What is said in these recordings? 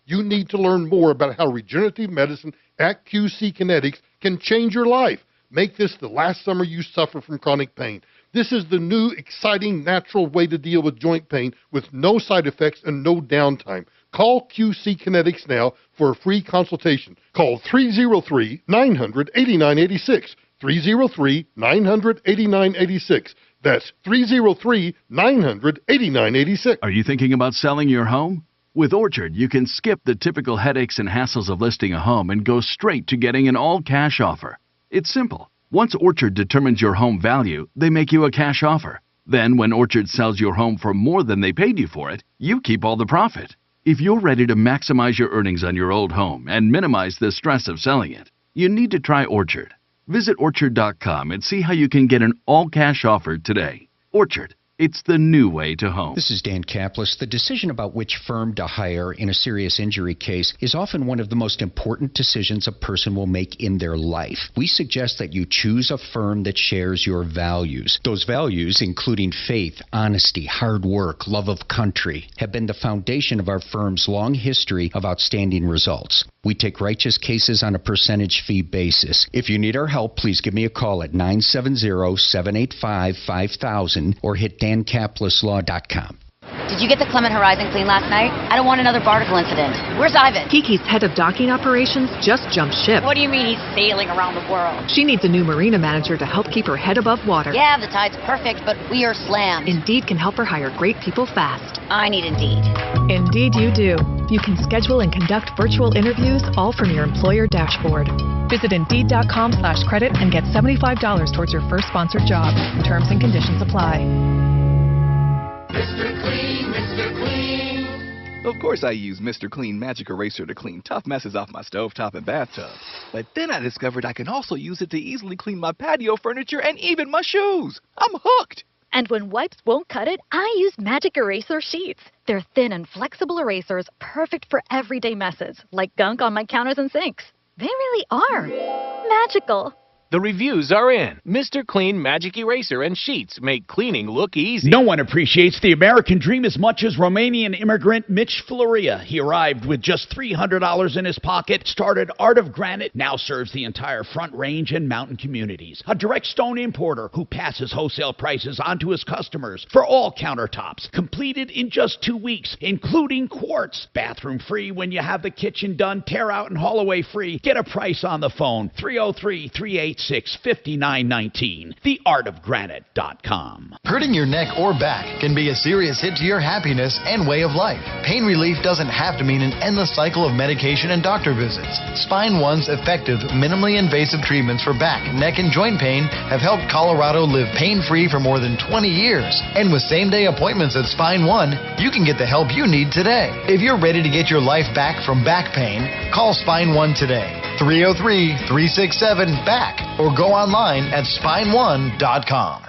You need to learn more about how regenerative medicine at QC Kinetics can change your life. Make this the last summer you suffer from chronic pain. This is the new, exciting, natural way to deal with joint pain with no side effects and no downtime. Call QC Kinetics now for a free consultation. Call 303-900-8986. 303-900-8986. That's 303-900-8986. Are you thinking about selling your home? With Orchard, you can skip the typical headaches and hassles of listing a home and go straight to getting an all-cash offer. It's simple. Once Orchard determines your home value, they make you a cash offer. Then, when Orchard sells your home for more than they paid you for it, you keep all the profit. If you're ready to maximize your earnings on your old home and minimize the stress of selling it, you need to try Orchard. Visit Orchard.com and see how you can get an all-cash offer today. Orchard. It's the new way to home. This is Dan Kaplis. The decision about which firm to hire in a serious injury case is often one of the most important decisions a person will make in their life. We suggest that you choose a firm that shares your values. Those values, including faith, honesty, hard work, love of country, have been the foundation of our firm's long history of outstanding results. We take righteous cases on a percentage fee basis. If you need our help, please give me a call at 970-785-5000 or hit dankapleslaw.com. Did you get the Clement Horizon clean last night? I don't want another barnacle incident. Where's Ivan? Kiki's head of docking operations just jumped ship. What do you mean he's sailing around the world? She needs a new marina manager to help keep her head above water. Yeah, the tide's perfect, but we are slammed. Indeed can help her hire great people fast. I need Indeed. Indeed you do. You can schedule and conduct virtual interviews all from your employer dashboard. Visit Indeed.com/credit and get $75 towards your first sponsored job. Terms and conditions apply. Mr. Clean, Mr. Clean. Of course I use Mr. Clean Magic Eraser to clean tough messes off my stovetop and bathtub. But then I discovered I can also use it to easily clean my patio furniture and even my shoes. I'm hooked. And when wipes won't cut it, I use Magic Eraser Sheets. They're thin and flexible erasers, perfect for everyday messes, like gunk on my counters and sinks. They really are magical. The reviews are in. Mr. Clean Magic Eraser and Sheets make cleaning look easy. No one appreciates the American dream as much as Romanian immigrant Mitch Floria. He arrived with just $300 in his pocket, started Art of Granite, now serves the entire Front Range and mountain communities. A direct stone importer who passes wholesale prices on to his customers for all countertops. Completed in just 2 weeks, including quartz. Bathroom free when you have the kitchen done. Tear out and haul away free. Get a price on the phone. 303-386-5919. theartofgranite.com. Hurting your neck or back can be a serious hit to your happiness and way of life. Pain relief doesn't have to mean an endless cycle of medication and doctor visits. Spine One's effective, minimally invasive treatments for back, neck, and joint pain have helped Colorado live pain-free for more than 20 years. And with same-day appointments at Spine One, you can get the help you need today. If you're ready to get your life back from back pain, call Spine One today. 303-367-BACK or go online at spine1.com.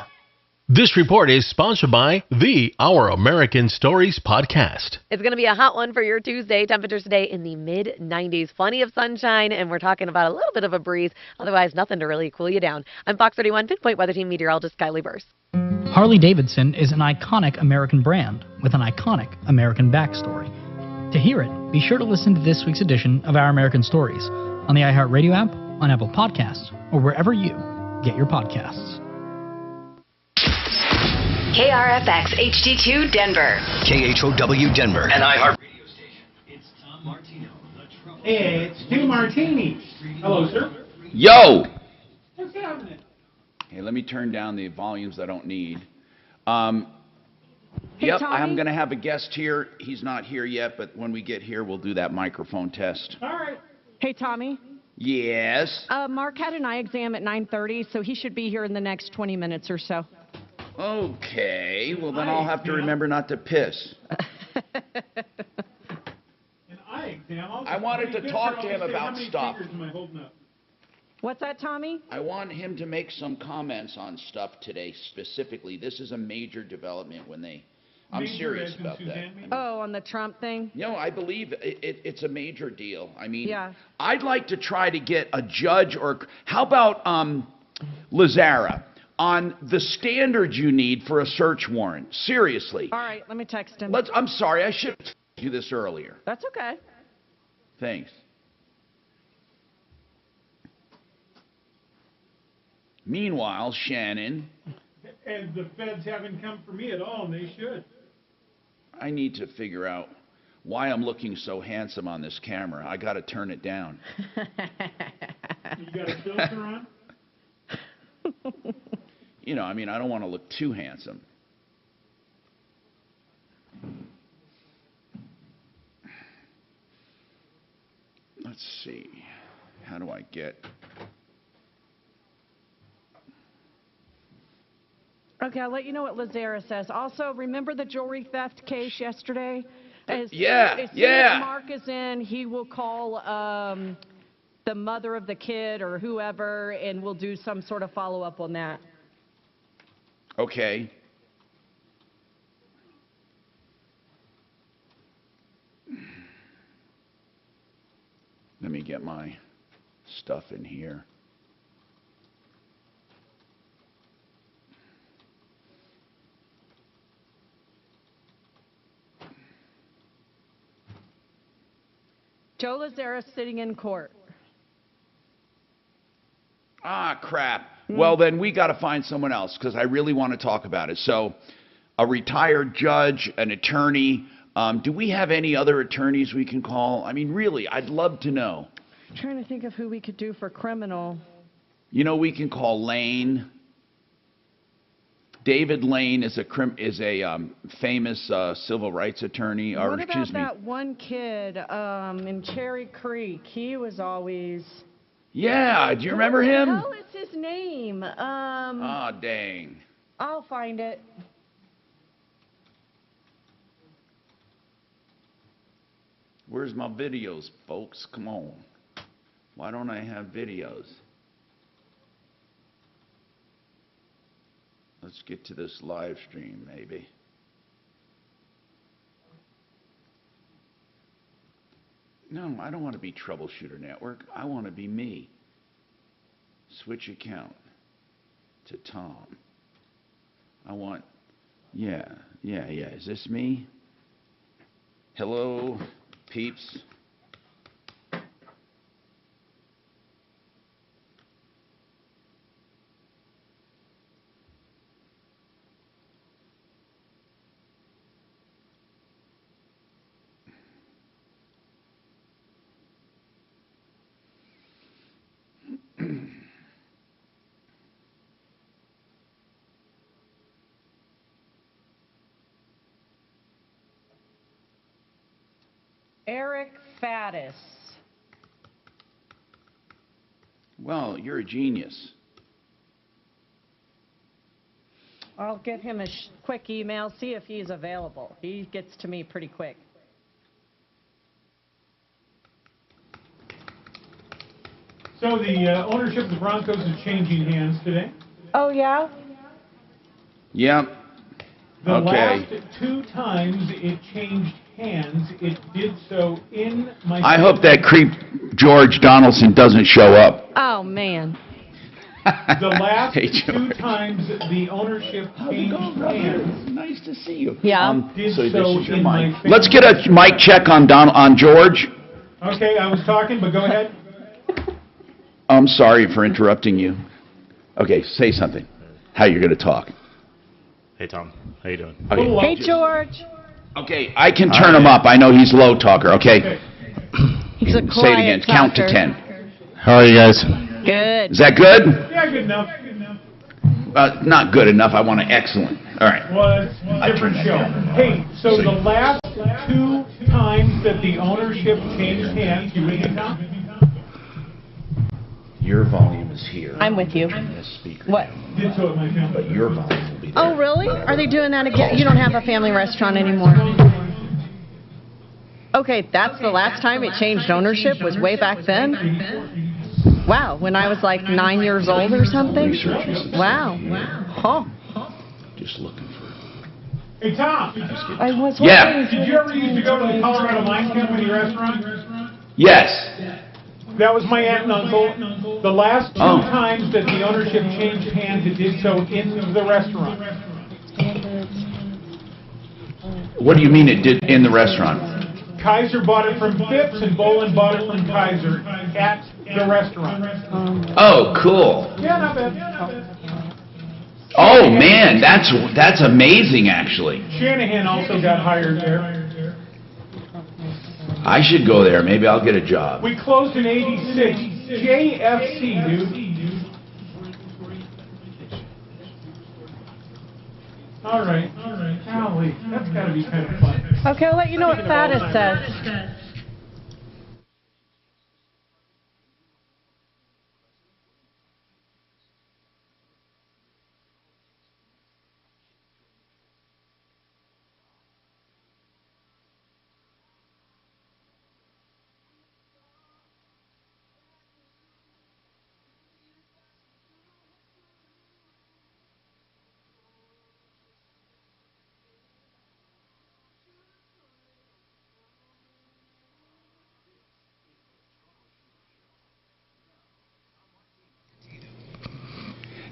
This report is sponsored by the Our American Stories podcast. It's going to be a hot one for your Tuesday. Temperatures today in the mid-90s. Plenty of sunshine, and we're talking about a little bit of a breeze. Otherwise, nothing to really cool you down. I'm Fox 31 Pinpoint Weather Team meteorologist Kylie Burse. Harley-Davidson is an iconic American brand with an iconic American backstory. To hear it, be sure to listen to this week's edition of Our American Stories on the iHeartRadio app, on Apple Podcasts, or wherever you get your podcasts. KRFX HD2 Denver. KHOW Denver. An iHeart radio station. It's Tom Martino. It's two martinis. Hello, sir. Yo! What's happening? Hey, let me turn down the volumes I don't need. Hey, yep, Tommy? I'm going to have a guest here. He's not here yet, but when we get here, we'll do that microphone test. All right. Hey, Tommy. Yes? Mark had an eye exam at 9:30, so he should be here in the next 20 minutes or so. Okay, well then I'll have to remember not to piss. I wanted to talk to him about stuff. What's that, Tommy? I want him to make some comments on stuff today specifically. This is a major development when they... I'm serious about that. Oh, on the Trump thing? No, I believe it's a major deal. I mean, yeah. I'd like to try to get a judge or... How about Lazara on the standards you need for a search warrant? Seriously. All right, let me text him. I'm sorry, I should have told you this earlier. That's okay. Thanks. Meanwhile, Shannon... And the feds haven't come for me at all, and they should. I need to figure out why I'm looking so handsome on this camera. I got to turn it down. You got a filter on? You know, I mean, I don't want to look too handsome. Let's see. How do I get... Okay, I'll let you know what Lazara says. Also, remember the jewelry theft case yesterday? As soon as Mark is in, he will call the mother of the kid or whoever, and we'll do some sort of follow-up on that. Okay. Let me get my stuff in here. Joe Lazara sitting in court. Ah, crap. Well, then we got to find someone else because I really want to talk about it. So, a retired judge, an attorney. Do we have any other attorneys we can call? I mean, really, I'd love to know. I'm trying to think of who we could do for criminal. You know, we can call Lane. David Lane is a famous civil rights attorney. What about that one kid in Cherry Creek? He was always... Yeah, do you remember him? What the hell is his name? Oh, dang. I'll find it. Where's my videos, folks? Come on. Why don't I have videos? Let's get to this live stream, maybe. No, I don't want to be Troubleshooter Network. I want to be me. Switch account to Tom. I want, yeah. Is this me? Hello, peeps. Eric Faddis. Well, you're a genius. I'll get him a quick email, see if he's available. He gets to me pretty quick. So the ownership of the Broncos is changing hands today. Oh, yeah? Yep. The last 2 times it changed hands, it did so in my... I hope that creep George Donaldson doesn't show up. Oh, man. The last 2 times the ownership changed hands... Nice to see you. Yeah. Did so so this is your in mic. my Let's get a mic check on George. Okay, I was talking, but go ahead. I'm sorry for interrupting you. Okay, say something. How you're going to talk. Hey, Tom. How you doing? Okay. Hey, George. Okay, I can turn him up. I know he's low talker, okay? He's a Say it again. quiet Count to talker. 10. How are you guys? Good. Is that good? Yeah, good enough. Not good enough. I want an excellent. All right. Well, it's a different show. Hey, so the last 2 times that the ownership changed hands, you with me, Tom? Your volume is here. I'm with you. This speaker. What? Did so at my family. But your volume will be there. Oh, really? Are they doing that again? You don't have a family restaurant anymore. Okay, that's the last time it changed ownership, was way back then? Wow, when I was like 9 years old or something? Wow. Huh. Just looking for... Hey, Tom. I was Yeah. Did you ever used to go to the Colorado Mine Company restaurant? Yes. That was my aunt and uncle. The last 2 times that the ownership changed hands, it did so in the restaurant. What do you mean it did in the restaurant? Kaiser bought it from Phipps, and Bolin bought it from Kaiser at the restaurant. Oh, cool. Yeah, not bad. Oh, man, that's amazing, actually. Shanahan also got hired there. I should go there. Maybe I'll get a job. We closed in 86. JFC, dude. All right. Golly, that's got to be kind of fun. Okay, I'll let you know what Fatis says.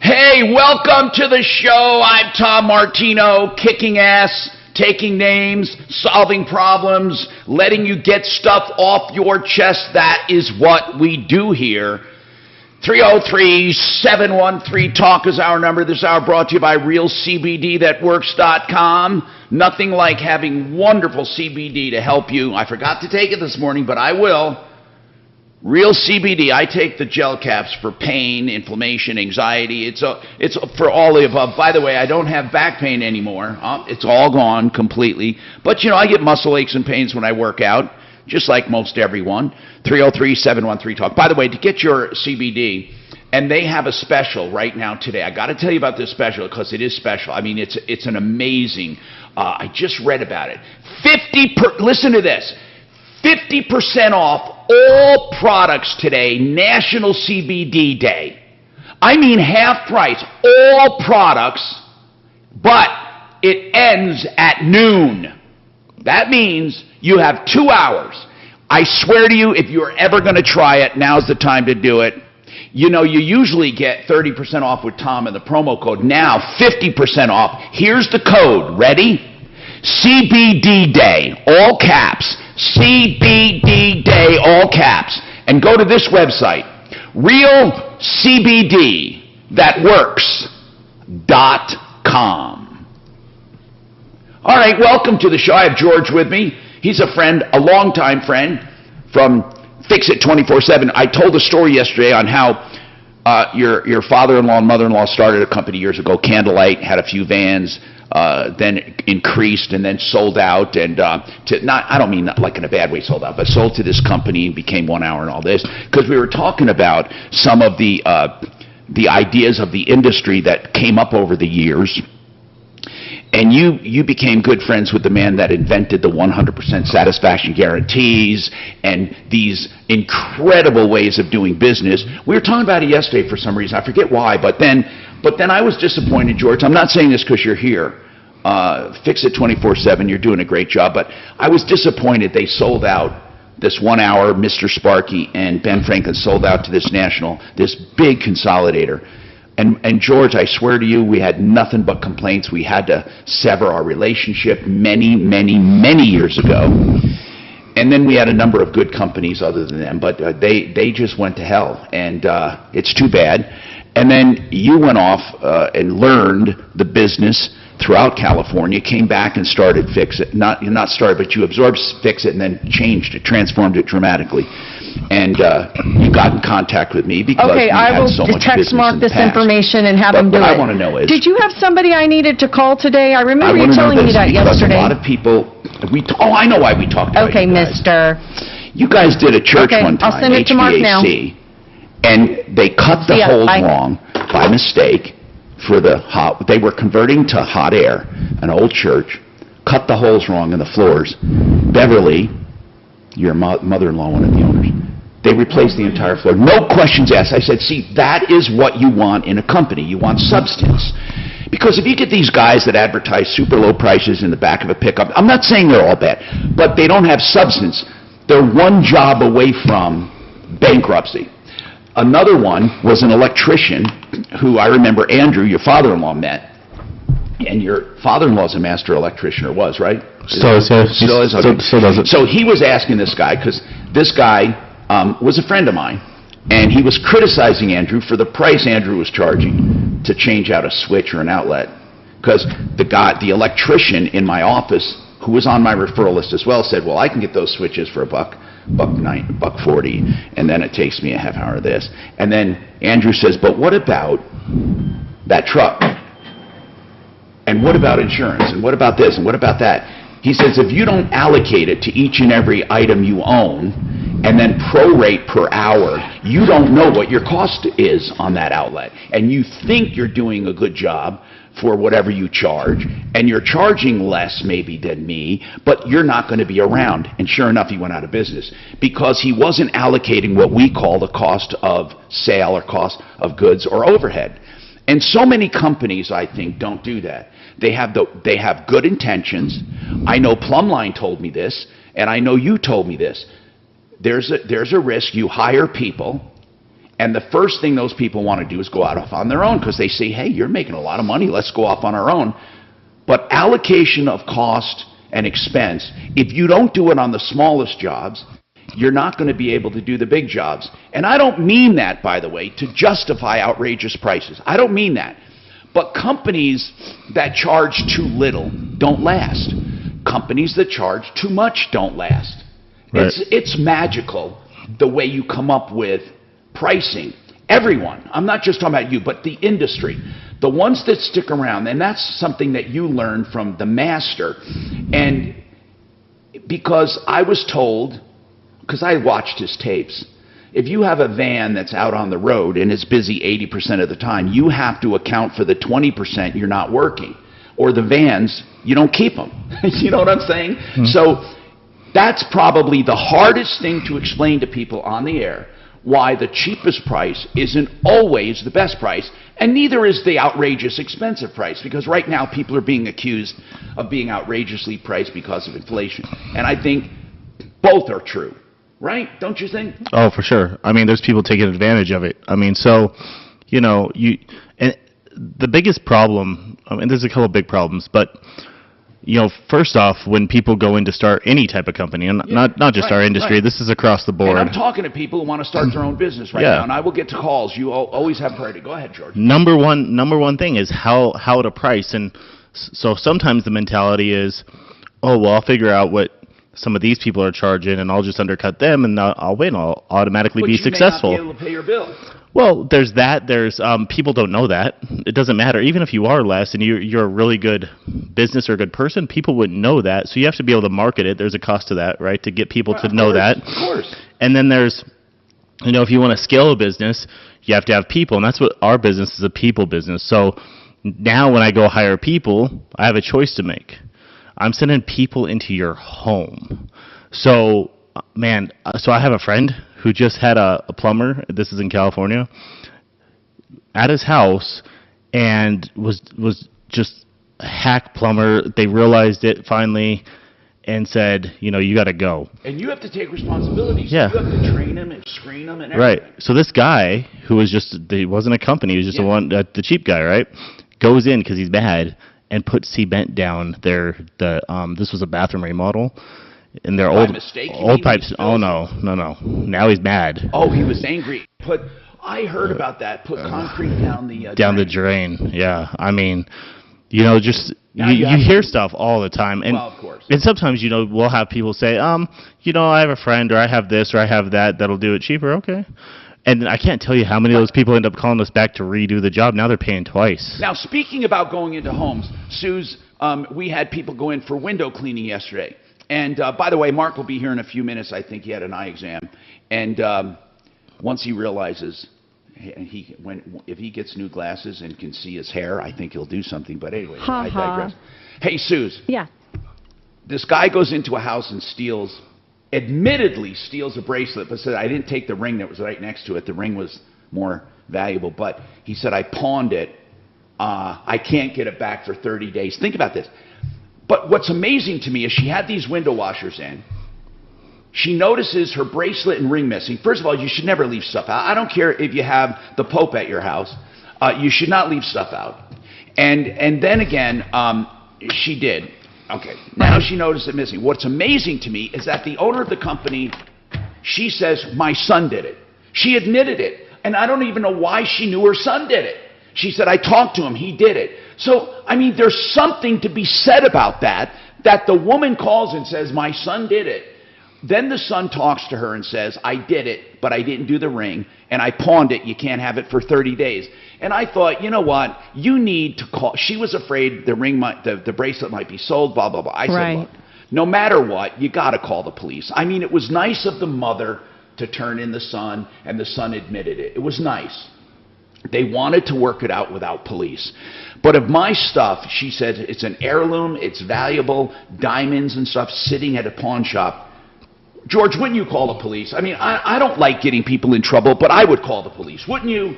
Hey, welcome to the show. I'm Tom Martino, kicking ass, taking names, solving problems, letting you get stuff off your chest. That is what we do here. 303-713-TALK is our number. This hour brought to you by RealCBDThatWorks.com. Nothing like having wonderful CBD to help you. I forgot to take it this morning, but I will. Real CBD. I take the gel caps for pain, inflammation, anxiety. It's for all the above. By the way, I don't have back pain anymore. It's all gone completely. But, you know, I get muscle aches and pains when I work out, just like most everyone. 303-713-TALK. By the way, to get your CBD, and they have a special right now today. I got to tell you about this special because it is special. I mean, it's an amazing. I just read about it. Listen to this. 50% off all products today, National CBD Day. I mean half price, all products, but it ends at noon. That means you have 2 hours. I swear to you, if you're ever going to try it, now's the time to do it. You know, you usually get 30% off with Tom and the promo code. Now, 50% off. Here's the code. Ready? CBD Day, all caps. CBD Day, all caps. And go to this website, RealCBDThatWorks.com. All right, welcome to the show. I have George with me. He's a friend, a longtime friend from Fix It 24/7. I told a story yesterday on how your father-in-law and mother-in-law started a company years ago, Candlelight, had a few vans, then increased and then sold out, and I don't mean like in a bad way sold out, but sold to this company and became 1 Hour and all this, because we were talking about some of the ideas of the industry that came up over the years. And you became good friends with the man that invented the 100% satisfaction guarantees and these incredible ways of doing business. We were talking about it yesterday for some reason. I forget why, but then I was disappointed, George. I'm not saying this because you're here. Fix It 24/7. You're doing a great job. But I was disappointed they sold out this 1 Hour. Mr. Sparky and Ben Franklin sold out to this big consolidator. And George, I swear to you, we had nothing but complaints. We had to sever our relationship many, many, many years ago. And then we had a number of good companies other than them, but they just went to hell, and it's too bad. And then you went off and learned the business throughout California, came back and started Fix It. Not started, but you absorbed Fix It and then changed it, transformed it dramatically. And you got in contact with me because we had so much business in the past. Okay, I will text Mark this information and have him do it. What I want to know is, did you have somebody I needed to call today? I remember you telling me that yesterday. A lot of people, I know why we talked about it. Okay, mister. You guys did a church one time, I'll send it to Mark now. And they cut the holes wrong by mistake for they were converting to hot air, an old church, cut the holes wrong in the floors. Beverly, your mother-in-law, one of the owners, they replaced the entire floor. No questions asked. I said, see, that is what you want in a company. You want substance. Because if you get these guys that advertise super low prices in the back of a pickup, I'm not saying they're all bad, but they don't have substance. They're one job away from bankruptcy. Another one was an electrician who I remember Andrew, your father-in-law, met. And your father-in-law's a master electrician, or was, right? Still is, yeah. Still is? Okay. Still does it. So he was asking this guy, because this guy was a friend of mine, and he was criticizing Andrew for the price Andrew was charging to change out a switch or an outlet. Because the electrician in my office, who was on my referral list as well, said, well, I can get those switches for $1.40, and then it takes me a half hour of this. And then Andrew says, but what about that truck? And what about insurance? And what about this? And what about that? He says, if you don't allocate it to each and every item you own and then prorate per hour, you don't know what your cost is on that outlet. And you think you're doing a good job for whatever you charge, and you're charging less maybe than me, but you're not going to be around. And sure enough, he went out of business because he wasn't allocating what we call the cost of sale or cost of goods or overhead. And so many companies, I think, don't do that. They have good intentions. I know Plumline told me this, and I know you told me this. There's a risk you hire people, and the first thing those people want to do is go out off on their own because they say, hey, you're making a lot of money, let's go off on our own. But allocation of cost and expense, if you don't do it on the smallest jobs, you're not going to be able to do the big jobs. And I don't mean that, by the way, to justify outrageous prices. I don't mean that. But companies that charge too little don't last. Companies that charge too much don't last. Right. It's magical the way you come up with pricing. Everyone, I'm not just talking about you, but the industry, the ones that stick around, and that's something that you learned from the master. And because I was told, because I watched his tapes, if you have a van that's out on the road and is busy 80% of the time, you have to account for the 20% you're not working. Or the vans, you don't keep them. You know what I'm saying? Mm-hmm. So that's probably the hardest thing to explain to people on the air, why the cheapest price isn't always the best price, and neither is the outrageous expensive price, because right now people are being accused of being outrageously priced because of inflation. And I think both are true. Right? Don't you think? Oh, for sure. I mean, there's people taking advantage of it. I mean, so, you know, and the biggest problem, I mean, there's a couple of big problems, but, you know, first off, when people go in to start any type of company, and not just our industry, this is across the board. And I'm talking to people who want to start their own business right now, and I will get to calls. You always have priority. Go ahead, George. Number one thing is how to price. And so sometimes the mentality is, oh, well, I'll figure out what some of these people are charging, and I'll just undercut them, and I'll win. I'll automatically be successful. But you may not be able to pay your bill. Well, there's that. There's people don't know that. It doesn't matter. Even if you are less and you're a really good business or a good person, people wouldn't know that. So you have to be able to market it. There's a cost to that, right? To get people to know that. Of course. And then there's, you know, if you want to scale a business, you have to have people, and that's what our business is, a people business. So now when I go hire people, I have a choice to make. I'm sending people into your home. So, man, so I have a friend who just had a plumber, this is in California, at his house, and was just a hack plumber. They realized it finally and said, you know, you got to go. And you have to take responsibility. So yeah. You have to train him and screen him and everything. Right. So this guy, who was just, he wasn't a company, he was just the cheap guy, right? Goes in because he's bad, and put cement down their this was a bathroom remodel, and their old pipes. Oh no. Now he's mad. Oh, he was angry. I heard about that. Put concrete down the drain. Yeah, I mean, you know, just you hear stuff all the time, and well, of course. And sometimes, you know, we'll have people say, you know, I have a friend, or I have this, or I have that, that'll do it cheaper. Okay. And I can't tell you how many of those people end up calling us back to redo the job. Now they're paying twice. Now, speaking about going into homes, Suze, we had people go in for window cleaning yesterday. And by the way, Mark will be here in a few minutes. I think he had an eye exam. And once he realizes, if he gets new glasses and can see his hair, I think he'll do something. But anyway, I digress. Hey, Suze. Yeah. This guy goes into a house and admittedly steals a bracelet, but said, I didn't take the ring that was right next to it. The ring was more valuable. But he said, I pawned it. I can't get it back for 30 days. Think about this. But what's amazing to me is she had these window washers in. She notices her bracelet and ring missing. First of all, you should never leave stuff out. I don't care if you have the Pope at your house. You should not leave stuff out. And then again, she did. Okay, now she noticed it missing. What's amazing to me is that the owner of the company, she says, my son did it. She admitted it. And I don't even know why she knew her son did it. She said, I talked to him, he did it. So, I mean, there's something to be said about that the woman calls and says, my son did it. Then the son talks to her and says, I did it, but I didn't do the ring, and I pawned it. You can't have it for 30 days. And I thought, you know what? You need to call. She was afraid the ring might, the bracelet might be sold, blah, blah, blah. I said, look, no matter what, you got to call the police. I mean, it was nice of the mother to turn in the son, and the son admitted it. It was nice. They wanted to work it out without police. But of my stuff, she said, it's an heirloom, it's valuable, diamonds and stuff sitting at a pawn shop. George, wouldn't you call the police? I mean, I don't like getting people in trouble, but I would call the police. Wouldn't you?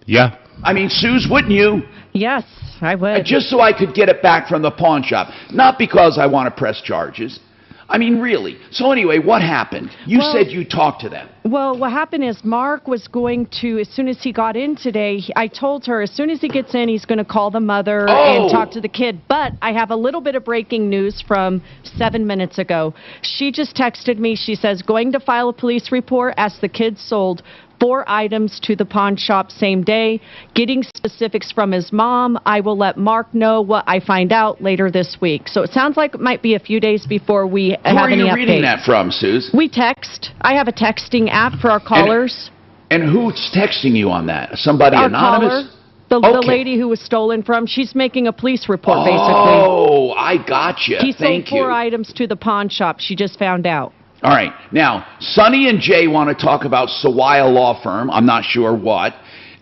Yeah. I mean, Suze, wouldn't you? Yes, I would. Just so I could get it back from the pawn shop. Not because I want to press charges. I mean, really. So anyway, what happened? You said you talked to them. Well, what happened is Mark was going to, as soon as he got in today, I told her as soon as he gets in, he's going to call the mother and talk to the kid. But I have a little bit of breaking news from 7 minutes ago. She just texted me. She says, going to file a police report as the kid sold 4 items to the pawn shop same day. Getting specifics from his mom. I will let Mark know what I find out later this week. So it sounds like it might be a few days before we have any update. Who are you reading that from, Suze? We text. I have a texting app for our callers. And who's texting you on that? Somebody our anonymous? Caller, the lady who was stolen from. She's making a police report, basically. Oh, I got you. He Thank sold 4 items to the pawn shop. She just found out. All right. Now, Sonny and Jay want to talk about Sawaya Law Firm. I'm not sure what.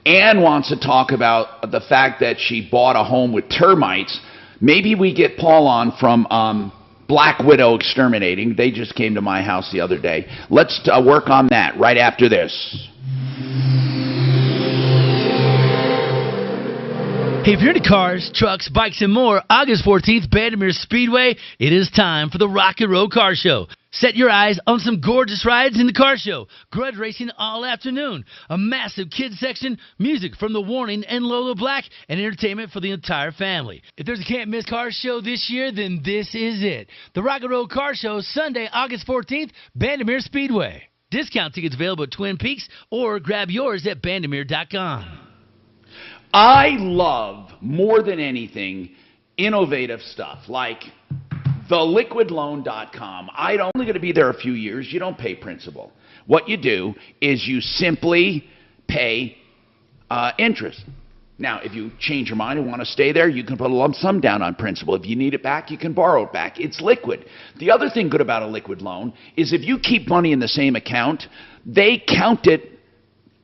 Ann wants to talk about the fact that she bought a home with termites. Maybe we get Paul on from Black Widow Exterminating. They just came to my house the other day. Let's work on that right after this. Hey, if you're into cars, trucks, bikes, and more, August 14th, Bandimere Speedway, it is time for the Rock and Roll Car Show. Set your eyes on some gorgeous rides in the car show. Grudge racing all afternoon. A massive kids section, music from The Warning and Lola Black, and entertainment for the entire family. If there's a can't-miss car show this year, then this is it. The Rock and Roll Car Show, Sunday, August 14th, Bandimere Speedway. Discount tickets available at Twin Peaks or grab yours at bandimere.com. I love, more than anything, innovative stuff like theliquidloan.com. I'm only going to be there a few years. You don't pay principal. What you do is you simply pay interest. Now, if you change your mind and want to stay there, you can put a lump sum down on principal. If you need it back, you can borrow it back. It's liquid. The other thing good about a liquid loan is if you keep money in the same account, they count it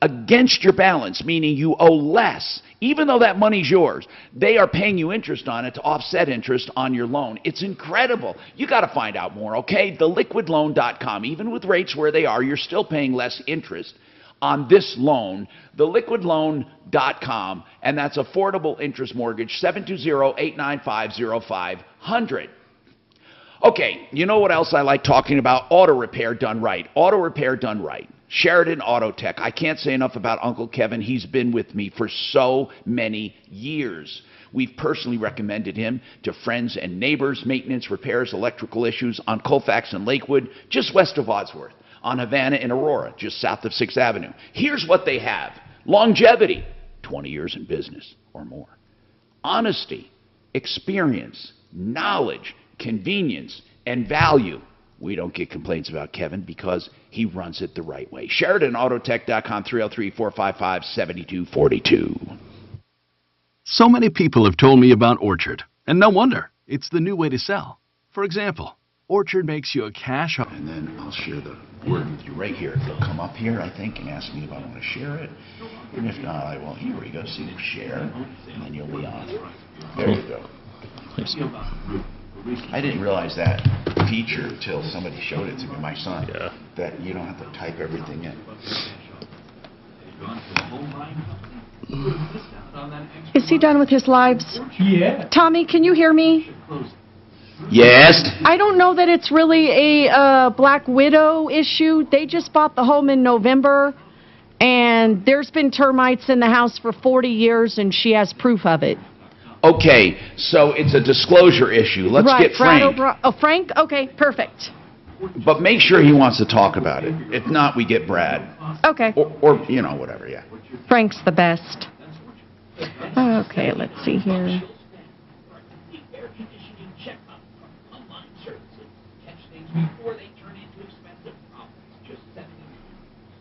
against your balance, meaning you owe less. Even though that money's yours, they are paying you interest on it to offset interest on your loan. It's incredible. You got to find out more, okay? Theliquidloan.com. Even with rates where they are, you're still paying less interest on this loan. Theliquidloan.com, and that's affordable interest mortgage, 720-895-0500. Okay, you know what else I like talking about? Auto repair done right. Auto repair done right. Sheridan Auto Tech. I can't say enough about Uncle Kevin. He's been with me for so many years. We've personally recommended him to friends and neighbors, maintenance, repairs, electrical issues on Colfax and Lakewood, just west of Wadsworth, on Havana and Aurora, just south of 6th Avenue. Here's what they have. Longevity, 20 years in business or more. Honesty, experience, knowledge, convenience, and value. We don't get complaints about Kevin because he runs it the right way. SheridanAutotech.com, 303-455-7242. So many people have told me about Orchard, and no wonder. It's the new way to sell. For example, Orchard makes you a cash offer. And then I'll share the word with you right here. They'll come up here, I think, and ask me if I want to share it. And if not, I won't. Here we go. See, share, and then you'll be on. There you go. I didn't realize that feature until somebody showed it to me, my son, that you don't have to type everything in. Is he done with his lives? Yeah. Tommy, can you hear me? Yes? I don't know that it's really a Black Widow issue. They just bought the home in November, and there's been termites in the house for 40 years, and she has proof of it. Okay, so it's a disclosure issue. Let's get Frank. Frank? Okay, perfect. But make sure he wants to talk about it. If not, we get Brad. Okay. Or whatever, yeah. Frank's the best. Okay, let's see here. Before they turn into expensive problems, just setting them up.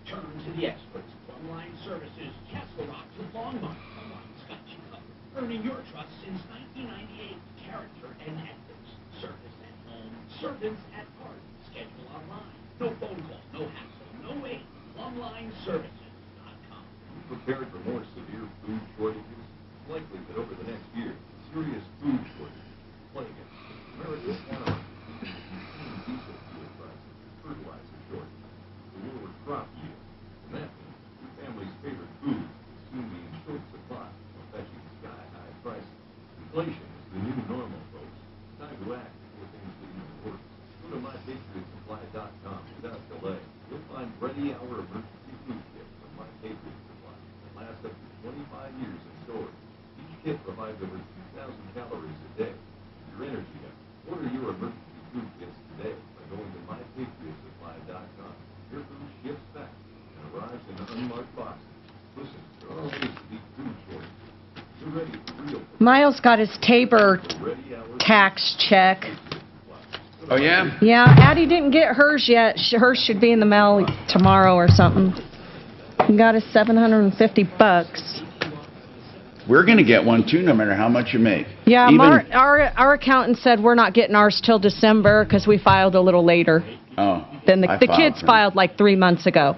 Turn to the experts. Plumline Services, Castle Rock to Longmont. Plumline's got you covered. Earning your trust since 1998. Character and ethics. Service at home. Servants at heart. Schedule online. No phone call. No hassle. No wait. PlumlineServices.com. Prepared for more severe food shortages? Likely that over the next year, serious food shortages plague us. America's economy. Diesel fuel prices, fertilizer shortage, the lower crop yield, and that means your family's favorite food will soon be in short supply, fetching sky-high prices. Inflation is the new normal, folks. Time to act before things get even worse. Go to MyPatriotSupply.com without delay. You'll find Ready Hour emergency food kits from My Patriot Supply that last up to 25 years in storage. Each kit provides over 2,000 calories a day. Your energy up. Order your emergency food kits today by going to MyPatriotSupply.com. Your food ships fast and arrives in unmarked boxes. Listen, there are ways to beat food shortages. You're ready for real. Miles got his Tabor tax check. Oh, yeah? Yeah, Addie didn't get hers yet. Hers should be in the mail tomorrow or something. He got his $750. We're going to get one, too, no matter how much you make. Yeah, our accountant said we're not getting ours till December because we filed a little later. Oh. Then the kids filed like 3 months ago.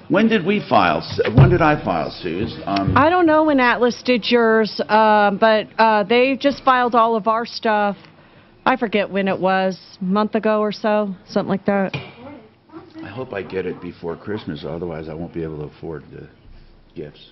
When did we file? When did I file, Suze? I don't know when Atlas did yours, but they just filed all of our stuff. I forget when it was, a month ago or so, something like that. I hope I get it before Christmas, otherwise I won't be able to afford the gifts.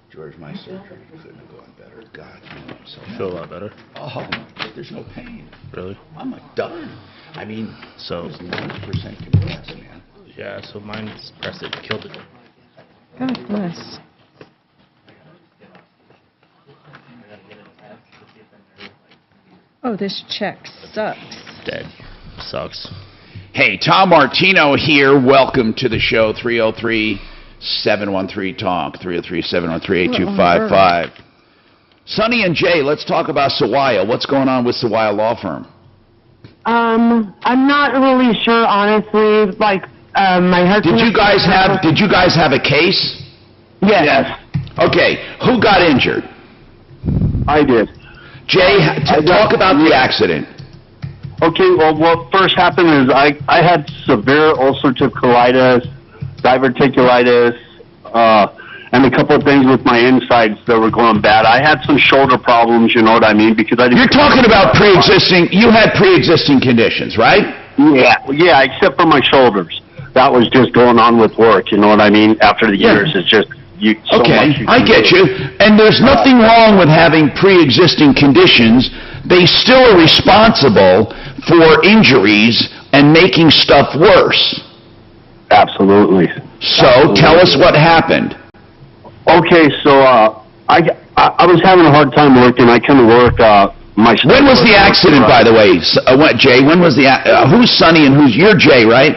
George, my surgery couldn't have gone better. God, I'm so feel a lot better. Oh, there's no pain. Really? I'm done. I mean, so it's 90% compressed, man. Yeah, so mine's pressed it, killed it. God bless. Oh, this check sucks. Dead. Sucks. Hey, Tom Martino here. Welcome to the show. 303-713-TALK. 303-713-8255. Sonny and Jay, let's talk about Sawaya. What's going on with Sawaya Law Firm? I'm not really sure, honestly. Like, my husband. Did you guys have a case? Yes. Okay. Who got injured? I did. Jay, talk about the accident. Okay, well, what first happened is I had severe ulcerative colitis, diverticulitis, and a couple of things with my insides that were going bad. I had some shoulder problems, you know what I mean? Because I didn't. You're talking about pre-existing. You had pre-existing conditions, right? Yeah, except for my shoulders. That was just going on with work, you know what I mean? After the years, it's just so much you I get you. And there's nothing wrong with having pre-existing conditions. They still are responsible for injuries and making stuff worse. Absolutely. So tell us what happened. Okay, so I was having a hard time working. I couldn't work. When was the accident, by the way? Jay? When was the who's Sonny and who's you're Jay, right?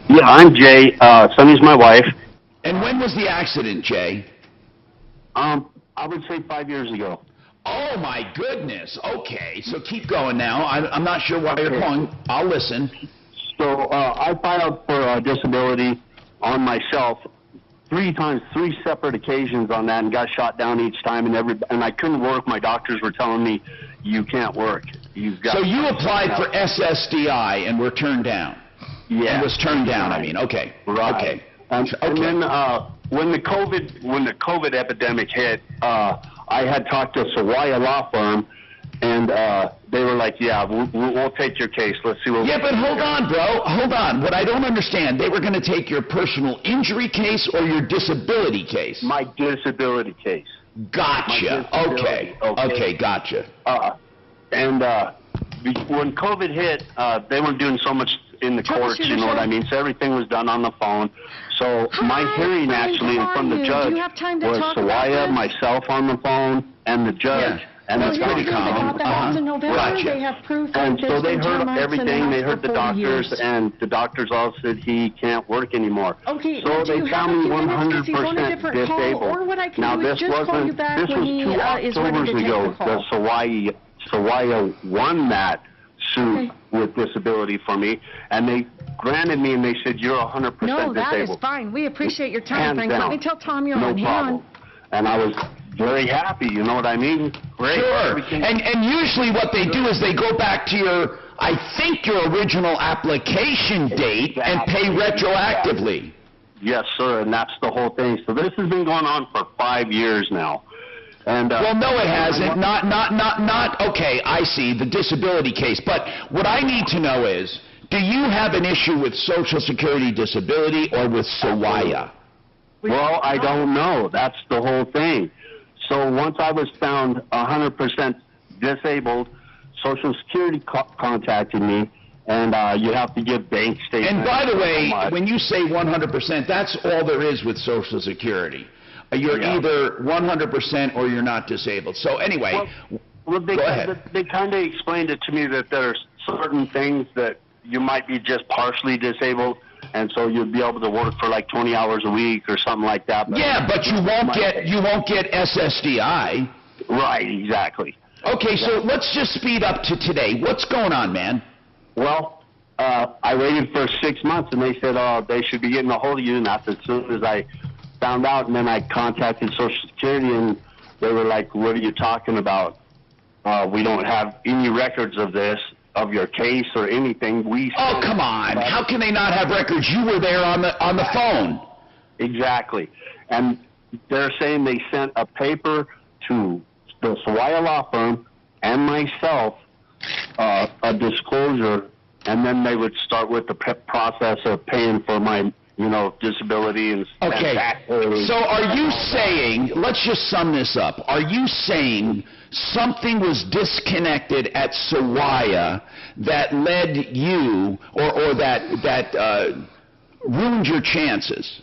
Yeah, I'm Jay. Sonny's my wife. And when was the accident, Jay? I would say 5 years ago. Oh my goodness. Okay, so keep going now. I'm not sure why you're calling. I'll listen. So I filed for disability on myself 3 times, 3 separate occasions on that, and got shot down each time. And I couldn't work. My doctors were telling me, "You can't work. You've got." So you applied for SSDI and were turned down. Yeah. And was turned down. I mean, okay. Right. Okay. And then when the COVID epidemic hit, I had talked to Sawaya Law Firm, and they were like, "Yeah, we'll take your case. Let's see what." Yeah, but hold on, bro. Hold on. What I don't understand, they were going to take your personal injury case or your disability case? My disability case. Gotcha. Okay, gotcha. And when COVID hit, they weren't doing so much in the courts, you know what I mean? So everything was done on the phone. So my hearing actually in front of the judge was Sawaya, myself on the phone, and the judge. Okay. And well, the pretty calm. They got the in November. Gotcha. They have proof and that so they there's heard been everything. They heard the doctors, years. and the doctors all said he can't work anymore. Okay, so they found me 100% disabled. Or what I can now do is this just call you wasn't. back This when was he 2 is ready to Octobers take ago. the call. The Sawaya won that suit with disability for me, and they granted me, and they said you're 100% No, disabled. that is fine. We appreciate your time, Hands Frank. down. Let me tell Tom you're No on. Hang problem. on. And I was very happy, you know what I mean? Great. Sure. And usually what they do is they go back to your, I think, your original application date and pay retroactively. Yes, sir, and that's the whole thing. So this has been going on for 5 years now. And well, no, it hasn't. Not. Okay, I see the disability case. But what I need to know is, do you have an issue with Social Security disability or with Sawaya? Well, I don't know. That's the whole thing. So once I was found 100% disabled, Social Security contacted me, and you have to give bank statements. And by the way, when you say 100%, that's all there is with Social Security. You're either 100% or you're not disabled. So anyway, well, go ahead. They kind of explained it to me that there's certain things that you might be just partially disabled, and so you'll be able to work for like 20 hours a week or something like that. But yeah, but you won't get SSDI. Right, exactly. Okay, so let's just speed up to today. What's going on, man? Well, I waited for 6 months, and they said they should be getting a hold of you, and that's as soon as I found out. And then I contacted Social Security, and they were like, "What are you talking about? We don't have any records of this, of your case or anything." Oh, come on. How can they not have records? You were there on the phone. Exactly. And they're saying they sent a paper to the Sawaya law firm and myself, a disclosure, and then they would start with the process of paying for my, disability and okay. So are you saying, let's just sum this up, are you saying something was disconnected at Sawaya that led you, or that ruined your chances?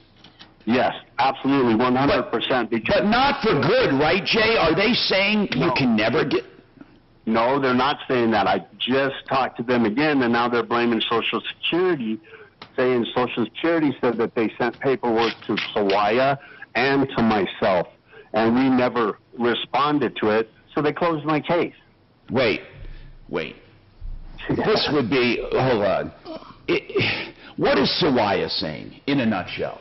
Yes, absolutely, 100%. But not for good, right, Jay? Are they saying you can never get... No, they're not saying that. I just talked to them again, and now they're blaming Social Security, saying Social Security said that they sent paperwork to Sawaya and to myself, and we never responded to it, so they closed my case. Wait. This would be, hold on. What is Sawaya saying in a nutshell?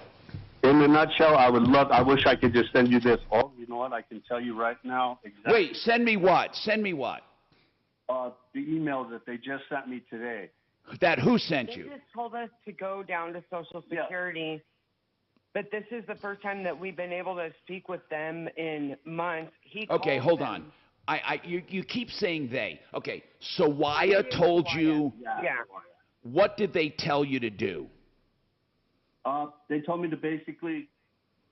In a nutshell, I wish I could just send you this. Oh, you know what? I can tell you right now exactly. Wait, send me what? Send me what? The email that they just sent me today. That who sent you? They just told us to go down to Social Security, but this is the first time that we've been able to speak with them in months. Okay, hold on. You keep saying they. Okay, Sawaya told you. Yeah. What did they tell you to do? They told me to basically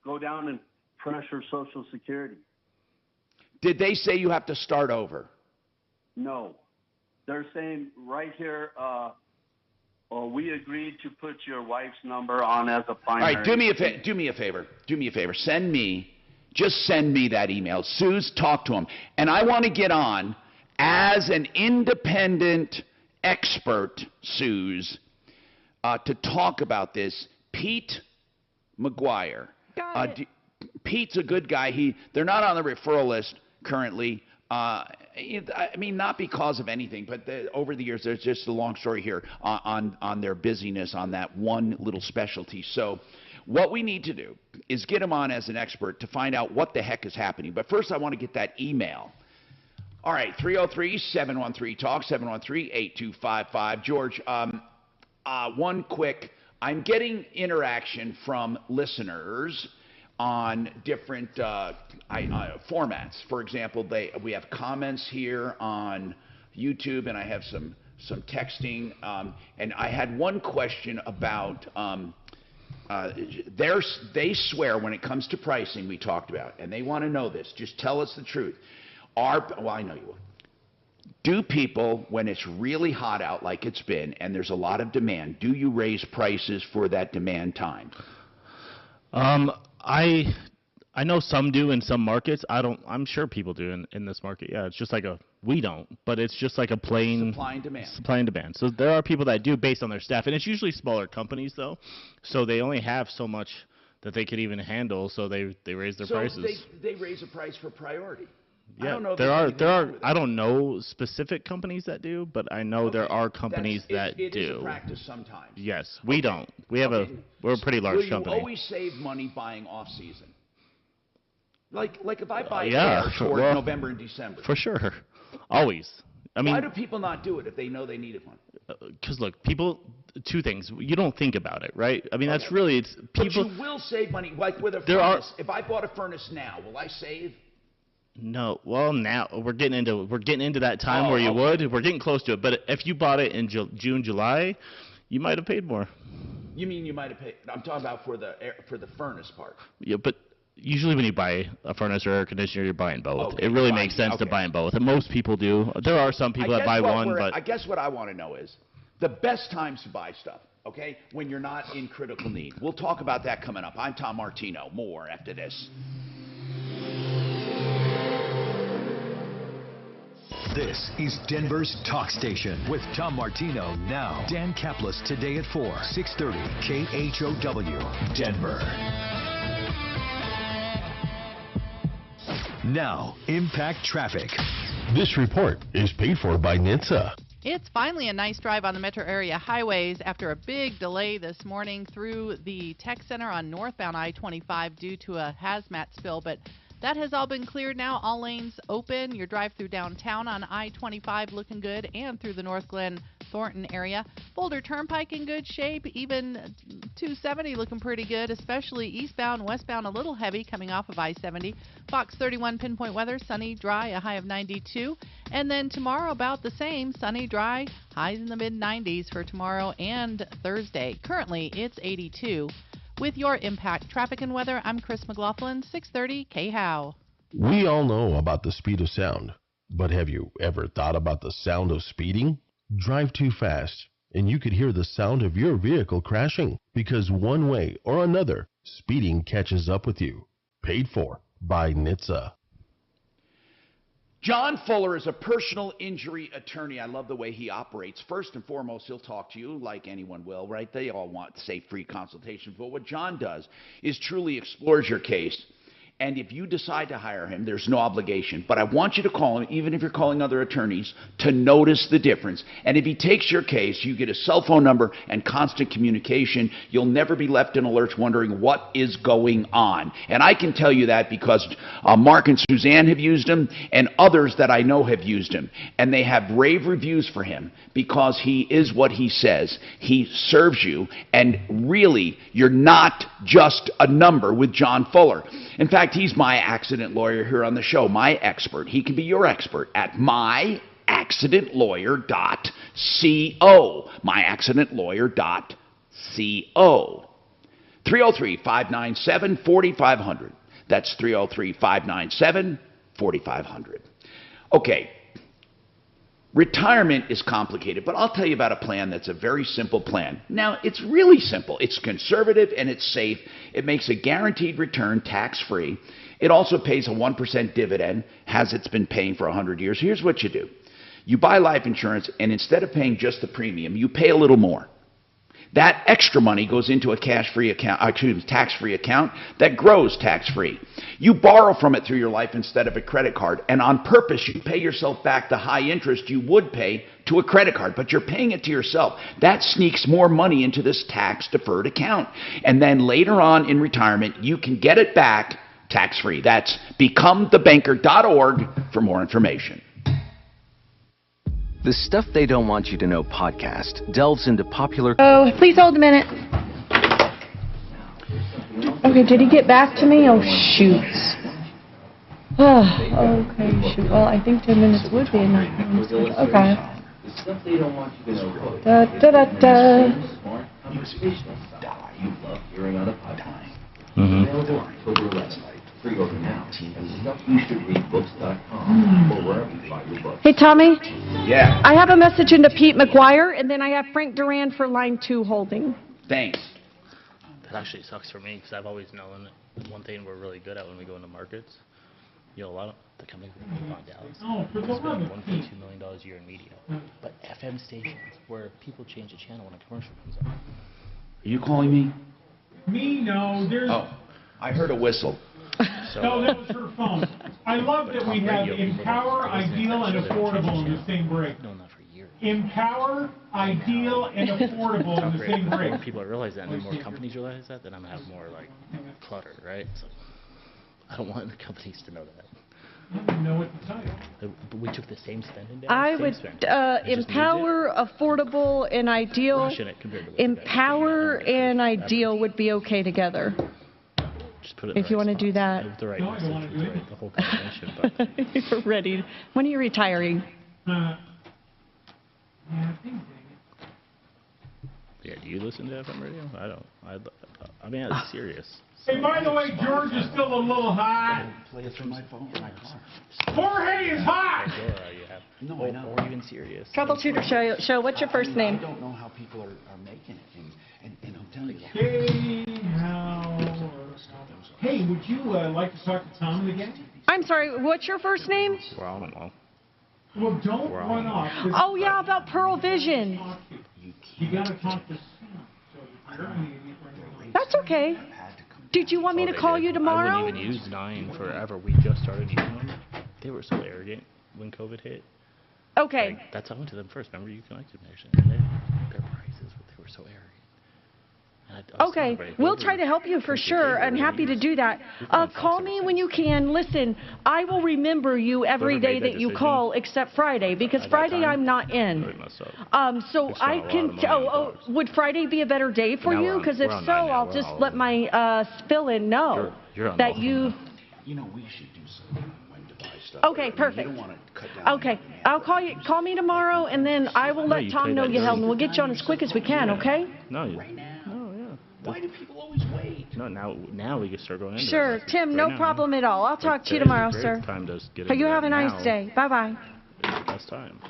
go down and pressure Social Security. Did they say you have to start over? No. They're saying right here, we agreed to put your wife's number on as a primary. All right, do me a favor. Send me that email. Suze, talk to him. And I want to get on as an independent expert, Suze, to talk about this. Pete McGuire. Pete's a good guy. They're not on the referral list currently. I mean, not because of anything, but over the years, there's just a long story here on their busyness on that one little specialty. So what we need to do is get him on as an expert to find out what the heck is happening. But first, I want to get that email. All right, 303-713-TALK, 713-8255. George, one quick... I'm getting interaction from listeners on different formats. For example, we have comments here on YouTube, and I have some texting. And I had one question about they swear when it comes to pricing we talked about, and they want to know this. Just tell us the truth. I know you will. Do people, when it's really hot out like it's been and there's a lot of demand, do you raise prices for that demand time? I know some do in some markets. I'm sure people do in this market. Yeah, it's just like we don't, but it's just like a plain supply and demand. Supply and demand. So there are people that do based on their staff, and it's usually smaller companies though. So they only have so much that they could even handle, so they raise their prices. They raise a price for priority. Yeah, I don't know there are. I don't know specific companies that do, but I know there are companies that do. It is a practice sometimes. Yes, we don't. We have we're a pretty large company. Will you always save money buying off season? Like if I buy yeah, air toward November and December. For sure, always. I mean, why do people not do it if they know they need it? Because look, people. Two things. You don't think about it, right? I mean, that's really it's people. But you will save money, like with a furnace. If I bought a furnace now, will I save? No. Well, now we're getting into that time where you would. We're getting close to it. But if you bought it in June, July, you might have paid more. You mean you might have paid? I'm talking about for the furnace part. Yeah, but usually when you buy a furnace or air conditioner, you're buying both. It really makes sense to buy them both, and most people do. There are some people that buy one, but I guess what I want to know is the best times to buy stuff. Okay, when you're not in critical need. We'll talk about that coming up. I'm Tom Martino. More after this. This is Denver's Talk Station with Tom Martino now. Dan Kaplis today at 4, 630 KHOW, Denver. Now, Impact Traffic. This report is paid for by NHTSA. It's finally a nice drive on the metro area highways after a big delay this morning through the Tech Center on northbound I-25 due to a hazmat spill, but that has all been cleared now. All lanes open. Your drive through downtown on I-25 looking good, and through the North Glen Thornton area. Boulder Turnpike in good shape. Even 270 looking pretty good, especially eastbound, westbound a little heavy coming off of I-70. Fox 31 pinpoint weather, sunny, dry, a high of 92. And then tomorrow about the same, sunny, dry, highs in the mid-90s for tomorrow and Thursday. Currently it's 82. With your Impact Traffic and Weather, I'm Chris McLaughlin, 630 KHOW. We all know about the speed of sound, but have you ever thought about the sound of speeding? Drive too fast, and you could hear the sound of your vehicle crashing, because one way or another, speeding catches up with you. Paid for by NHTSA. John Fuller is a personal injury attorney. I love the way he operates. First and foremost, he'll talk to you like anyone will, right? They all want safe, free consultations. But what John does is truly explores your case. And if you decide to hire him, there's no obligation. But I want you to call him, even if you're calling other attorneys, to notice the difference. And if he takes your case, you get a cell phone number and constant communication. You'll never be left in a lurch wondering what is going on. And I can tell you that because Mark and Suzanne have used him, and others that I know have used him. And they have rave reviews for him because he is what he says. He serves you, and really, you're not just a number with John Fuller. In fact, he's my accident lawyer here on the show, my expert. He can be your expert at myaccidentlawyer.co. myaccidentlawyer.co. 303-597-4500. That's 303-597-4500. Okay. Retirement is complicated, but I'll tell you about a plan that's a very simple plan. Now, it's really simple. It's conservative and it's safe. It makes a guaranteed return tax-free. It also pays a 1% dividend, as it's been paying for 100 years. Here's what you do. You buy life insurance, and instead of paying just the premium, you pay a little more. That extra money goes into a tax-free account that grows tax-free. You borrow from it through your life instead of a credit card, and on purpose you pay yourself back the high interest you would pay to a credit card, but you're paying it to yourself. That sneaks more money into this tax-deferred account, and then later on in retirement you can get it back tax-free. That's becomethebanker.org for more information. The Stuff They Don't Want You to Know podcast delves into popular... Oh, please hold a minute. Okay, did he get back to me? Oh, shoot. Okay, shoot. Well, I think 10 minutes would be enough. Okay. Da, da, da, da. Pre-order now at stuffyoushouldreadbooks.com or wherever you buy your books. Hey, Tommy. Yeah. I have a message into Pete McGuire, and then I have Frank Duran for line 2 holding. Thanks. That actually sucks for me because I've always known one thing we're really good at when we go into markets. You know, a lot of the companies we bought Dallas spend $1.2 million a year in media. But FM stations where people change the channel when a commercial comes on. Are you calling me? Me, no. There's. Oh, I heard a whistle. No, that was her phone. I love that we have Empower, Ideal, and Affordable in the same break. No, not for years. Empower, Ideal, and Affordable in the same break. The more people realize that, and the more companies realize that, then I'm gonna have more like clutter, right? So I don't want the companies to know that. I don't know what to tell you. But we took the same spending down. I would Empower, Affordable, and Ideal. Empower and Ideal would be okay together. Just put it if you want to do that. The right message, right, the whole combination. But You're ready. When are you retiring? Yeah, I think. yeah, do you listen to FM radio? I don't. I mean, it's serious. Hey, by the way, George is still a little hot. Play it through my phone in my car. Jorge is hot. No, I know. Or even serious. Troubleshooter show. What's your first name? I don't know how people are making it, and I'm telling you. Hey, would you like to talk to Tom again? I'm sorry, what's your first name? Well, I don't know. Well, don't run off. Oh, yeah, about Pearl Vision. You got to talk to. That's okay. Did you want me to call you tomorrow? I wouldn't even use 9 forever. We just started using them. They were so arrogant when COVID hit. Okay. Like, that's how I went to them first. Remember, you connected me. And their prices, they were so arrogant. Okay, we'll try to help you for sure. I'm happy to do that. Call me when you can. Listen, I will remember you every day that you call except Friday, because Friday I'm not in. So I can. Would Friday be a better day for you? Because if so, I'll just let my fill-in know that you've. You know, we should do something when to buy stuff. Okay, perfect. Okay, I'll call you. Call me tomorrow, and then I will let Tom know you held, and we'll get you on as quick as we can. Okay? No, right now. Why do people always wait? No, now we can start going into Sure, it. Tim, no problem at all. I'll talk to you tomorrow, sir. You have a nice day. Bye-bye. It's the best time.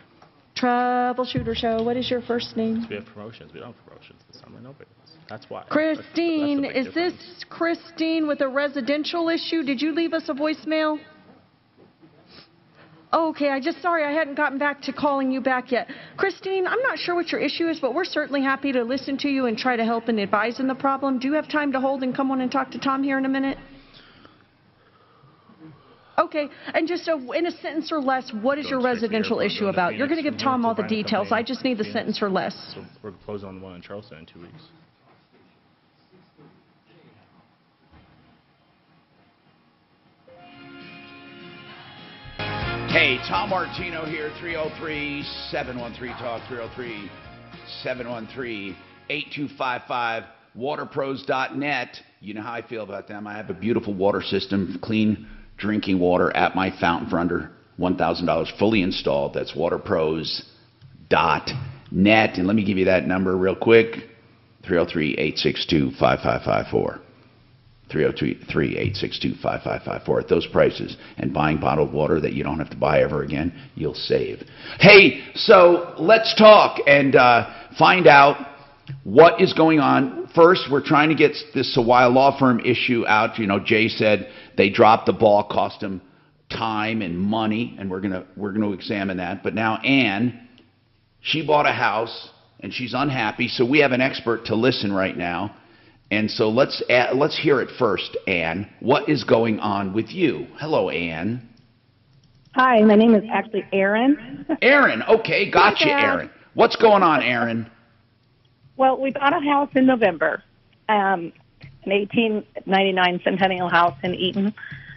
Troubleshooter show. What is your first name? We have promotions. We don't have promotions this summer. Nobody does. That's why. Christine. That's is this Christine with a residential issue? Did you leave us a voicemail? Okay, sorry I hadn't gotten back to calling you back yet. Christine, I'm not sure what your issue is, but we're certainly happy to listen to you and try to help and advise in the problem. Do you have time to hold and come on and talk to Tom here in a minute? Okay, and just in a sentence or less, what is your residential issue about? You're going to give Tom all the details. I just need the sentence or less. So we're closing on the one in Charleston in 2 weeks. Hey, Tom Martino here, 303-713-TALK, 303-713-8255, waterpros.net. You know how I feel about them. I have a beautiful water system, clean drinking water at my fountain for under $1,000, fully installed. That's waterpros.net. And let me give you that number real quick, 303-862-5554. 303-862-5554. At those prices and buying bottled water that you don't have to buy ever again, you'll save. Hey, so let's talk and find out what is going on. First, we're trying to get this Sawaya law firm issue out. You know, Jay said they dropped the ball, cost them time and money, and we're gonna examine that. But now Ann, she bought a house and she's unhappy, so we have an expert to listen right now. And so let's hear it first, Ann. What is going on with you? Hello, Ann. Hi, my name is actually Erin. Erin, okay, gotcha, Erin. What's going on, Erin? Well, we bought a house in November, an 1899 Centennial house in Eaton,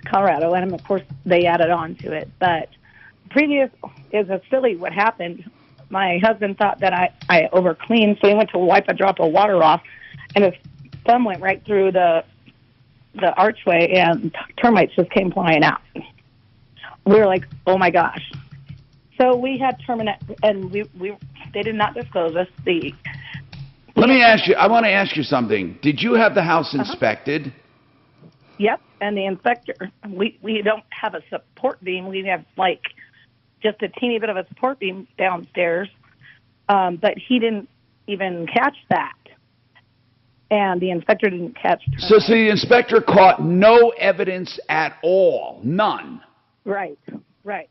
Colorado, and of course they added on to it. But previous is a silly what happened. My husband thought that I overcleaned, so he went to wipe a drop of water off, and his thumb went right through the archway, and termites just came flying out. We were like, oh my gosh. So we had terminate, and they did not disclose us the. Let me ask you. I want to ask you something. Did you have the house inspected? Yep. and the inspector, we don't have a support beam. We have like just a teeny bit of a support beam downstairs, but he didn't even catch that. And the inspector didn't catch termites. So the inspector caught no evidence at all, none. Right, right.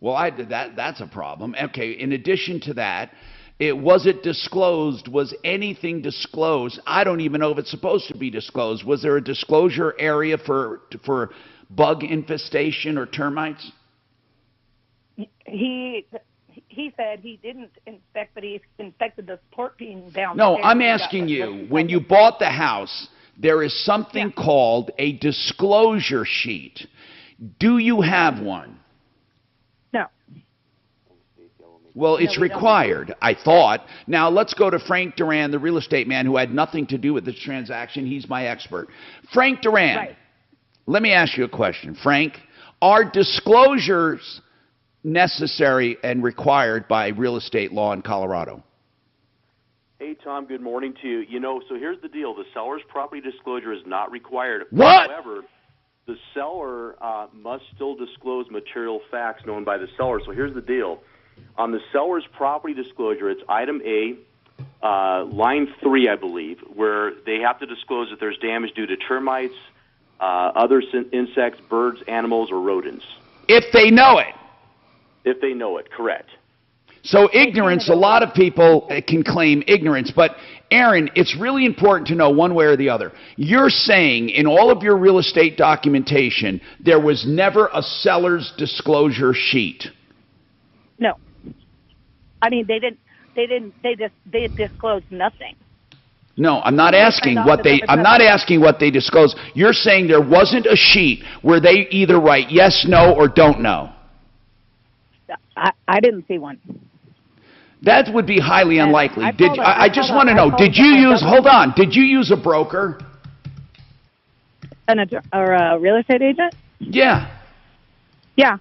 Well, that's a problem. Okay, in addition to that, was it disclosed? Was anything disclosed? I don't even know if it's supposed to be disclosed. Was there a disclosure area for bug infestation or termites? He said he didn't inspect, but he inspected the support beam downstairs. No, I'm asking you, when you bought the house, there is something called a disclosure sheet. Do you have one? No. Well, it's required, I thought. Now, let's go to Frank Duran, the real estate man who had nothing to do with this transaction. He's my expert. Frank Duran, let me ask you a question. Frank, are disclosures necessary and required by real estate law in Colorado? Hey, Tom, good morning to you. So here's the deal. The seller's property disclosure is not required. What? However, the seller must still disclose material facts known by the seller. So here's the deal. On the seller's property disclosure, it's item A, line 3, I believe, where they have to disclose that there's damage due to termites, other insects, birds, animals, or rodents. If they know it. If they know it, correct. So ignorance, a lot of people can claim ignorance, but Aaron, it's really important to know one way or the other. You're saying in all of your real estate documentation, there was never a seller's disclosure sheet. No. I mean, they disclosed nothing. No, I'm not asking what they disclosed. You're saying there wasn't a sheet where they either write yes, no, or don't know. I didn't see one. That would be highly unlikely. I just want to know, did you use a broker? Or a real estate agent? Yeah. Yeah.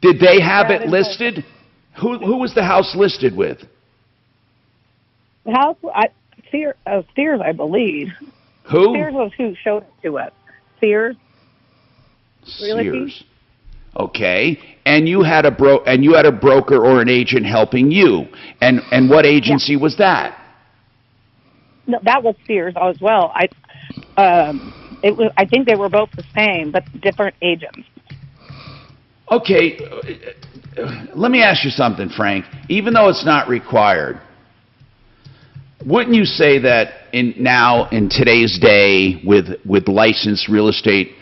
Did they have it listed? Who was the house listed with? The house, Sears, I believe. Who? Sears was who showed it to us. Sears. Sears. Okay, and you had a broker or an agent helping you, and what agency was that? No, that was Sears as well. I think they were both the same, but different agents. Okay, let me ask you something, Frank. Even though it's not required, wouldn't you say that in today's day with licensed real estate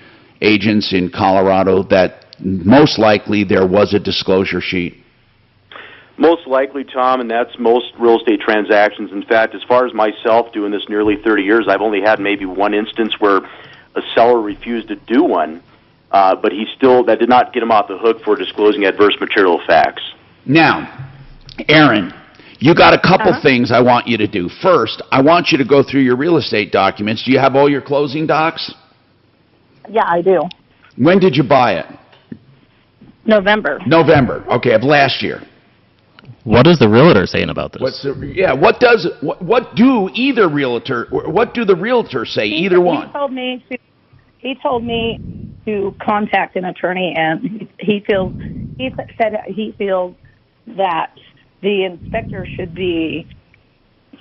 agents in Colorado that most likely there was a disclosure sheet? Most likely, Tom, and that's most real estate transactions. In fact, as far as myself doing this nearly 30 years, I've only had maybe one instance where a seller refused to do one, but that did not get him off the hook for disclosing adverse material facts. Now, Aaron, you got a couple things I want you to do. First, I want you to go through your real estate documents. Do you have all your closing docs? Yeah, I do. When did you buy it? November. Okay, of last year. What is the realtor saying about this? What do the realtors say? Either one. He told me to contact an attorney, and he said he feels that the inspector should be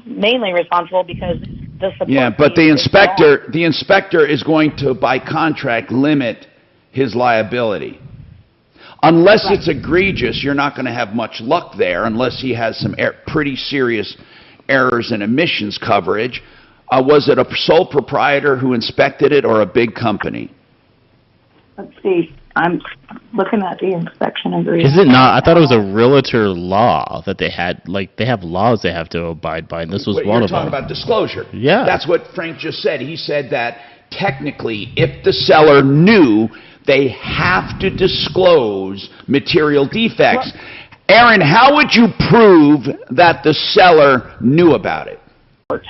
mainly responsible because the support. Yeah, but the inspector is going to, by contract, limit his liability. Unless it's egregious, you're not going to have much luck there unless he has some pretty serious errors in emissions coverage. Was it a sole proprietor who inspected it or a big company? Let's see. I'm looking at the inspection agreement. Is it not? I thought it was a realtor law that they had. Like, they have laws they have to abide by, and this was one of them. You're talking about disclosure. Yeah. That's what Frank just said. He said that technically, if the seller knew, they have to disclose material defects. Aaron, how would you prove that the seller knew about it? Wait.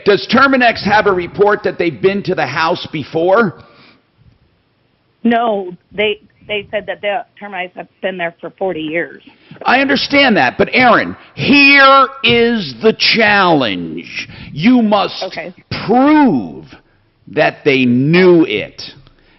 Does Terminex have a report that they've been to the house before? No, they said that the termites have been there for 40 years. I understand that, but Aaron, here is the challenge. You must prove that they knew it.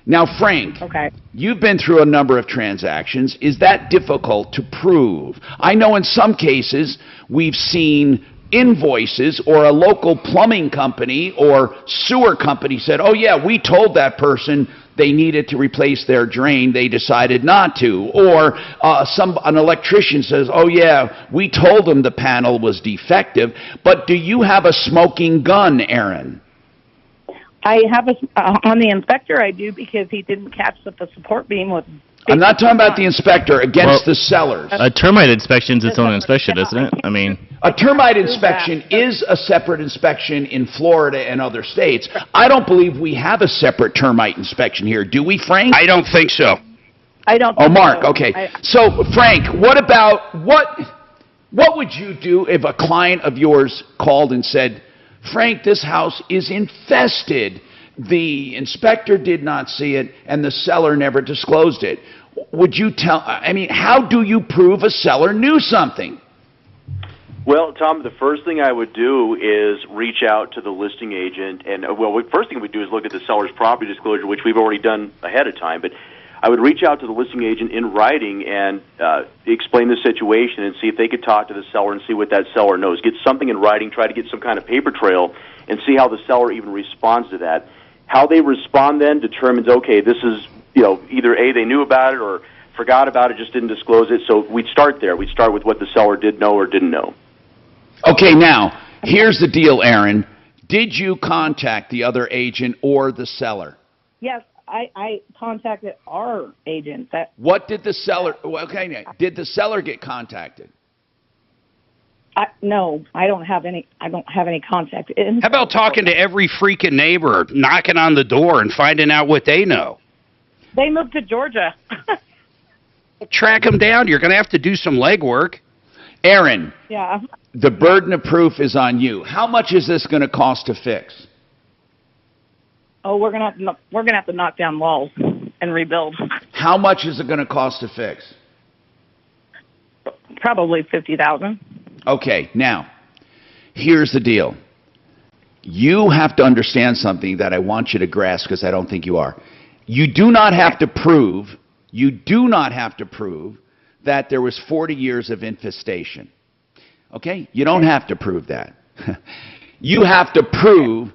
Now, Frank, Okay. you've been through a number of transactions. Is that difficult to prove? I know in some cases we've seen invoices or a local plumbing company or sewer company said, oh yeah, we told that person they needed to replace their drain, they decided not to. Or an electrician says, oh yeah, we told them the panel was defective. But do you have a smoking gun, Aaron? I have on the inspector, I do, because he didn't catch that the support beam was. I'm not talking about the inspector, against the sellers. A termite inspection's its own inspection, isn't it? I mean, a termite inspection is a separate inspection in Florida and other states. I don't believe we have a separate termite inspection here. Do we, Frank? I don't think so. I don't. Oh, Mark. Okay. So, Frank, what would you do if a client of yours called and said, Frank, this house is infested. The inspector did not see it, and the seller never disclosed it. Would you how do you prove a seller knew something? Well, Tom, the first thing I would do is reach out to the listing agent, and first thing we'd do is look at the seller's property disclosure, which we've already done ahead of time, but I would reach out to the listing agent in writing and explain the situation and see if they could talk to the seller and see what that seller knows. Get something in writing, try to get some kind of paper trail, and see how the seller even responds to that. How they respond then determines, okay, this is, either A, they knew about it or forgot about it, just didn't disclose it. So we'd start there. We'd start with what the seller did know or didn't know. Okay, now, here's the deal, Aaron. Did you contact the other agent or the seller? Yes. I contacted our agent. What did the seller? Okay, did the seller get contacted? No, I don't have any. I don't have any contact. How about talking to every freaking neighbor, knocking on the door, and finding out what they know? They moved to Georgia. Track them down. You're going to have to do some legwork. Aaron. Yeah. The burden of proof is on you. How much is this going to cost to fix? Oh, we're gonna have to knock down walls and rebuild. How much is it going to cost to fix? Probably $50,000. Okay, now here's the deal. You have to understand something that I want you to grasp because I don't think you are. You do not have to prove. You do not have to prove that there was 40 years of infestation. Okay, you don't have to prove that. You have to prove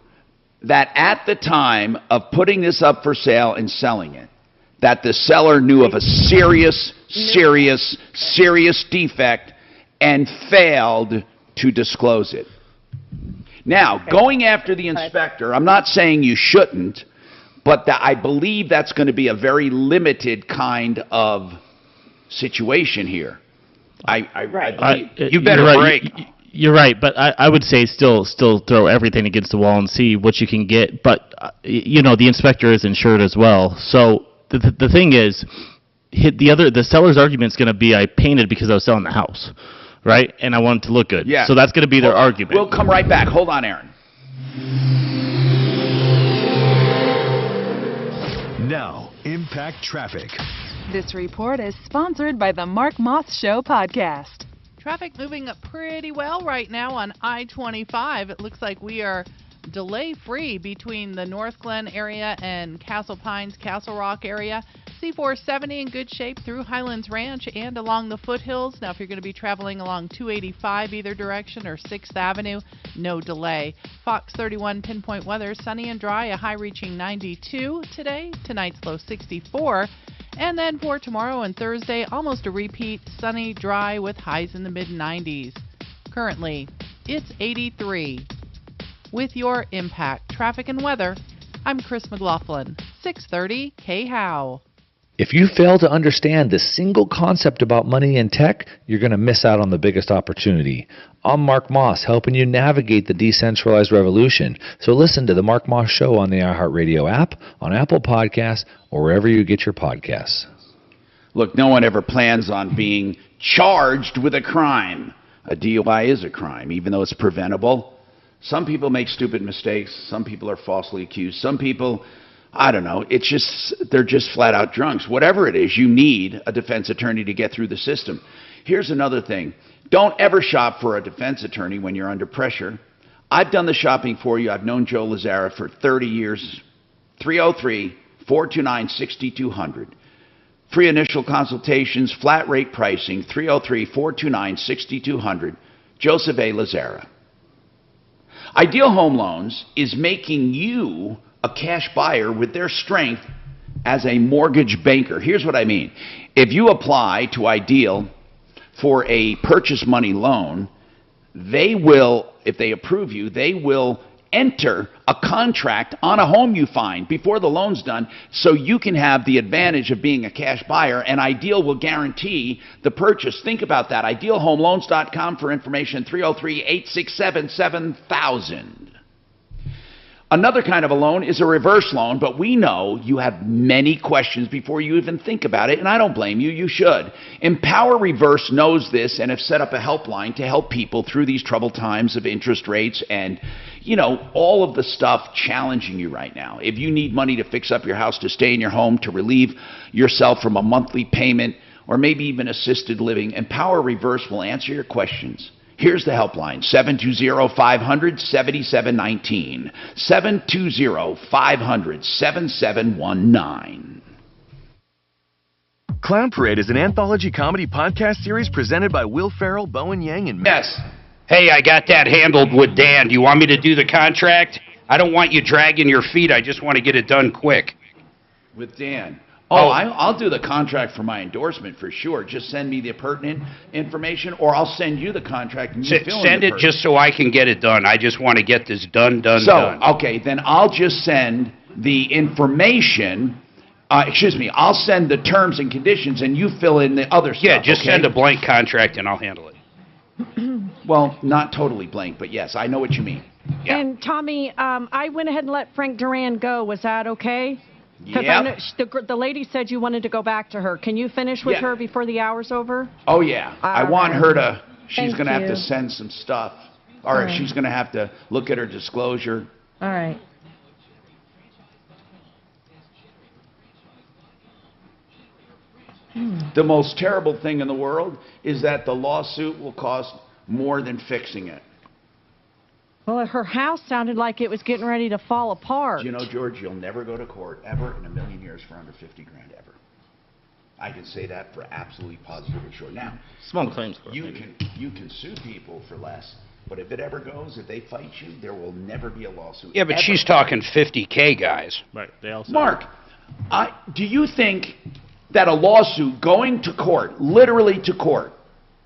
that at the time of putting this up for sale and selling it, that the seller knew of a serious defect and failed to disclose it. Now, going after the inspector, I'm not saying you shouldn't, but I believe that's going to be a very limited kind of situation here. You better break. You're right, but I would say still throw everything against the wall and see what you can get. But the inspector is insured as well. So the thing is, the seller's argument is going to be, I painted because I was selling the house, right? And I want it to look good. Yeah. So that's going to be their argument. We'll come right back. Hold on, Aaron. Now, Impact Traffic. This report is sponsored by the Mark Moss Show podcast. Traffic moving up pretty well right now on I-25. It looks like we are delay-free between the North Glen area and Castle Pines, Castle Rock area. C-470 in good shape through Highlands Ranch and along the foothills. Now, if you're going to be traveling along 285 either direction or 6th Avenue, no delay. Fox 31 pinpoint weather, sunny and dry, a high reaching 92 today. Tonight's low 64. And then for tomorrow and Thursday, almost a repeat, sunny, dry with highs in the mid-90s. Currently, it's 83. With your Impact Traffic and Weather, I'm Chris McLaughlin, 630 K-How. If you fail to understand the single concept about money and tech, you're going to miss out on the biggest opportunity. I'm Mark Moss, helping you navigate the decentralized revolution. So listen to the Mark Moss Show on the iHeartRadio app, on Apple Podcasts, or wherever you get your podcasts. Look, no one ever plans on being charged with a crime. A DUI is a crime, even though it's preventable. Some people make stupid mistakes. Some people are falsely accused. Some people, I don't know, they're just flat out drunks. Whatever it is, you need a defense attorney to get through the system. Here's another thing. Don't ever shop for a defense attorney when you're under pressure. I've done the shopping for you. I've known Joe Lazara for 30 years 303-429-6200. Free initial consultations, flat rate pricing, 303-429-6200. Joseph A. Lazara. Ideal Home Loans is making you a cash buyer with their strength as a mortgage banker. Here's what I mean. If you apply to Ideal for a purchase money loan, they will, if they approve you, they will enter a contract on a home you find before the loan's done, so you can have the advantage of being a cash buyer, and Ideal will guarantee the purchase. Think about that. IdealHomeLoans.com for information, 303-867-7000. Another kind of a loan is a reverse loan, but we know you have many questions before you even think about it, and I don't blame you. You should. Empower Reverse knows this and have set up a helpline to help people through these troubled times of interest rates and, you know, all of the stuff challenging you right now. If you need money to fix up your house, to stay in your home, to relieve yourself from a monthly payment, or maybe even assisted living, Empower Reverse will answer your questions. Here's the helpline, 720-500-7719, 720-500-7719. Clown Parade is an anthology comedy podcast series presented by Will Ferrell, Bowen Yang, and... Yes. Hey, I got that handled with Dan. Do you want me to do the contract? I don't want you dragging your feet. I just want to get it done quick. With Dan. I'll do the contract for my endorsement for sure. Just send me the pertinent information, or I'll send you the contract. And Send it just so I can get it done. I just want to get this done. Okay, then I'll just send the information. I'll send the terms and conditions, and you fill in the other stuff. Yeah, just send a blank contract, and I'll handle it. Well, not totally blank, but yes, I know what you mean. Yeah. And Tommy, I went ahead and let Frank Duran go. Was that okay? Yeah. The lady said you wanted to go back to her. Can you finish with her before the hour's over? Oh, yeah. I want her to, she's Thank going to have to you. send some stuff. Or All right. she's going to have to look at her disclosure. All right. The most terrible thing in the world is that the lawsuit will cost more than fixing it. Well, her house sounded like it was getting ready to fall apart. You know, George, you'll never go to court ever in a million years for under 50 grand ever. I can say that for absolutely positive and sure. Now, small claims court. You can sue people for less, but if it ever goes, if they fight you, there will never be a lawsuit. Yeah, but ever. she's talking 50K, guys. Right. They also. Mark, do you think that a lawsuit going to court, literally to court?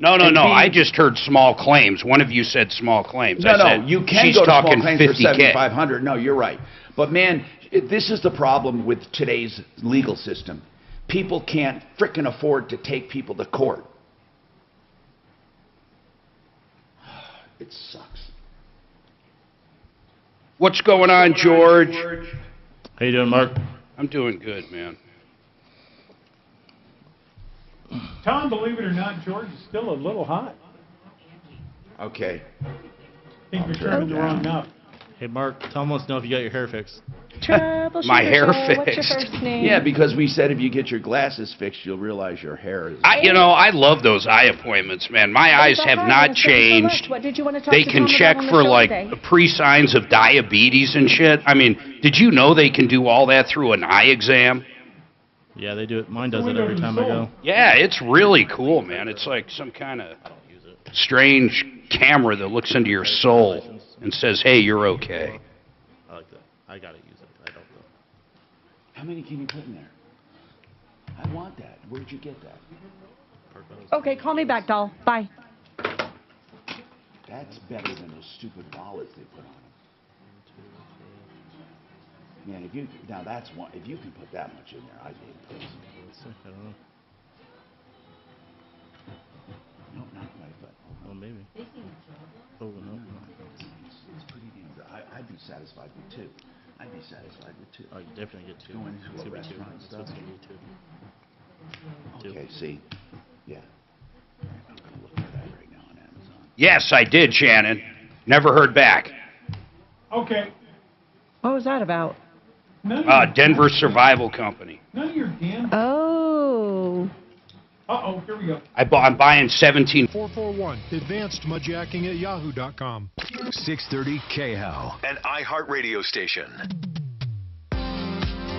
No. I just heard small claims. One of you said small claims. No, you can she's go to talking small claims for 50K. $7,500. No, you're right. But man, this is the problem with today's legal system. People can't frickin' afford to take people to court. It sucks. What's going on, George? How you doing, Mark? I'm doing good, man. Tom, believe it or not, George is still a little hot. Okay. I think you're turning the wrong knob. Hey, Mark, Tom wants to know if you got your hair fixed. Troubleshooter. My hair What's your fixed. first name? Yeah, because we said if you get your glasses fixed, you'll realize your hair is... I love those eye appointments, man. My eyes have not changed. What did you want to talk They to can Tom check about on the for, show like, today? pre-signs of diabetes and shit. I mean, did you know they can do all that through an eye exam? Yeah, they do it. Mine does it every time I go. Yeah, it's really cool, man. It's like some kind of strange camera that looks into your soul and says, hey, you're okay. I like that. I gotta use it. I don't know. How many can you put in there? I want that. Where'd you get that? Okay, call me back, doll. Bye. That's better than those stupid wallets they put on them. Man, if you can put that much in there, I'd be impressed. I don't know. No, not quite, but... Well, maybe. Oh, no. It's pretty damn good. I'd be satisfied with two. Oh, you definitely get two. Go into It's a gonna be two. restaurant and That's stuff. what's gonna be two. Okay, see? Yeah. I'm going to look at that right now on Amazon. Yes, I did, Shannon. Never heard back. Okay. What was that about? Denver Survival Company. None of your damn... Oh. Uh-oh, here we go. I'm buying 17. 441, advancedmudjacking@yahoo.com. 630 KHOW, an iHeartRadio station.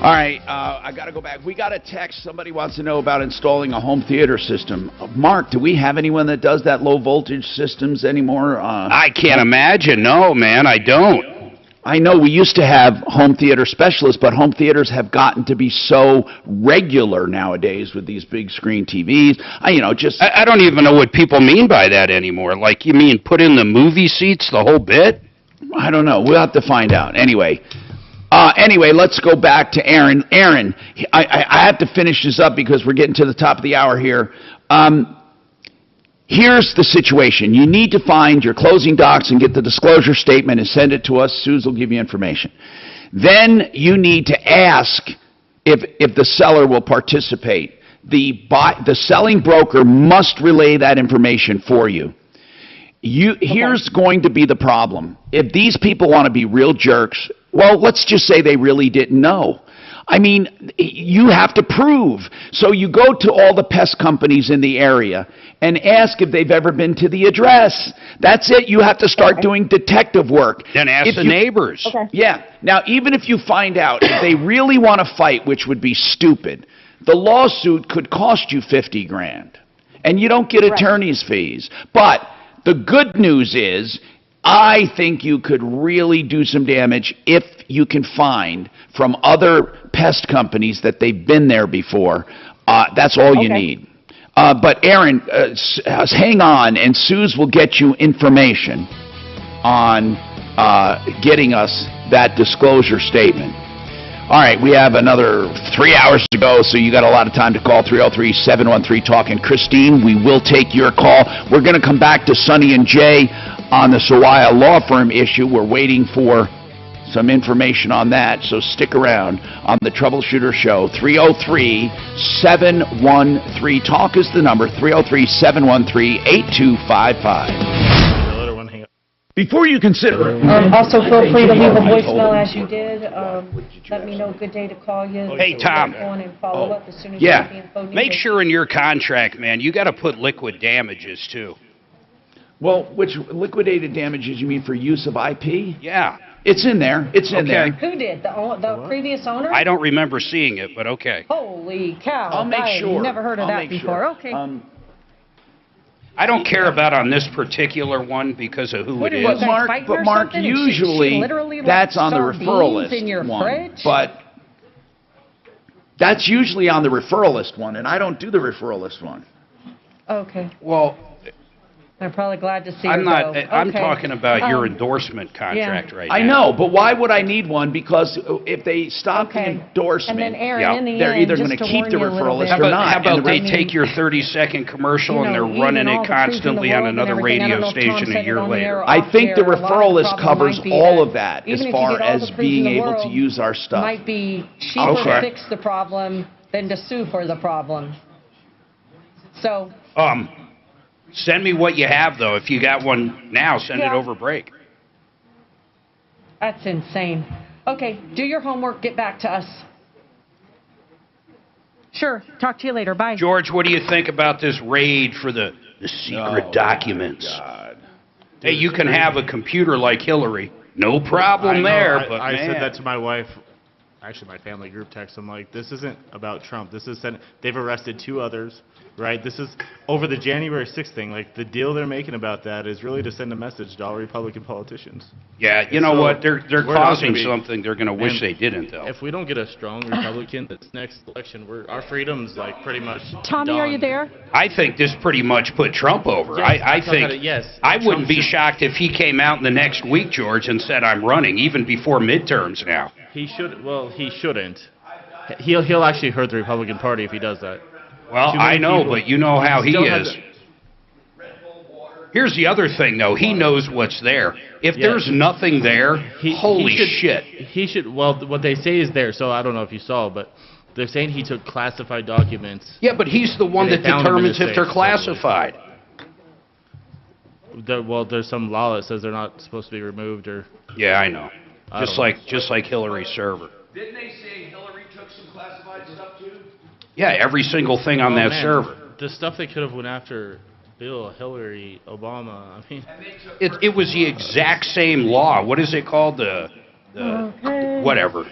All right, I got to go back. We got a text. Somebody wants to know about installing a home theater system. Mark, do we have anyone that does that low voltage systems anymore? I can't imagine. No, man, I don't. I know we used to have home theater specialists, but home theaters have gotten to be so regular nowadays with these big screen TVs. I don't even know what people mean by that anymore. Like, you mean put in the movie seats, the whole bit? I don't know. We'll have to find out. Anyway, let's go back to Aaron. Aaron, I have to finish this up because we're getting to the top of the hour here. Here's the situation. You need to find your closing docs and get the disclosure statement and send it to us. Suze will give you information. Then you need to ask if the seller will participate. The selling broker must relay that information for you. Here's going to be the problem. If these people want to be real jerks, well, let's just say they really didn't know. I mean, you have to prove. So you go to all the pest companies in the area and ask if they've ever been to the address. That's it. You have to start doing detective work. Then ask the neighbors. Okay. Yeah. Now, even if you find out if they really want to fight, which would be stupid, the lawsuit could cost you $50,000, and you don't get attorney's fees. But the good news is, I think you could really do some damage if you can find from other pest companies that they've been there before. That's all you need. But Aaron, hang on, and Suze will get you information on getting us that disclosure statement. All right, we have another 3 hours to go, so you got a lot of time to call 303-713-TALK. And Christine, we will take your call. We're going to come back to Sonny and Jay on the Sawaya Law Firm issue. We're waiting for some information on that, so stick around on the Troubleshooter Show. 303-713-TALK is the number, 303-713-8255. Before you consider Also, feel free to leave a voicemail as you did. Let me know a good day to call you. Hey, Tom. And follow up as soon as you get the info needed. Make sure in your contract, man, you got to put liquid damages, too. Well, which liquidated damages you mean for use of IP? Yeah. It's in there. It's in there. Who did? The previous owner? I don't remember seeing it, but okay. Holy cow. I'll make sure. I've never heard of that before. Sure. Okay. I don't care about on this particular one because of who it is. But Mark, usually that's on the referral list one. Fridge? But that's usually on the referral list one, and I don't do the referral list one. Okay. Well, I'm probably glad to see I'm her not. go. I'm Okay. talking about your endorsement contract right now. I know, but why would I need one? Because if they stop the endorsement, And then Aaron, in the they're end, either just going to to keep warn the you a little referral list bit. or not. How about and they take your 30-second commercial and they're running it constantly on another radio station a year later? I think the referral list covers all of that even as if you far get all as the being proof in the able to world, use our stuff. Might be cheaper to fix the problem than to sue for the problem. So. Send me what you have, though. If you got one now, send it over break. That's insane. Okay, do your homework. Get back to us. Sure. Talk to you later. Bye. George, what do you think about this raid for the secret documents? God. Hey, you can have a computer like Hillary. No problem there. But I man. said that to my wife. Actually, my family group text. I'm like, this isn't about Trump. This is they've arrested 2 others, right? This is over the January 6th thing. Like, the deal they're making about that is really to send a message to all Republican politicians. Yeah, you know what? They're causing something they're going to wish they didn't, though. If we don't get a strong Republican this next election, our freedom's like pretty much Tommy, done. are you there? I think this pretty much put Trump over. Yes, I think. yes. I wouldn't be Trump shocked if he came out in the next week, George, and said, I'm running, even before midterms now. He should. Well, he shouldn't. He'll actually hurt the Republican Party if he does that. Well, I know, but you know how he is. Here's the other thing, though. He knows what's there. If there's nothing there, holy shit. He should. Well, what they say is there. So I don't know if you saw, but they're saying he took classified documents. Yeah, but he's the one that determines if they're classified. Well, there's some law that says they're not supposed to be removed or. Yeah, I know. Just like Hillary's server. Didn't they say Hillary took some classified stuff too? Yeah, every single thing on that server. The stuff they could have went after Bill, Hillary, Obama. I mean, it was the exact same law. What is it called? The whatever.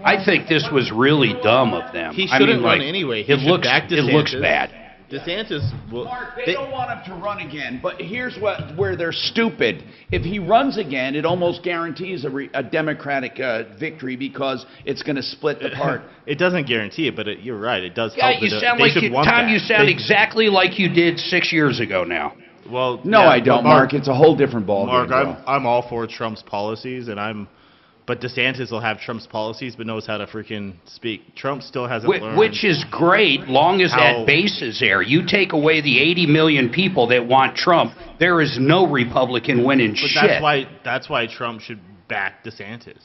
I think this was really dumb of them. He shouldn't run anyway. He should back DeSantis. It looks bad. DeSantis will. Mark, they don't want him to run again, but here's where they're stupid. If he runs again, it almost guarantees a Democratic victory because it's going to split the party. It doesn't guarantee it, but you're right. It does Yeah, help. you sound like Tom. You sound exactly like you did 6 years ago now. Well, no, yeah, I don't, Mark. It's a whole different ballgame. Mark, I'm all for Trump's policies, but DeSantis will have Trump's policies, but knows how to freaking speak. Trump still hasn't learned. Which is great, long as that base is there. You take away the 80 million people that want Trump, there is no Republican winning shit. That's why Trump should back DeSantis.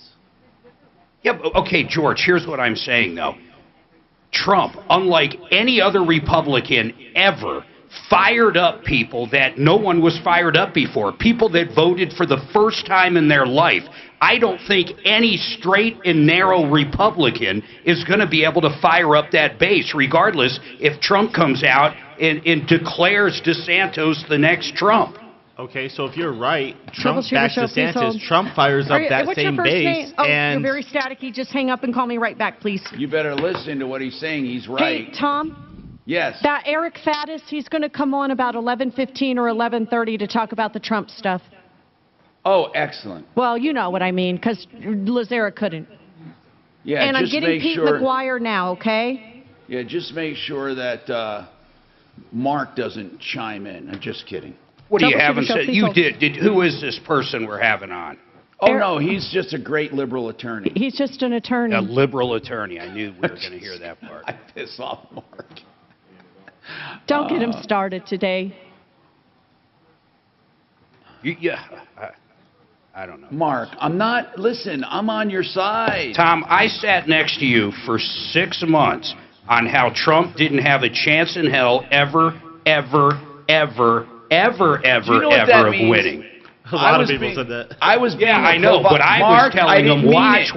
Yeah, okay, George, here's what I'm saying, though. Trump, unlike any other Republican ever, fired up people that no one was fired up before, people that voted for the first time in their life. I don't think any straight and narrow Republican is going to be able to fire up that base, regardless if Trump comes out and declares DeSantis the next Trump. Okay, so if you're right, Trump backs DeSantis, Trump fires up that same base. Oh, you're very staticky. Just hang up and call me right back, please. You better listen to what he's saying. He's right. Hey, Tom? Yes. That Eric Faddis, he's going to come on about 11:15 or 11:30 to talk about the Trump stuff. Oh, excellent. Well, you know what I mean, because Lazera couldn't. Yeah, and I'm getting Pete McGuire now, okay? Yeah, just make sure that Mark doesn't chime in. I'm just kidding. What do you haven't said? You did. Who is this person we're having on? Oh, no, he's just a great liberal attorney. He's just an attorney. A liberal attorney. I knew we were going to hear that part. I piss off Mark. Don't get him started today. I don't know. Mark, listen, I'm on your side. Tom, I sat next to you for 6 months on how Trump didn't have a chance in hell ever of winning. A lot of people said that. I was being I know, but I was telling them, watch.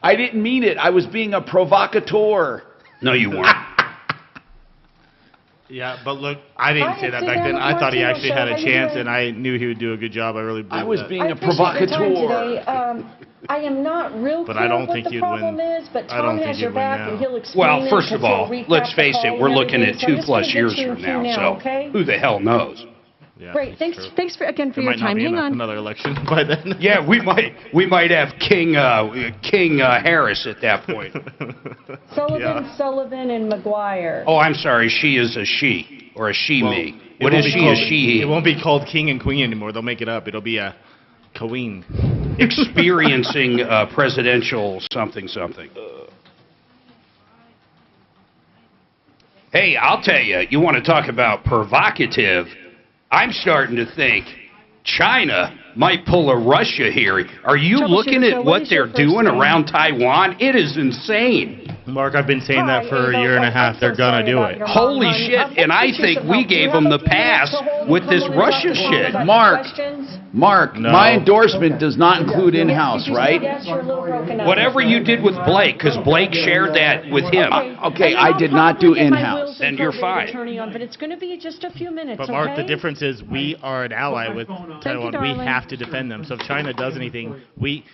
I didn't mean it. I was being a provocateur. No, you weren't. Yeah, but look, I didn't say that back then. I thought he actually had a chance, and I knew he would do a good job. I really believed that. I was being a provocateur. I am not real clear what the problem is, but Tom has your back, and he'll explain Well, first of all, let's face it, we're looking at 2+ years from now, so who the hell knows? Yeah, great. Thanks again for your time. Hang on. Another election by then. Yeah, we might have King Harris at that point. Sullivan, and McGuire. Oh, I'm sorry. She is a she or a she-me. What is she? A she? It won't be called King and Queen anymore. They'll make it up. It'll be a queen. Experiencing presidential something. Hey, I'll tell you. You want to talk about provocative? I'm starting to think China might pull a Russia here. Are you looking at what they're doing around Taiwan? It is insane. Mark, I've been saying that for a year and a half. They're going to do it. Holy shit. And I think we gave them the pass with this Russia shit. Mark, no. My endorsement does not include in-house, right? Whatever you did with Blake, because Blake shared that with him. Okay, I did not do in-house. Then you're fine. But it's going to be just a few minutes, But Mark, the difference is we are an ally with Taiwan. We have to defend them. So if China does anything, we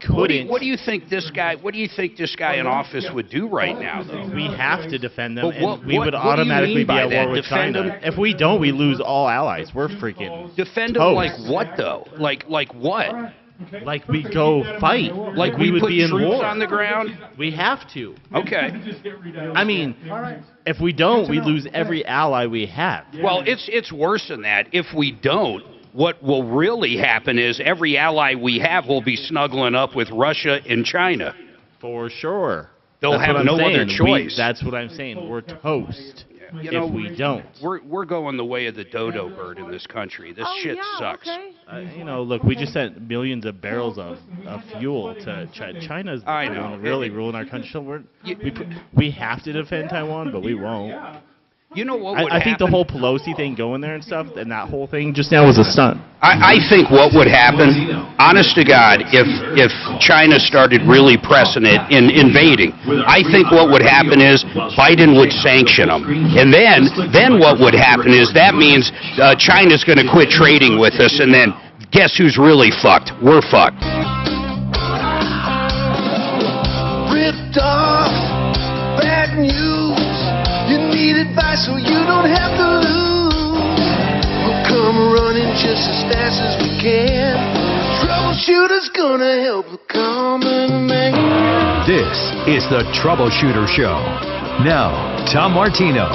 couldn't. What do you think this guy in office would do right now, though? We have to defend them, and we would automatically be at war with China. If we don't, we lose all allies. We're freaking defend them like what, though? Like what? Like we go fight. Like we would be in war on the ground. We have to. Okay. I mean, if we don't, we lose every ally we have. Well, it's worse than that. If we don't, what will really happen is every ally we have will be snuggling up with Russia and China. For sure. They'll have no other choice. That's what I'm saying. We're toast. If we don't. We're going the way of the dodo bird in this country. This shit sucks. Okay. Look, we just sent millions of barrels of fuel to China. China's really ruling our country. So we have to defend Taiwan, but we won't. You know what would I think the whole Pelosi thing going there and stuff, and that whole thing just now was a stunt. I think what would happen, honest to God, if China started really pressing it and invading, I think what would happen is Biden would sanction them. And then what would happen is that means China's going to quit trading with us, and then guess who's really fucked? We're fucked. tipped off. Bad news. You need advice so you don't have to lose. We'll come running just as fast as we can. Troubleshooter's gonna help the common man. This is the Troubleshooter Show. Now, Tom Martino.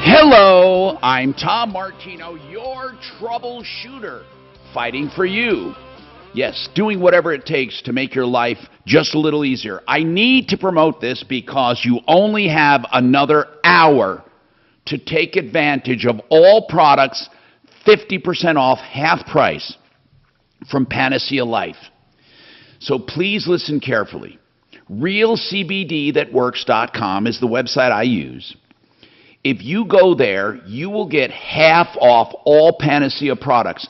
Hello, I'm Tom Martino, your troubleshooter, fighting for you. Yes, doing whatever it takes to make your life just a little easier. I need to promote this because you only have another hour to take advantage of all products 50% off, half price from Panacea Life. So please listen carefully. RealCBDThatWorks.com is the website I use. If you go there, you will get half off all Panacea products,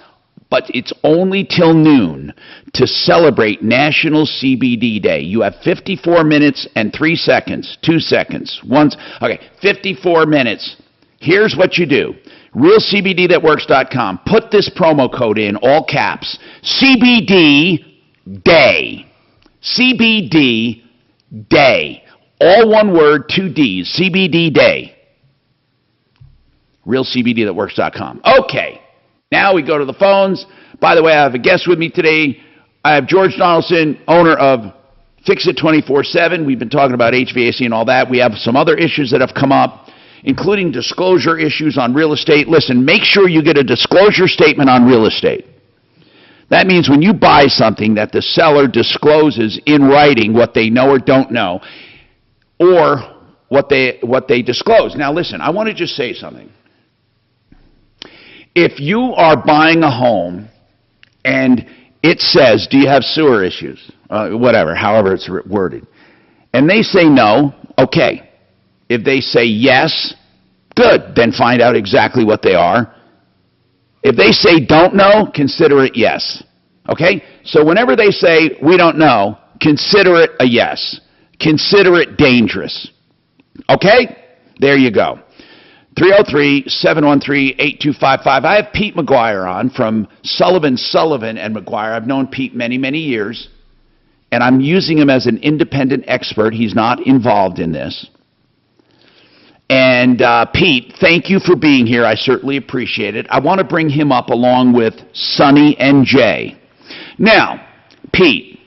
but it's only till noon to celebrate National CBD Day. You have 54 minutes and 3 seconds, 2 seconds, once. Okay, 54 minutes. Here's what you do. RealCBDThatWorks.com. Put this promo code in, all caps, CBD Day. CBD Day. All one word, 2 Ds. CBD Day. RealCBDThatWorks.com. Okay, now we go to the phones. By the way, I have a guest with me today. I have George Donaldson, owner of Fix It 24/7. We've been talking about HVAC and all that. We have some other issues that have come up, including disclosure issues on real estate. Listen, make sure you get a disclosure statement on real estate. That means when you buy something that the seller discloses in writing what they know or don't know, or what they disclose. Now listen, I want to just say something. If you are buying a home and it says, do you have sewer issues? Whatever, however it's worded. And they say no, okay. If they say yes, good. Then find out exactly what they are. If they say don't know, consider it yes. Okay? So whenever they say we don't know, consider it a yes. Consider it dangerous. Okay? There you go. 303-713-8255. I have Pete McGuire on from Sullivan and McGuire. I've known Pete many, many years, and I'm using him as an independent expert. He's not involved in this. And Pete, thank you for being here. I certainly appreciate it. I want to bring him up along with Sonny and Jay. Now, Pete,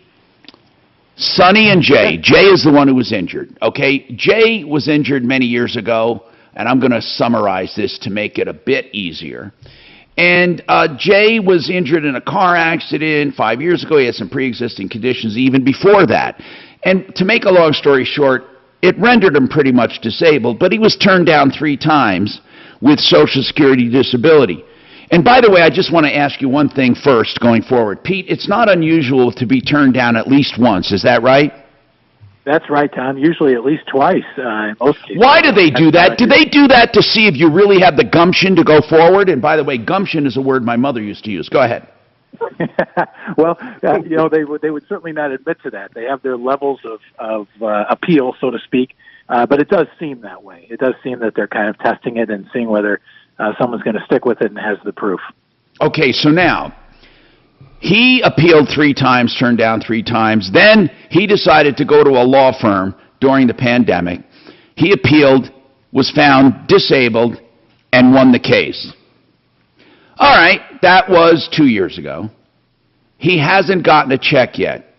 Sonny and Jay. Jay is the one who was injured, okay? Jay was injured many years ago, and I'm going to summarize this to make it a bit easier. And Jay was injured in a car accident 5 years ago. He had some pre-existing conditions even before that. And to make a long story short, it rendered him pretty much disabled, but he was turned down 3 times with Social Security disability. And by the way, I just want to ask you one thing first going forward. Pete, it's not unusual to be turned down at least once. Is that right? That's right, Tom. Usually at least twice in most cases. Why do they do that? Do they do that to see if you really have the gumption to go forward? And by the way, gumption is a word my mother used to use. Go ahead. Well, they would certainly not admit to that. They have their levels of appeal, so to speak, but it does seem that way. It does seem that they're kind of testing it and seeing whether someone's going to stick with it and has the proof. Okay, so now, he appealed 3 times, turned down 3 times. Then he decided to go to a law firm during the pandemic. He appealed, was found disabled, and won the case. All right, that was 2 years ago. He hasn't gotten a check yet.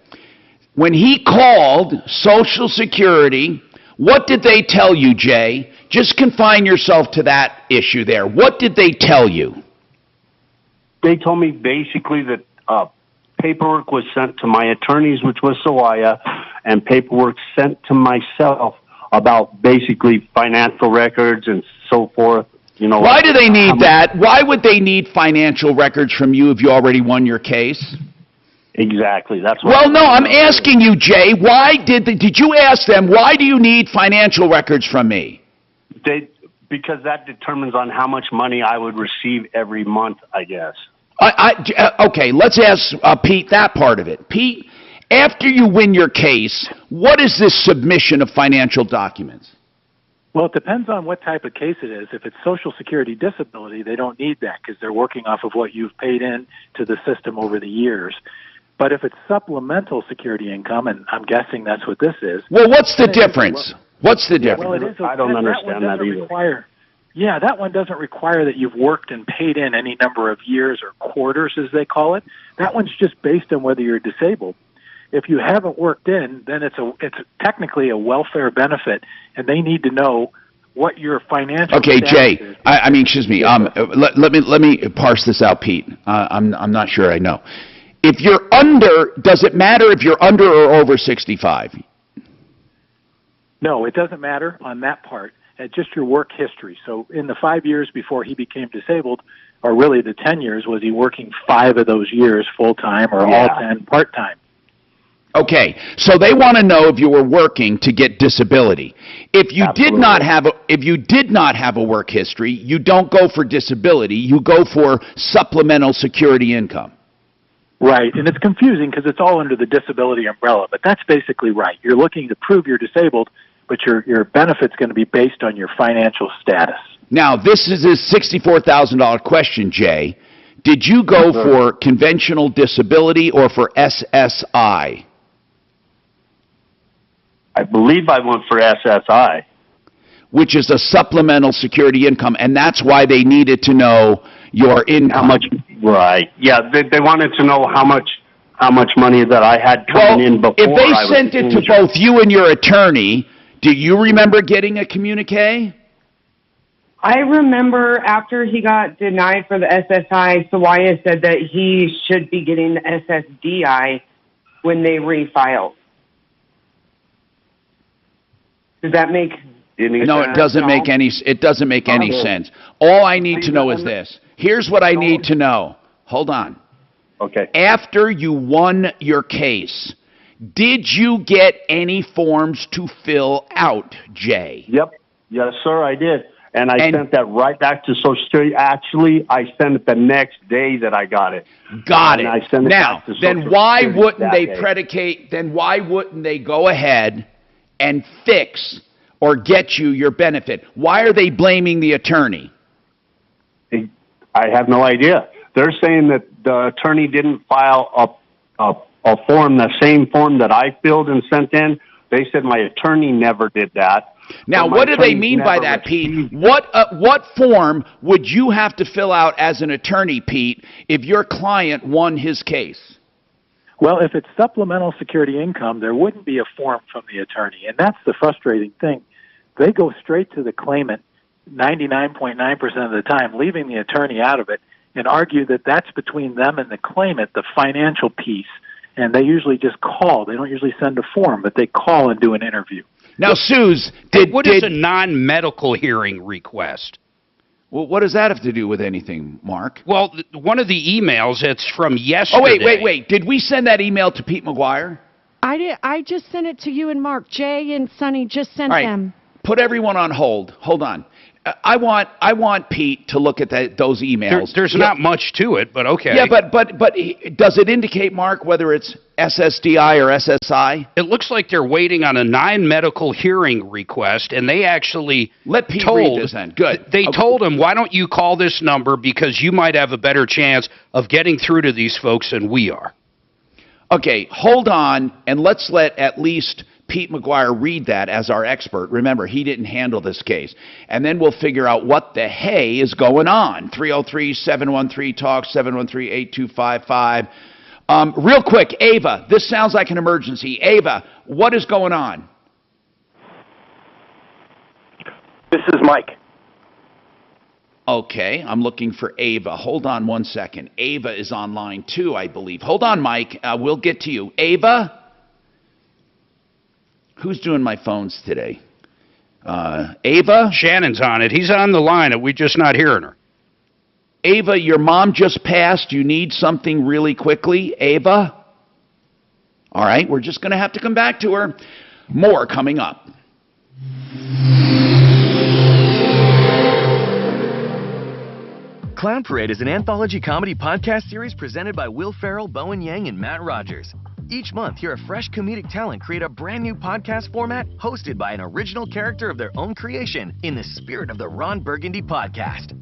When he called Social Security, what did they tell you, Jay? Just confine yourself to that issue there. What did they tell you? They told me basically that paperwork was sent to my attorneys, which was Sawaya, and paperwork sent to myself about basically financial records and so forth. You know, why do they need that? Why would they need financial records from you if you already won your case? Exactly. That's what. Well, no, I'm asking you, Jay. Why did you ask them? Why do you need financial records from me? Because that determines on how much money I would receive every month, I guess. Okay, let's ask Pete that part of it. Pete, after you win your case, what is this submission of financial documents? Well, it depends on what type of case it is. If it's Social Security disability, they don't need that because they're working off of what you've paid in to the system over the years. But if it's supplemental security income, and I'm guessing that's what this is. Well, what's the difference? What's the difference? Well, it is. I don't understand that either. Yeah, that one doesn't require that you've worked and paid in any number of years or quarters, as they call it. That one's just based on whether you're disabled. If you haven't worked in, then it's technically a welfare benefit, and they need to know what your financial status Jay. is. Excuse me. Let me parse this out, Pete. I'm not sure I know. If you're under, does it matter if you're under or over 65? No, it doesn't matter on that part. Just your work history. So in the 5 years before he became disabled, or really the 10 years, was he working 5 of those years full-time or all 10 part-time? Okay, so they want to know if you were working to get disability. If you did not have a work history, you don't go for disability. You go for supplemental security income. Right, and it's confusing because it's all under the disability umbrella, but that's basically right. You're looking to prove you're disabled, but your benefit's going to be based on your financial status. Now, this is a $64,000 question, Jay. Did you go for conventional disability or for SSI? I believe I went for SSI. Which is a supplemental security income, and that's why they needed to know your income. How much? Right. Yeah, they wanted to know how much money that I had coming in before. If they sent it to both you and your attorney, do you remember getting a communique? I remember after he got denied for the SSI, Sawaya said that he should be getting the SSDI when they refiled. Does that make No, it doesn't make any. It doesn't make any sense. All I need to know is this. Here's what I need to know. Hold on. Okay. After you won your case, did you get any forms to fill out, Jay? Yep. Yes, sir, I did. And I sent that right back to Social Security. Actually, I sent it the next day that I got it. Got it. And I sent it now, back to then Social why Security wouldn't they that day. predicate? Then why wouldn't they go ahead and fix or get you your benefit? Why are they blaming the attorney? I have no idea. They're saying that the attorney didn't file a form, the same form that I filled and sent in. They said my attorney never did that. Now, what do they mean by that, Pete? What form would you have to fill out as an attorney, Pete, if your client won his case? Well, if it's supplemental security income, there wouldn't be a form from the attorney, and that's the frustrating thing. They go straight to the claimant 99.9% of the time, leaving the attorney out of it, and argue that that's between them and the claimant, the financial piece, and they usually just call. They don't usually send a form, but they call and do an interview. Now, Suze, what is a non-medical hearing request? Well, what does that have to do with anything, Mark? Well, one of the emails, it's from yesterday. Oh, wait. Did we send that email to Pete McGuire? I did. I just sent it to you and Mark. Jay and Sonny just sent them. Put everyone on hold. Hold on. I want Pete to look at those emails. There's not much to it, but okay. Yeah, but does it indicate, Mark, whether it's SSDI or SSI? It looks like they're waiting on a non-medical hearing request, and they actually let Pete read this then. Good. They told him, why don't you call this number because you might have a better chance of getting through to these folks than we are. Okay, hold on, and let's let at least Pete McGuire read that as our expert. Remember, he didn't handle this case. And then we'll figure out what the hey is going on. 303-713-TALK, 713-8255. Real quick, Ava, this sounds like an emergency. Ava, what is going on? This is Mike. Okay, I'm looking for Ava. Hold on one second. Ava is on line 2, I believe. Hold on, Mike. We'll get to you. Ava? Who's doing my phones today? Ava? Shannon's on it. He's on the line, and we're just not hearing her. Ava, your mom just passed. You need something really quickly. Ava? All right, we're just going to have to come back to her. More coming up. Clown Parade is an anthology comedy podcast series presented by Will Ferrell, Bowen Yang, and Matt Rogers. Each month, hear a fresh comedic talent create a brand new podcast format hosted by an original character of their own creation in the spirit of the Ron Burgundy podcast.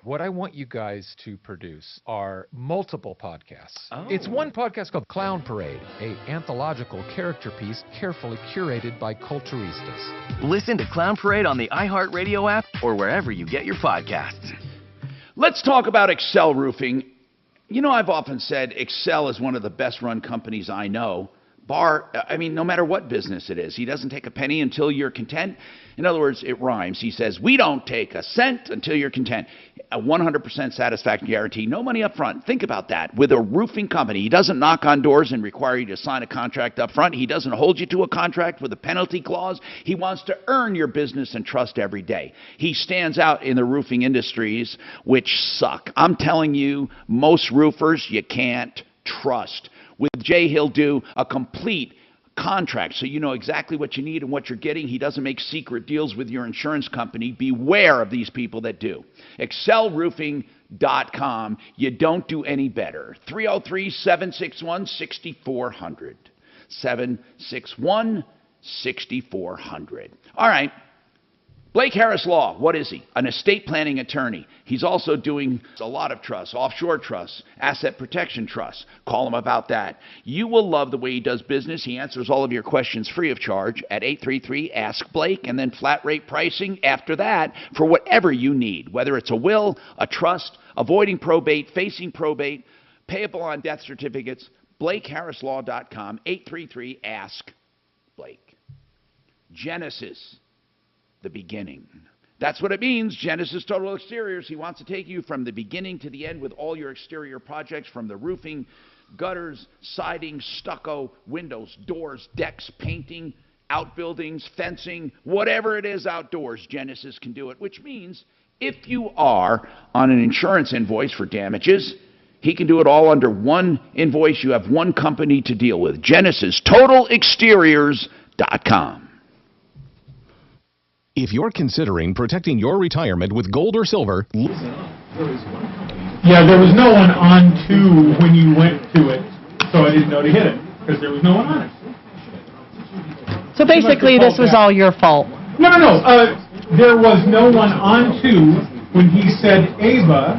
What I want you guys to produce are multiple podcasts. It's one podcast called Clown Parade, a anthological character piece carefully curated by culturistas. Listen to Clown Parade on the iHeartRadio app or wherever you get your podcasts. Let's talk about Excel Roofing. You know, I've often said Excel is one of the best run companies I know. No matter what business it is, he doesn't take a penny until you're content. In other words, it rhymes. He says, we don't take a cent until you're content. A 100% satisfaction guarantee, no money up front. Think about that. With a roofing company, he doesn't knock on doors and require you to sign a contract up front. He doesn't hold you to a contract with a penalty clause. He wants to earn your business and trust every day. He stands out in the roofing industries, which suck. I'm telling you, most roofers you can't trust. With Jay, he'll do a complete contract so you know exactly what you need and what you're getting. He doesn't make secret deals with your insurance company. Beware of these people that do. ExcelRoofing.com. You don't do any better. 303-761-6400. 761-6400. All right. Blake Harris Law, what is he? An estate planning attorney. He's also doing a lot of trusts, offshore trusts, asset protection trusts. Call him about that. You will love the way he does business. He answers all of your questions free of charge at 833-ASK-BLAKE, and then flat rate pricing after that for whatever you need, whether it's a will, a trust, avoiding probate, facing probate, payable on death certificates. BlakeHarrisLaw.com, 833-ASK-BLAKE. Genesis. The beginning. That's what it means. Genesis Total Exteriors. He wants to take you from the beginning to the end with all your exterior projects, from the roofing, gutters, siding, stucco, windows, doors, decks, painting, outbuildings, fencing, whatever it is outdoors, Genesis can do it, which means if you are on an insurance invoice for damages, he can do it all under one invoice. You have one company to deal with. GenesisTotalExteriors.com. If you're considering protecting your retirement with gold or silver, listen up. Yeah, there was no one on to when you went to it, so I didn't know to hit it, because there was no one on it. So basically, this was all your fault. No. There was no one on to when he said Ava,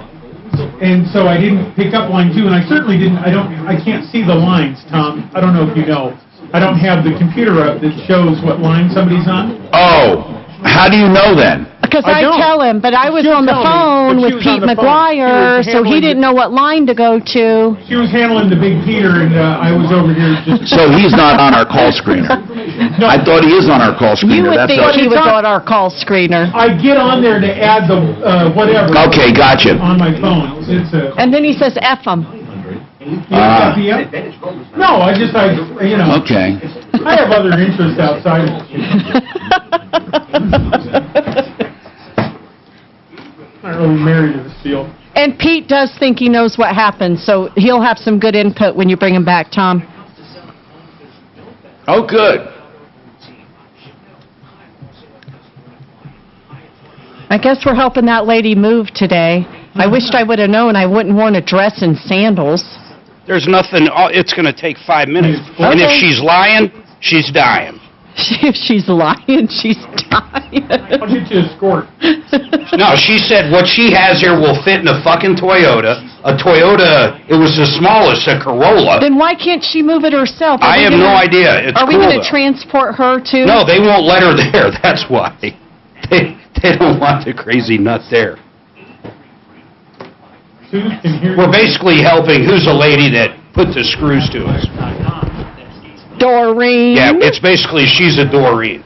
and so I didn't pick up line 2, and I certainly didn't, I can't see the lines, Tom. I don't know if you know. I don't have the computer up that shows what line somebody's on. Oh. How do you know then? Because I tell him, but I was on the phone with Pete McGuire, so he didn't know what line to go to. She was handling the big Peter, and I was over here just... So he's not on our call screener. No. I thought he is on our call screener. You would think he was on our call screener. I get on there to add the whatever. Okay, gotcha. On my phone. And then he says, F him. No, you know. Okay. I have other interests outside of it. I'm not really married to this field. And Pete does think he knows what happened, so he'll have some good input when you bring him back, Tom. Oh, good. I guess we're helping that lady move today. I wished I would have known I wouldn't want to dress in sandals. There's nothing, it's going to take 5 minutes. Okay. And if she's lying, she's dying. If she's lying, she's dying. I'll get you a escort. No, she said what she has here will fit in a fucking Toyota. A Toyota, it was the smallest, a Corolla. Then why can't she move it herself? I have no idea. It's Are we cool, going to transport her to? No, they won't let her there. That's why. They don't want the crazy nut there. We're basically helping, who's the lady that put the screws to us? Doreen. Yeah, it's basically, she's a Doreen.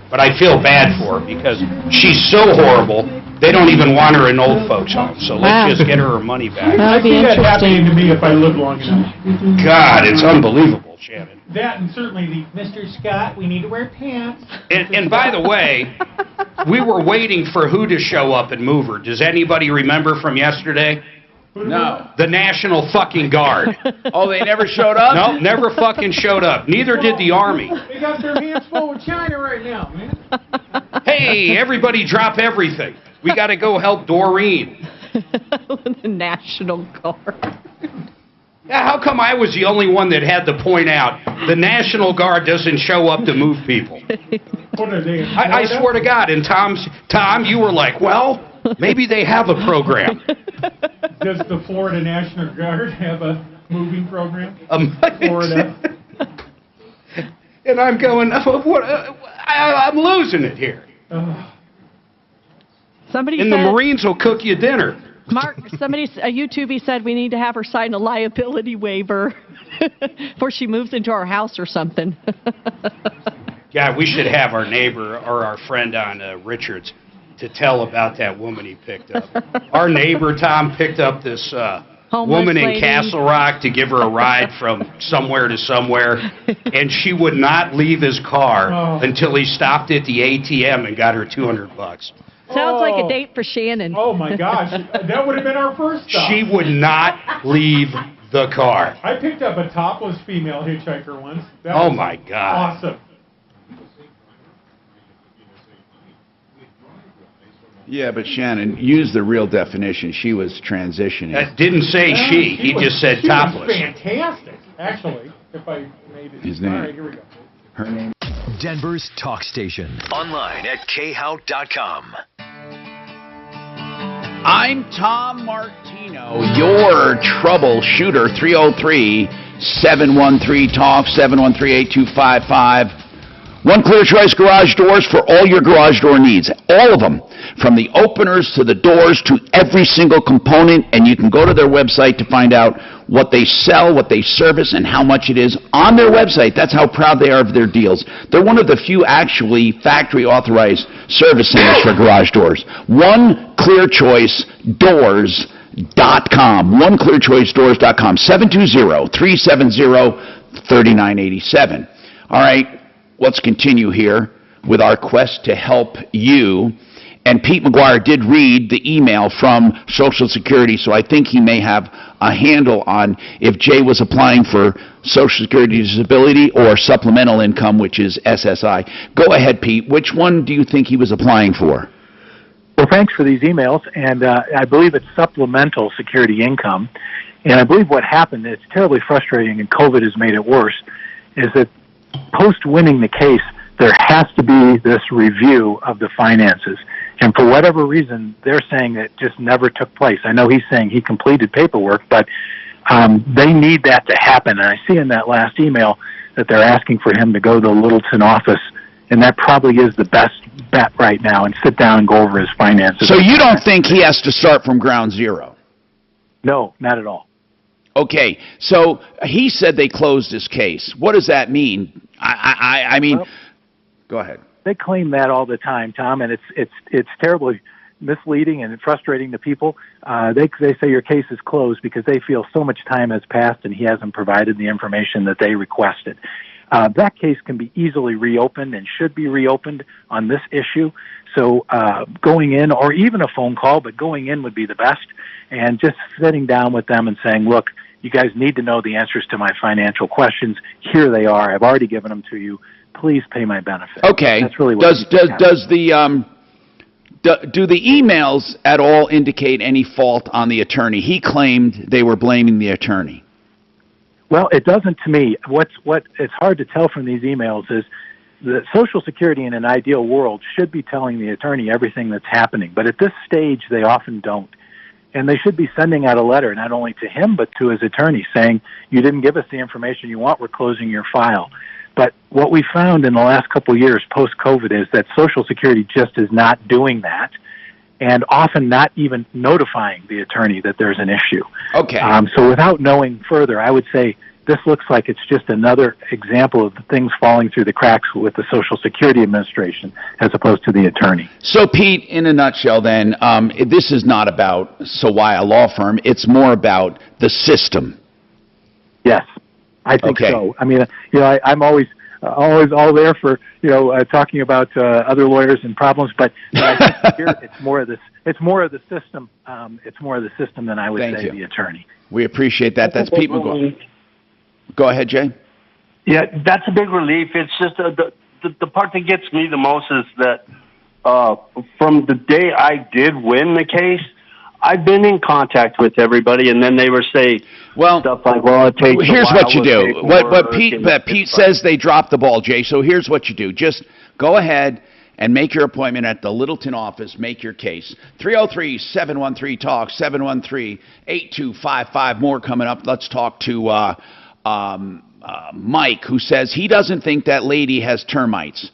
But I feel bad for her because she's so horrible, they don't even want her in old folks' home. So let's just get her money back. I see that happening to me if I live long enough. God, it's unbelievable, Shannon. That and certainly the, Mr. Scott, we need to wear pants. And by the way, we were waiting for who to show up and move her. Does anybody remember from yesterday? No. The National fucking Guard. Oh, they never showed up? No, never fucking showed up. Neither did the Army. They got their hands full with China right now, man. Hey, everybody drop everything. We got to go help Doreen. The National Guard. Yeah, how come I was the only one that had to point out the National Guard doesn't show up to move people? What are they? I swear to God, and Tom, you were like, well, Maybe they have a program. Does the Florida National Guard have a moving program? Florida. And I'm going, I'm losing it here. Somebody and said, the Marines will cook you dinner. Mark, a YouTubie said we need to have her sign a liability waiver before she moves into our house or something. Yeah, we should have our neighbor or our friend on Richards to tell about that woman he picked up. Our neighbor, Tom, picked up this woman in lady. Castle Rock to give her a ride from somewhere to somewhere, and she would not leave his car until he stopped at the ATM and got her $200. Sounds like a date for Shannon. Oh, my gosh. That would have been our first stop. She would not leave the car. I picked up a topless female hitchhiker once. That Oh, was my God. Awesome. Yeah, but Shannon, use the real definition. She was transitioning. That didn't say she. He just said topless. She was fantastic, actually, if I made it. His name. All right, here we go. Her name. Denver's talk station. Online at khout.com. I'm Tom Martino, your troubleshooter. 303-713-TALK, 713-8255. One Clear Choice Garage Doors for all your garage door needs. All of them. From the openers to the doors to every single component. And you can go to their website to find out what they sell, what they service, and how much it is on their website. That's how proud they are of their deals. They're one of the few actually factory-authorized service centers for garage doors. OneClearChoiceDoors.com. OneClearChoiceDoors.com. 720-370-3987. All right. Let's continue here with our quest to help you. And Pete McGuire did read the email from Social Security, so I think he may have a handle on if Jay was applying for Social Security disability or supplemental income, which is SSI. Go ahead, Pete. Which one do you think he was applying for? Well, thanks for these emails, and I believe it's supplemental security income. And I believe what happened, it's terribly frustrating, and COVID has made it worse, is that post-winning the case, there has to be this review of the finances. And for whatever reason, they're saying that just never took place. I know he's saying he completed paperwork, but they need that to happen. And I see in that last email that they're asking for him to go to the Littleton office, and that probably is the best bet right now, and sit down and go over his finances. So you don't think he has to start from ground zero? No, not at all. Okay, so he said they closed his case. What does that mean? I mean, well, go ahead. They claim that all the time, Tom, and it's terribly misleading and frustrating to people. They say your case is closed because they feel so much time has passed and he hasn't provided the information that they requested. That case can be easily reopened and should be reopened on this issue. So going in, or even a phone call, but going in would be the best, and just sitting down with them and saying, look, you guys need to know the answers to my financial questions. Here they are. I've already given them to you. Please pay my benefits. Okay. That's really what do the emails at all indicate any fault on the attorney? He claimed they were blaming the attorney. Well, it doesn't to me. What it's hard to tell from these emails is that Social Security in an ideal world should be telling the attorney everything that's happening, but at this stage they often don't. And they should be sending out a letter, not only to him, but to his attorney, saying, you didn't give us the information you want, we're closing your file. But what we found in the last couple of years post-COVID is that Social Security just is not doing that, and often not even notifying the attorney that there's an issue. Okay. So without knowing further, I would say this looks like it's just another example of the things falling through the cracks with the Social Security Administration as opposed to the attorney. So, Pete, in a nutshell then, this is not about Sawaya Law Firm. It's more about the system. Yes, I think so. I mean, I'm always all there for, talking about other lawyers and problems, but I think here it's more of this. It's more of the system. It's more of the system than I would say the attorney. We appreciate that. That's Pete McGuire. Go ahead, Jay. Yeah, that's a big relief. It's just the part that gets me the most is that from the day I did win the case, I've been in contact with everybody, and then they were saying stuff like, "Well, it takes." Here's what you do. What Pete says they dropped the ball, Jay. So here's what you do. Just go ahead and make your appointment at the Littleton office. Make your case. 303-713-TALK, 713-8255. More coming up. Let's talk to Mike, who says he doesn't think that lady has termites.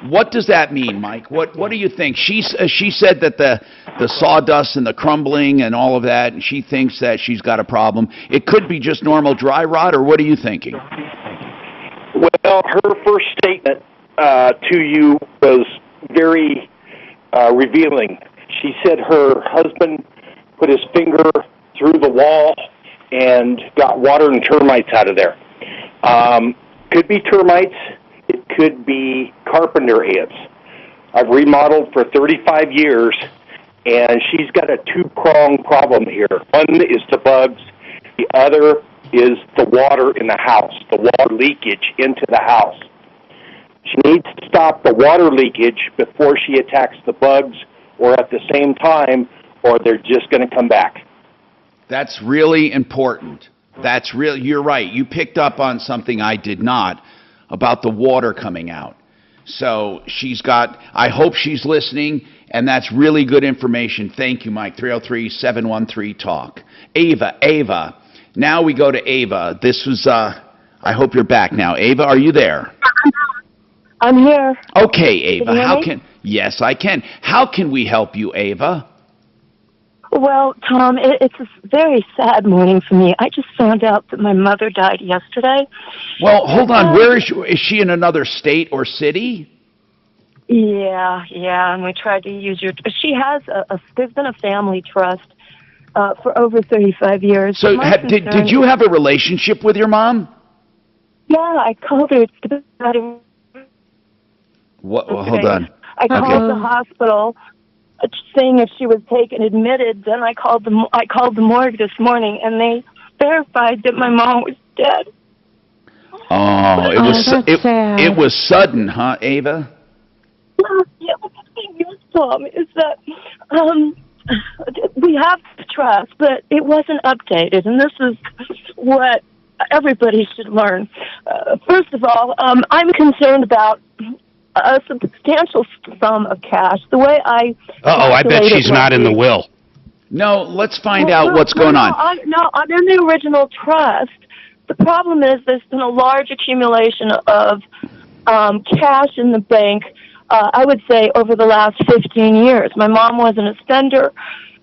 What does that mean, Mike? What do you think? She said that the sawdust and the crumbling and all of that, and she thinks that she's got a problem. It could be just normal dry rot, or what are you thinking? Well, her first statement to you was very revealing. She said her husband put his finger through the wall and got water and termites out of there. Could be termites. It could be carpenter ants. I've remodeled for 35 years, and she's got a two-pronged problem here. One is the bugs. The other is the water in the house, the water leakage into the house. She needs to stop the water leakage before she attacks the bugs, or at the same time, or they're just going to come back. That's really important. You're right. You picked up on something I did not, about the water coming out. So I hope she's listening, and that's really good information. Thank you, Mike. 303-713-TALK. Ava. Now we go to Ava. This was, I hope you're back now. Ava, are you there? I'm here. Okay, Ava. Can you hear me? Yes, I can. How can we help you, Ava? Well, Tom, it's a very sad morning for me. I just found out that my mother died yesterday. Well, hold on. Where is she? Is she in another state or city? Yeah, and we tried to use your... She has there's been a family trust for over 35 years. So did you have a relationship with your mom? Yeah, I called her. What? Well, hold on. I called the hospital saying if she was taken admitted. Then I called the morgue this morning, and they verified that my mom was dead. Oh, it was sudden, huh, Ava? Yeah, but the thing is, Tom, is that we have the trust, but it wasn't updated, and this is what everybody should learn. First of all, I'm concerned about a substantial sum of cash. The way I... I bet she's not in the will. No, let's find out what's going on. I'm in the original trust. The problem is there's been a large accumulation of cash in the bank, I would say, over the last 15 years. My mom wasn't a spender.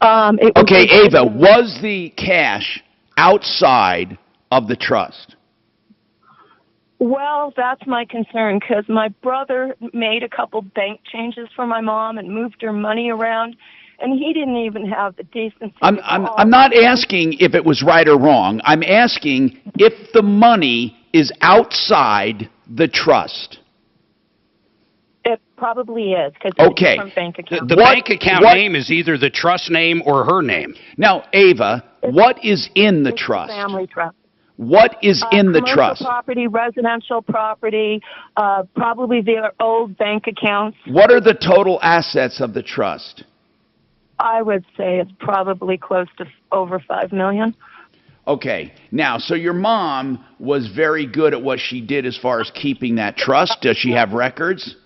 Ava, was the cash outside of the trust? Well, that's my concern, because my brother made a couple bank changes for my mom and moved her money around, and he didn't even have the decency. I'm not asking if it was right or wrong. I'm asking if the money is outside the trust. It probably is, because it's a different bank account. The bank account name is either the trust name or her name. Now, Ava, what is in the trust? Family trust. What is in the trust? Commercial property, residential property, probably their old bank accounts. What are the total assets of the trust? I would say it's probably close to over $5 million. Okay. Now, so your mom was very good at what she did as far as keeping that trust. Does she have records?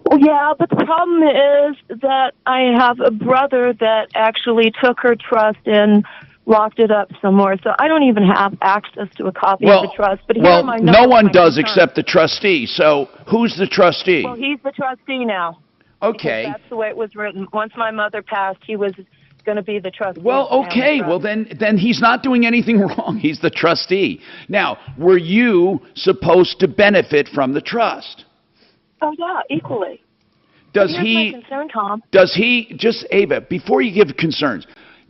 Well, yeah, but the problem is that I have a brother that actually took her trust and locked it up somewhere, so I don't even have access to a copy of the trust. But no one does except the trustee. So who's the trustee? Well, he's the trustee now. Okay. That's the way it was written. Once my mother passed, he was going to be the trustee. Well, okay. Well, then he's not doing anything wrong. He's the trustee. Now, were you supposed to benefit from the trust? Oh, yeah, equally. Does he? My concern, Tom. Does he? Just Ava, before you give concerns,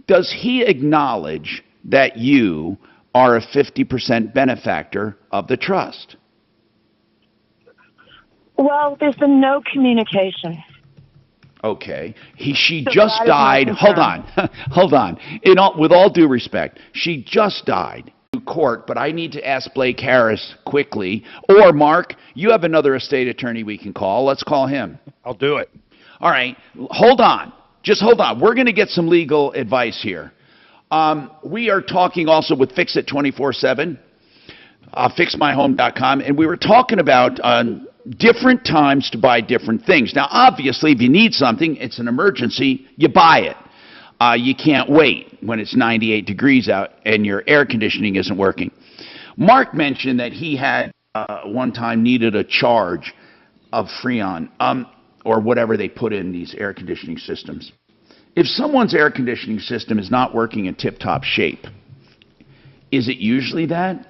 does he acknowledge that you are a 50% benefactor of the trust? Well, there's been no communication. Okay. She just died. Hold on. Hold on. With all due respect, she just died in court, but I need to ask Blake Harris quickly. Or, Mark, you have another estate attorney we can call. Let's call him. I'll do it. All right. Hold on. Just hold on. We're going to get some legal advice here. We are talking also with Fix It 24/7, fixmyhome.com, and we were talking about different times to buy different things. Now, obviously, if you need something, it's an emergency, you buy it. You can't wait when it's 98 degrees out and your air conditioning isn't working. Mark mentioned that he had one time needed a charge of Freon, or whatever they put in these air conditioning systems. If someone's air conditioning system is not working in tip-top shape, is it usually that?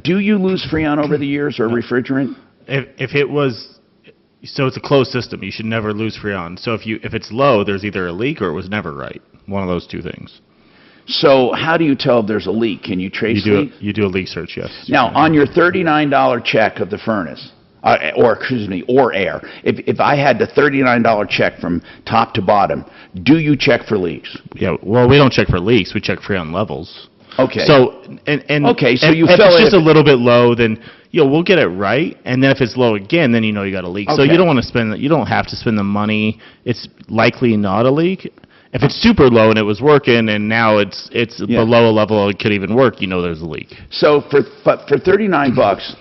Do you lose Freon over the years or refrigerant? If it was, so it's a closed system, you should never lose Freon. So if it's low, there's either a leak or it was never right. One of those two things. So how do you tell if there's a leak? Can you trace leak? You do a leak search, yes. Now, on your $39 check of the furnace, or air, if I had the $39 check from top to bottom, do you check for leaks? Yeah, well, we don't check for leaks. We check Freon levels. Okay. So, so you if feel it's just a little bit low, then we'll get it right. And then if it's low again, then you got a leak. So you don't want to you don't have to spend the money. It's likely not a leak. If it's super low and it was working and now it's below a level it could even work, there's a leak. So for $39,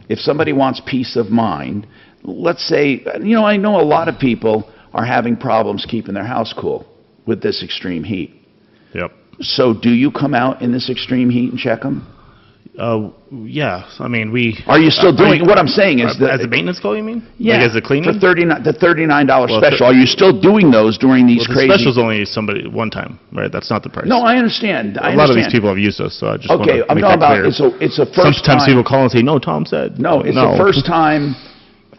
if somebody wants peace of mind, let's say, I know a lot of people are having problems keeping their house cool with this extreme heat. Yep. So do you come out in this extreme heat and check them? Yeah. I mean, we... Are you still doing... What I'm saying is... as a maintenance call, you mean? Yeah. Like as a cleaning? For the $39 special. Are you still doing those during these crazy... the special's only one time, right? That's not the price. No, I understand. A lot of these people have used us, so I just want to I'm make talking that about... clear. It's a first Sometimes time... people call and say, no, Tom said. No, it's a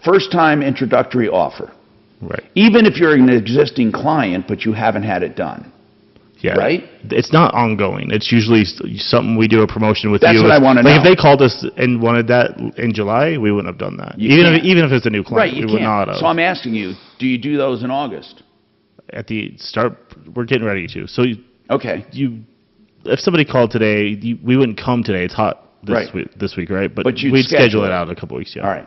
first time introductory offer. Right. Even if you're an existing client, but you haven't had it done. Yeah. Right? It's not ongoing. It's usually something we do a promotion with you. That's what I want to know. If they called us and wanted that in July, we wouldn't have done that. Even if it's a new client, we would not have. So I'm asking you, do you do those in August? At the start, we're getting ready to. So okay. If somebody called today, we wouldn't come today. It's hot this week, right? But we'd schedule it out in a couple weeks. Yeah. All right.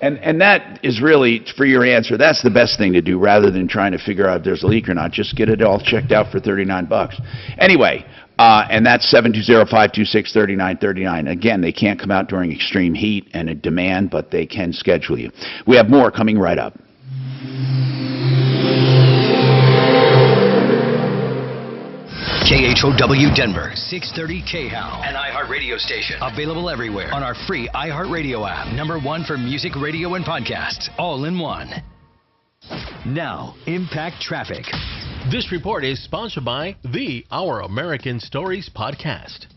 And that is really, for your answer, that's the best thing to do rather than trying to figure out if there's a leak or not. Just get it all checked out for $39. Anyway, and that's 720-526-3939. Again, they can't come out during extreme heat and a demand, but they can schedule you. We have more coming right up. KHOW Denver, 630 KHOW, an iHeart radio station. Available everywhere on our free iHeart radio app. #1 for music, radio, and podcasts, all in one. Now, Impact Traffic. This report is sponsored by the Our American Stories podcast.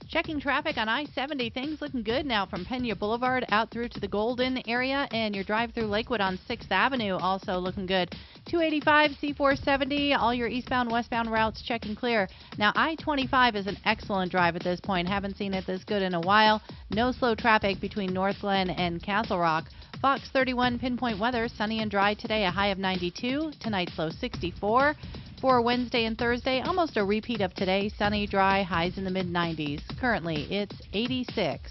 Checking traffic on I-70, things looking good now from Pena Boulevard out through to the Golden area, and your drive through Lakewood on 6th Avenue also looking good. 285, C470, all your eastbound, westbound routes checking clear. Now, I-25 is an excellent drive at this point. Haven't seen it this good in a while. No slow traffic between North Glen and Castle Rock. Fox 31 pinpoint weather, sunny and dry today, a high of 92. Tonight's low 64. For Wednesday and Thursday, almost a repeat of today, sunny, dry, highs in the mid-90s. Currently, it's 86.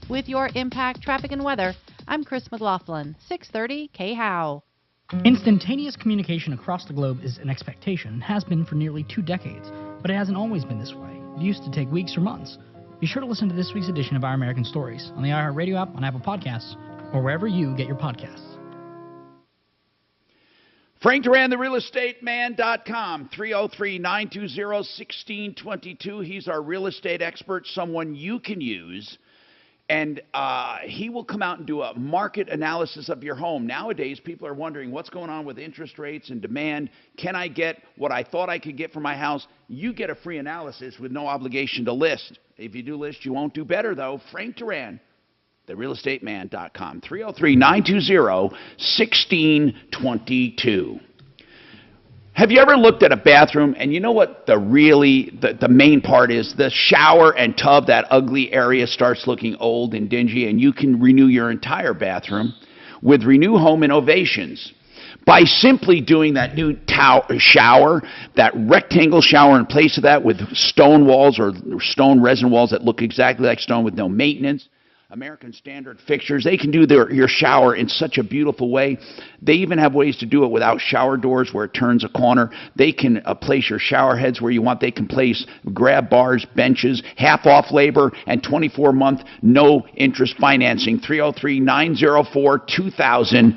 With your Impact Traffic and Weather, I'm Chris McLaughlin, 630 KHOW. Instantaneous communication across the globe is an expectation and has been for nearly 2 decades, but it hasn't always been this way. It used to take weeks or months. Be sure to listen to this week's edition of Our American Stories on the iHeartRadio app, on Apple Podcasts, or wherever you get your podcasts. Frank Duran, therealestateman.com, 303-920-1622. He's our real estate expert, someone you can use, and he will come out and do a market analysis of your home. Nowadays, people are wondering what's going on with interest rates and demand. Can I get what I thought I could get for my house? You get a free analysis with no obligation to list. If you do list, you won't do better, though. Frank Duran, therealestateman.com, 303-920-1622. Have you ever looked at a bathroom and you know what the main part is? The shower and tub, that ugly area starts looking old and dingy, and you can renew your entire bathroom with Renew Home Innovations. By simply doing that new shower, that rectangle shower in place of that with stone walls or stone resin walls that look exactly like stone with no maintenance, American Standard fixtures. They can do your shower in such a beautiful way. They even have ways to do it without shower doors where it turns a corner. They can place your shower heads where you want. They can place grab bars, benches, half off labor, and 24-month no interest financing. 303-904-2000.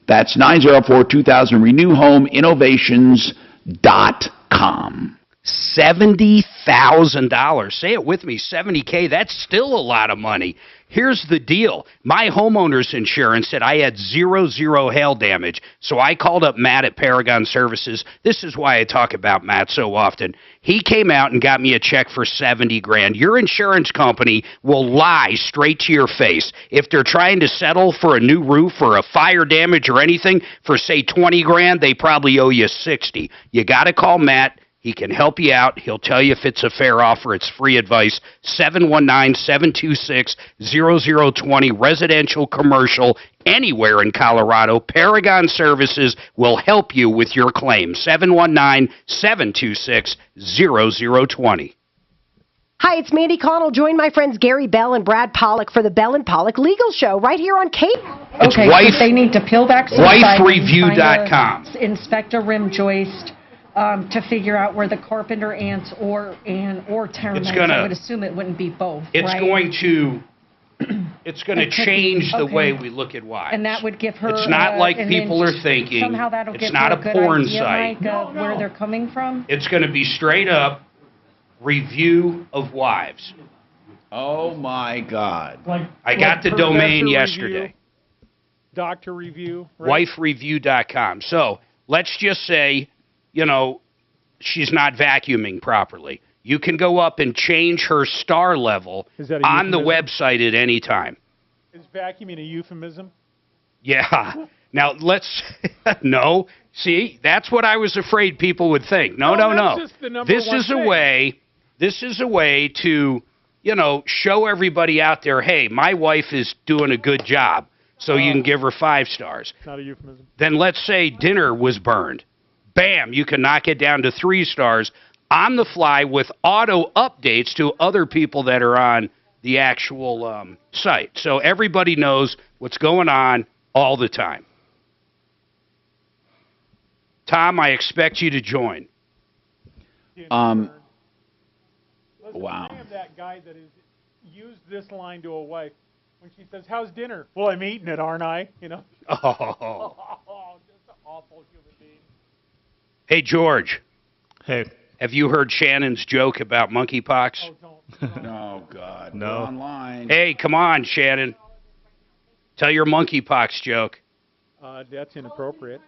That's 904-2000. RenewHomeInnovations.com. $70,000. Say it with me, $70K. That's still a lot of money. Here's the deal. My homeowner's insurance said I had 0 hail damage, so I called up Matt at Paragon Services. This is why I talk about Matt so often. He came out and got me a check for $70,000. Your insurance company will lie straight to your face. If they're trying to settle for a new roof or a fire damage or anything for, say, $20,000, they probably owe you $60,000. You got to call Matt. He can help you out. He'll tell you if it's a fair offer. It's free advice. 719-726-0020, residential, commercial, anywhere in Colorado. Paragon Services will help you with your claim. 719-726-0020. Hi, it's Mandy Connell. Join my friends Gary Bell and Brad Pollock for the Bell and Pollock Legal Show right here on Cape. It's Okay, so they need to peel back some wifereview.com. Inspect a rim joist to figure out where the carpenter ants or termites. I would assume it wouldn't be both. It's right? going to change the okay. way we look at wives. And that would give her. It's not like and people then are thinking. Somehow that'll it's give not her a good porn idea, site. Mike, of where they're coming from. It's going to be straight up review of wives. Oh my God! I got the domain yesterday. Review, doctor review. Right? Wifereview.com. So let's just say, she's not vacuuming properly. You can go up and change her star level on the website at any time. Is vacuuming a euphemism? Yeah. Now let's no. See, that's what I was afraid people would think. No. This is a way. This is a way to, show everybody out there, hey, my wife is doing a good job, so you can give her 5 stars. Not a euphemism. Then let's say dinner was burned. Bam, you can knock it down to 3 stars on the fly with auto updates to other people that are on the actual site. So everybody knows what's going on all the time. Tom, I expect you to join. Listen, wow. I am that guy that has used this line to a wife when she says, "How's dinner?" Well, I'm eating it, aren't I? Oh. Just an awful human being. Hey, George. Hey. Have you heard Shannon's joke about monkeypox? Oh, God. No. We're online. Hey, come on, Shannon. Tell your monkeypox joke. That's inappropriate.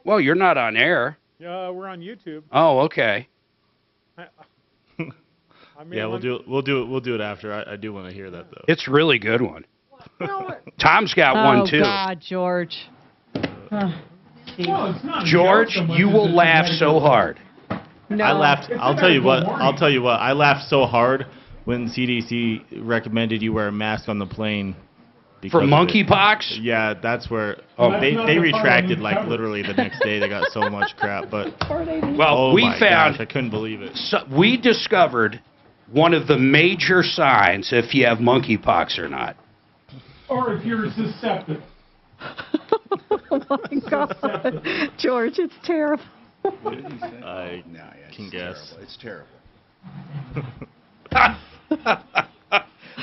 Well, you're not on air. Yeah, we're on YouTube. Oh, okay. Yeah, we'll do it after. I do want to hear that though. It's a really good one. Tom's got one too. Oh God, George. George, you will laugh so hard. No. I laughed. I'll tell you what. I laughed so hard when CDC recommended you wear a mask on the plane. For monkeypox? Yeah, that's where they That's retracted like literally the next day. They got so much crap, but well, we found I couldn't believe it. So we discovered one of the major signs if you have monkeypox or not. Or if you're susceptible. Oh my God, George, it's terrible. What did he say? I can guess. It's terrible.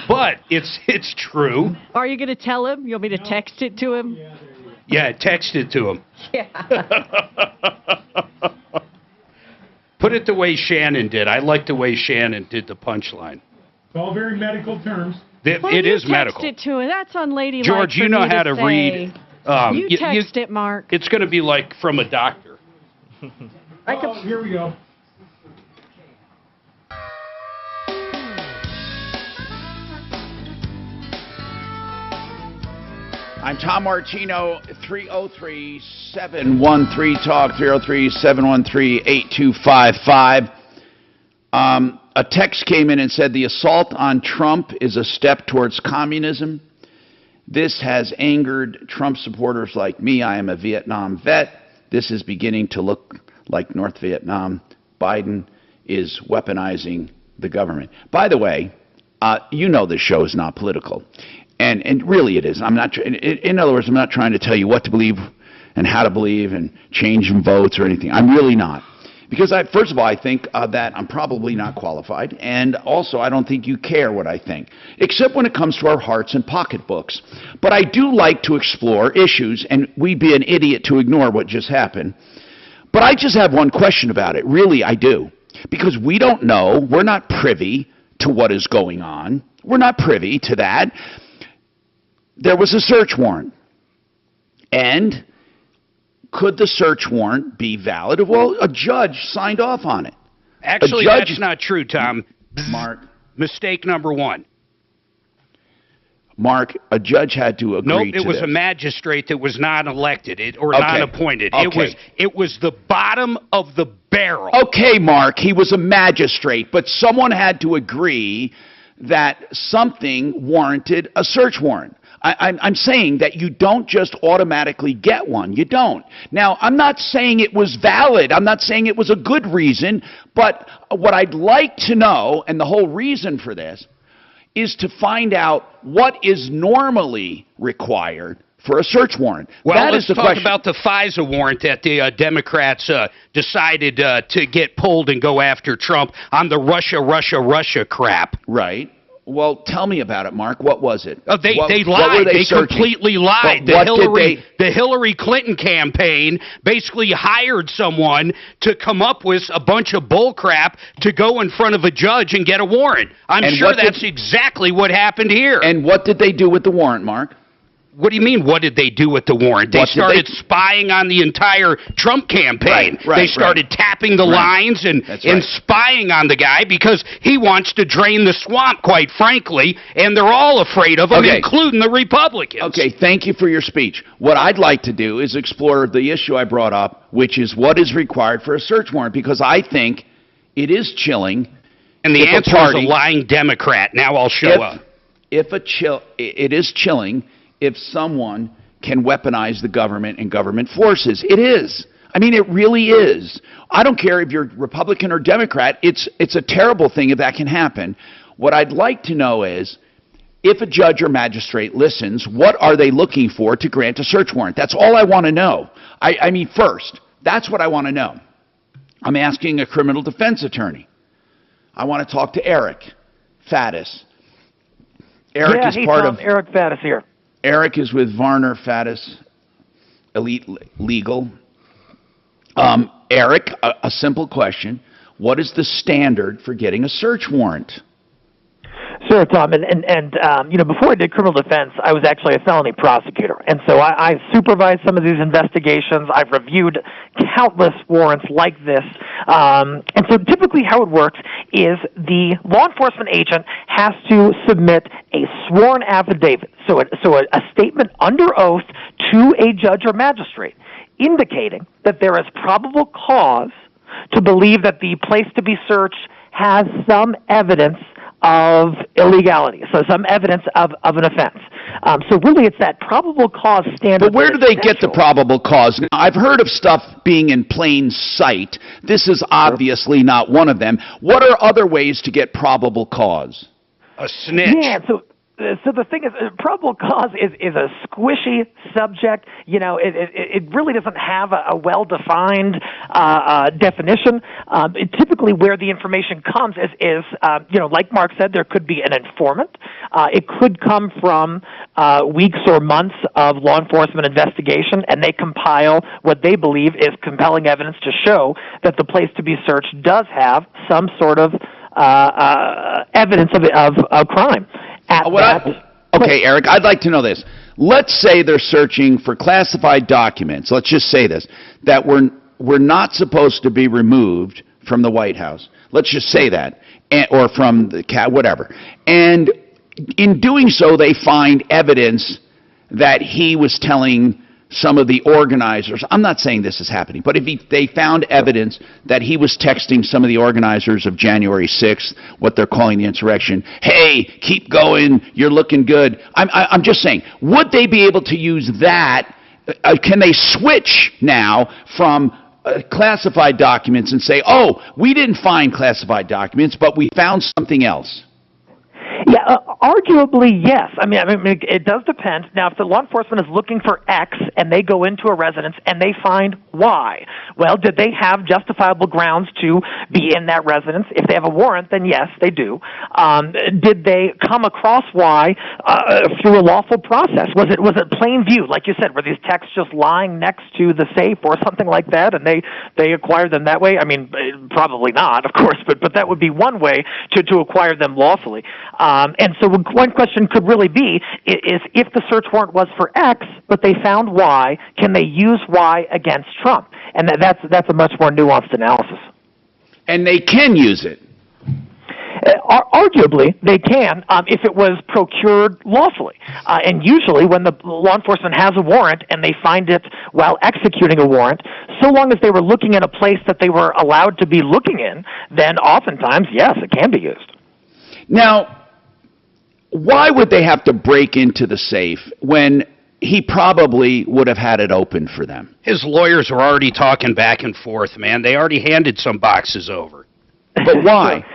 But it's true. Are you going to tell him? You want me to text it to him? Yeah, text it to him. Yeah. Put it the way Shannon did. I like the way Shannon did the punchline. It's all very medical terms. It is medical. Text it to him. That's unladylike. George, you know how to read. You text it, Mark. It's going to be like from a doctor. Here we go. I'm Tom Martino, 303-713-TALK, 303-713-8255. A text came in and said the assault on Trump is a step towards communism. This has angered Trump supporters like me. I am a Vietnam vet. This is beginning to look like North Vietnam. Biden is weaponizing the government. By the way, You know this show is not political. And really it is. I'm not. In other words, I'm not trying to tell you what to believe and how to believe and change votes or anything. I'm really not. Because first of all, I think that I'm probably not qualified, and also I don't think you care what I think, except when it comes to our hearts and pocketbooks. But I do like to explore issues, and we'd be an idiot to ignore what just happened. But I just have one question about it. Really, I do. Because we don't know. We're not privy to what is going on. We're not privy to that. There was a search warrant. And could the search warrant be valid? Well, a judge signed off on it. Actually, that's not true, Tom. Mark. Mistake number one. Mark, a judge had to agree to Nope, it was a magistrate that was not elected or not appointed. Okay. It was the bottom of the barrel. Okay, Mark, he was a magistrate, but someone had to agree that something warranted a search warrant. I'm saying that you don't just automatically get one. You don't. Now, I'm not saying it was valid. I'm not saying it was a good reason. But what I'd like to know, and the whole reason for this, is to find out what is normally required for a search warrant. Well, let's talk about the FISA warrant that the Democrats decided to get pulled and go after Trump on the Russia crap. Right. Well, tell me about it, Mark. What was it? They lied. What were they completely lied. The Hillary Clinton campaign basically hired someone to come up with a bunch of bull crap to go in front of a judge and get a warrant. I'm sure that's exactly what happened here. And what did they do with the warrant, Mark? What do you mean, what did they do with the warrant? They started spying on the entire Trump campaign. They started tapping the lines and spying on the guy because he wants to drain the swamp, quite frankly, and they're all afraid of him, including the Republicans. Okay, thank you for your speech. What I'd like to do is explore the issue I brought up, which is what is required for a search warrant, because I think it is chilling. And the answer is a lying Democrat. Now I'll show up. It is chilling if someone can weaponize the government and government forces. It is. I mean, it really is. I don't care if you're Republican or Democrat. It's a terrible thing if that can happen. What I'd like to know is, if a judge or magistrate listens, what are they looking for to grant a search warrant? That's all I want to know. I mean, first, that's what I want to know. I'm asking a criminal defense attorney. I want to talk to Eric Faddis. Eric is part of... Eric Faddis here. Eric is with Varner Faddis Elite Legal. Eric, a simple question. What is the standard for getting a search warrant? Sure, Tom. And before I did criminal defense, I was actually a felony prosecutor. And so I supervised some of these investigations. I've reviewed countless warrants like this. And so typically how it works is the law enforcement agent has to submit a sworn affidavit, so a statement under oath to a judge or magistrate, indicating that there is probable cause to believe that the place to be searched has some evidence of illegality, so some evidence of an offense. So really it's that probable cause standard. But where do they get the probable cause? Now, I've heard of stuff being in plain sight. This is obviously not one of them. What are other ways to get probable cause? A snitch. Yeah, so the thing is, probable cause is a squishy subject. It really doesn't have a well-defined definition. Typically, where the information comes is like Mark said, there could be an informant. It could come from weeks or months of law enforcement investigation, and they compile what they believe is compelling evidence to show that the place to be searched does have some sort of evidence of crime. Okay, Eric, I'd like to know this. Let's say they're searching for classified documents. Let's just say this, that were not supposed to be removed from the White House. Let's just say that, or from the whatever. And in doing so, they find evidence that he was telling some of the organizers, I'm not saying this is happening, but if they found evidence that he was texting some of the organizers of January 6th, what they're calling the insurrection, hey, keep going, you're looking good. I'm just saying, would they be able to use that? Can they switch now from classified documents and say, oh, we didn't find classified documents, but we found something else? Yeah, arguably, yes. I mean, it does depend. Now, if the law enforcement is looking for X and they go into a residence and they find Y, well, did they have justifiable grounds to be in that residence? If they have a warrant, then yes, they do. Did they come across Y through a lawful process? Was it plain view, like you said? Were these texts just lying next to the safe or something like that, and they acquired them that way? I mean, probably not, of course, but that would be one way to acquire them lawfully. And so one question could really be is if the search warrant was for X, but they found Y, can they use Y against Trump? And that's a much more nuanced analysis. And they can use it. Arguably, they can if it was procured lawfully. And usually when the law enforcement has a warrant and they find it while executing a warrant, so long as they were looking in a place that they were allowed to be looking in, then oftentimes, yes, it can be used. Now, why would they have to break into the safe when he probably would have had it open for them? His lawyers were already talking back and forth, man. They already handed some boxes over. But why?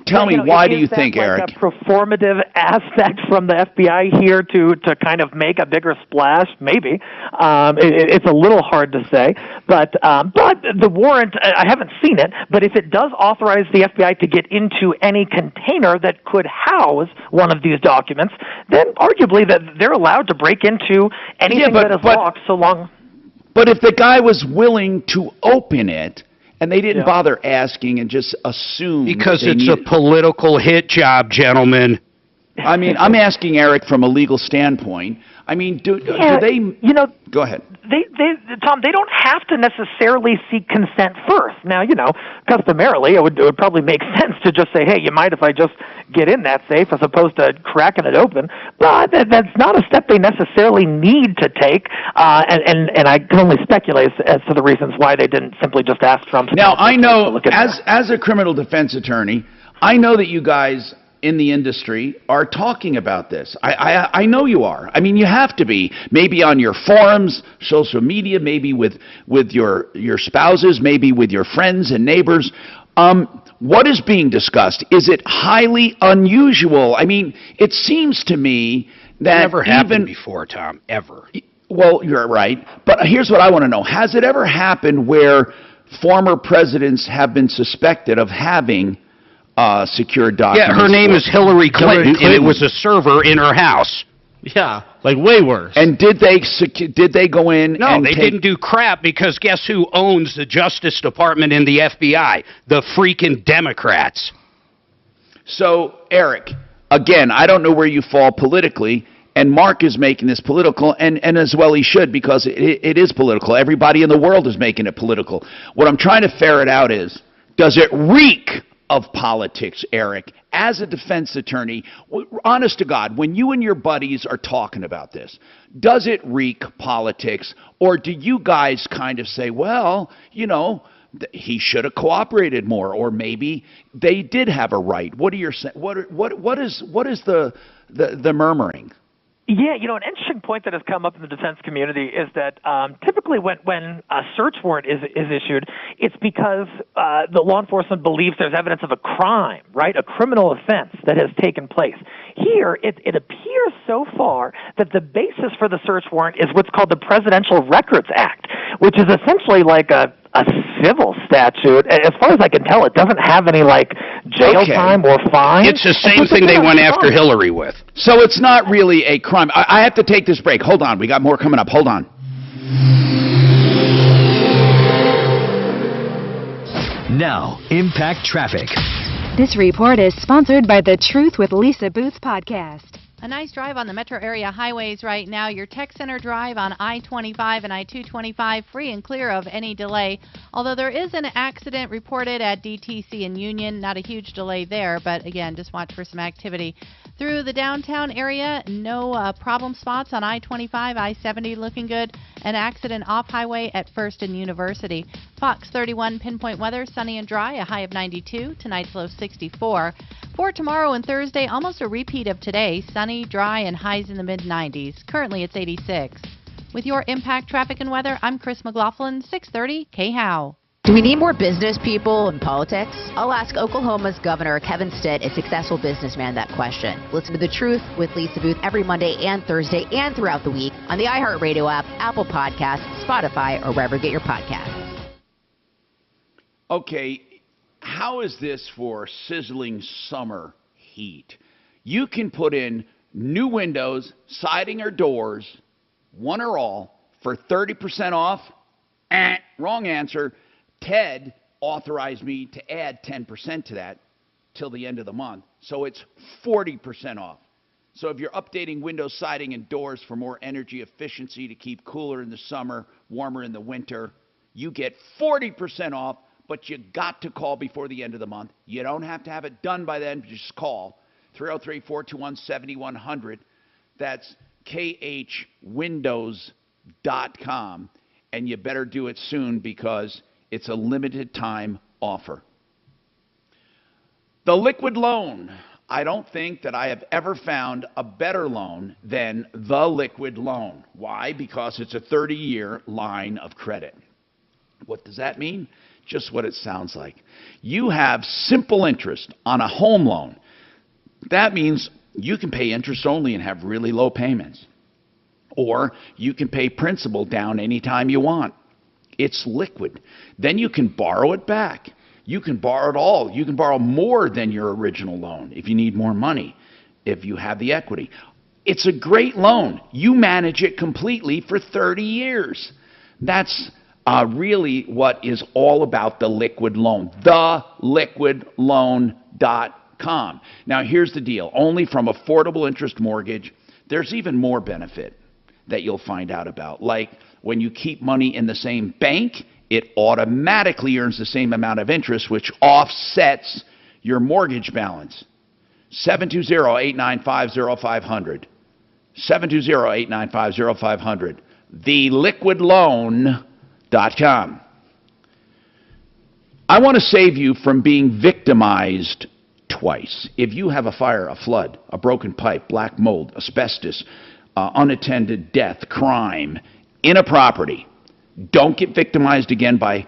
Tell me, why do you think, Eric? Is that like a performative aspect from the FBI here to kind of make a bigger splash? Maybe. It's a little hard to say. But the warrant, I haven't seen it, but if it does authorize the FBI to get into any container that could house one of these documents, then arguably that they're allowed to break into anything that is locked so long. But if the guy was willing to open it, and they didn't bother asking and just assumed. Because it's a political hit job, gentlemen. I mean, I'm asking Eric from a legal standpoint. I mean, do they... You know... Go ahead. Tom, they don't have to necessarily seek consent first. Now, customarily, it would probably make sense to just say, hey, you mind if I just get in that safe as opposed to cracking it open? But that's not a step they necessarily need to take, and I can only speculate as to the reasons why they didn't simply just ask Trump. Now, I know, as a criminal defense attorney, I know that you guys in the industry are talking about this. I know you are. I mean, you have to be. Maybe on your forums, social media, maybe with your spouses, maybe with your friends and neighbors. What is being discussed? Is it highly unusual? I mean, it seems to me that never happened before, Tom, ever. Well, you're right. But here's what I want to know. Has it ever happened where former presidents have been suspected of having secure documents? Yeah, her name is Hillary Clinton, and it was a server in her house. Yeah, like way worse. And did they go in? No, they didn't do crap, because guess who owns the Justice Department and the FBI? The freaking Democrats. So, Eric, again, I don't know where you fall politically, and Mark is making this political, and as well he should, because it is political. Everybody in the world is making it political. What I'm trying to ferret out is, does it reek of politics, Eric? As a defense attorney, honest to God, when you and your buddies are talking about this, does it reek politics, or do you guys kind of say, well, he should have cooperated more, or maybe they did have a right? What are your what is the murmuring? Yeah, an interesting point that has come up in the defense community is that typically when a search warrant is issued, it's because the law enforcement believes there's evidence of a crime, right? A criminal offense that has taken place. Here, it appears so far that the basis for the search warrant is what's called the Presidential Records Act, which is essentially like a civil statute. As far as I can tell, it doesn't have any jail time or fine. It's the same thing they went after Hillary with. So it's not really a crime. I have to take this break. Hold on. We got more coming up. Hold on. Now, Impact Traffic. This report is sponsored by the Truth with Lisa Booth podcast. A nice drive on the metro area highways right now. Your Tech Center drive on I-25 and I-225 free and clear of any delay. Although there is an accident reported at DTC and Union. Not a huge delay there, but again, just watch for some activity. Through the downtown area, no problem spots on I-25, I-70 looking good. An accident off-highway at First and University. Fox 31 pinpoint weather, sunny and dry, a high of 92. Tonight's low 64. For tomorrow and Thursday, almost a repeat of today, sunny, dry, and highs in the mid-90s. Currently, it's 86. With your Impact Traffic and Weather, I'm Chris McLaughlin, 630 KHOW. Do we need more business people in politics? I'll ask Oklahoma's Governor Kevin Stitt, a successful businessman, that question. Listen to The Truth with Lisa Booth every Monday and Thursday and throughout the week on the iHeartRadio app, Apple Podcasts, Spotify, or wherever you get your podcasts. Okay, how is this for sizzling summer heat? You can put in new windows, siding or doors, one or all, for 30% off. Wrong answer. Ted authorized me to add 10% to that till the end of the month. So it's 40% off. So if you're updating windows, siding, and doors for more energy efficiency to keep cooler in the summer, warmer in the winter, you get 40% off, but you got to call before the end of the month. You don't have to have it done by then. Just call 303-421-7100. That's khwindows.com. And you better do it soon because it's a limited time offer. The liquid loan. I don't think that I have ever found a better loan than the liquid loan. Why? Because it's a 30-year line of credit. What does that mean? Just what it sounds like. You have simple interest on a home loan. That means you can pay interest only and have really low payments. Or you can pay principal down anytime you want. It's liquid. Then you can borrow it back. You can borrow it all. You can borrow more than your original loan if you need more money, if you have the equity. It's a great loan. You manage it completely for 30 years. That's really what is all about the liquid loan. TheLiquidLoan.com. Now, here's the deal. Only from affordable interest mortgage, there's even more benefit that you'll find out about. Like when you keep money in the same bank, it automatically earns the same amount of interest, which offsets your mortgage balance. 720-895-0500. 720-895-0500. TheLiquidLoan.com. I want to save you from being victimized twice. If you have a fire, a flood, a broken pipe, black mold, asbestos, unattended death, crime in a property, don't get victimized again by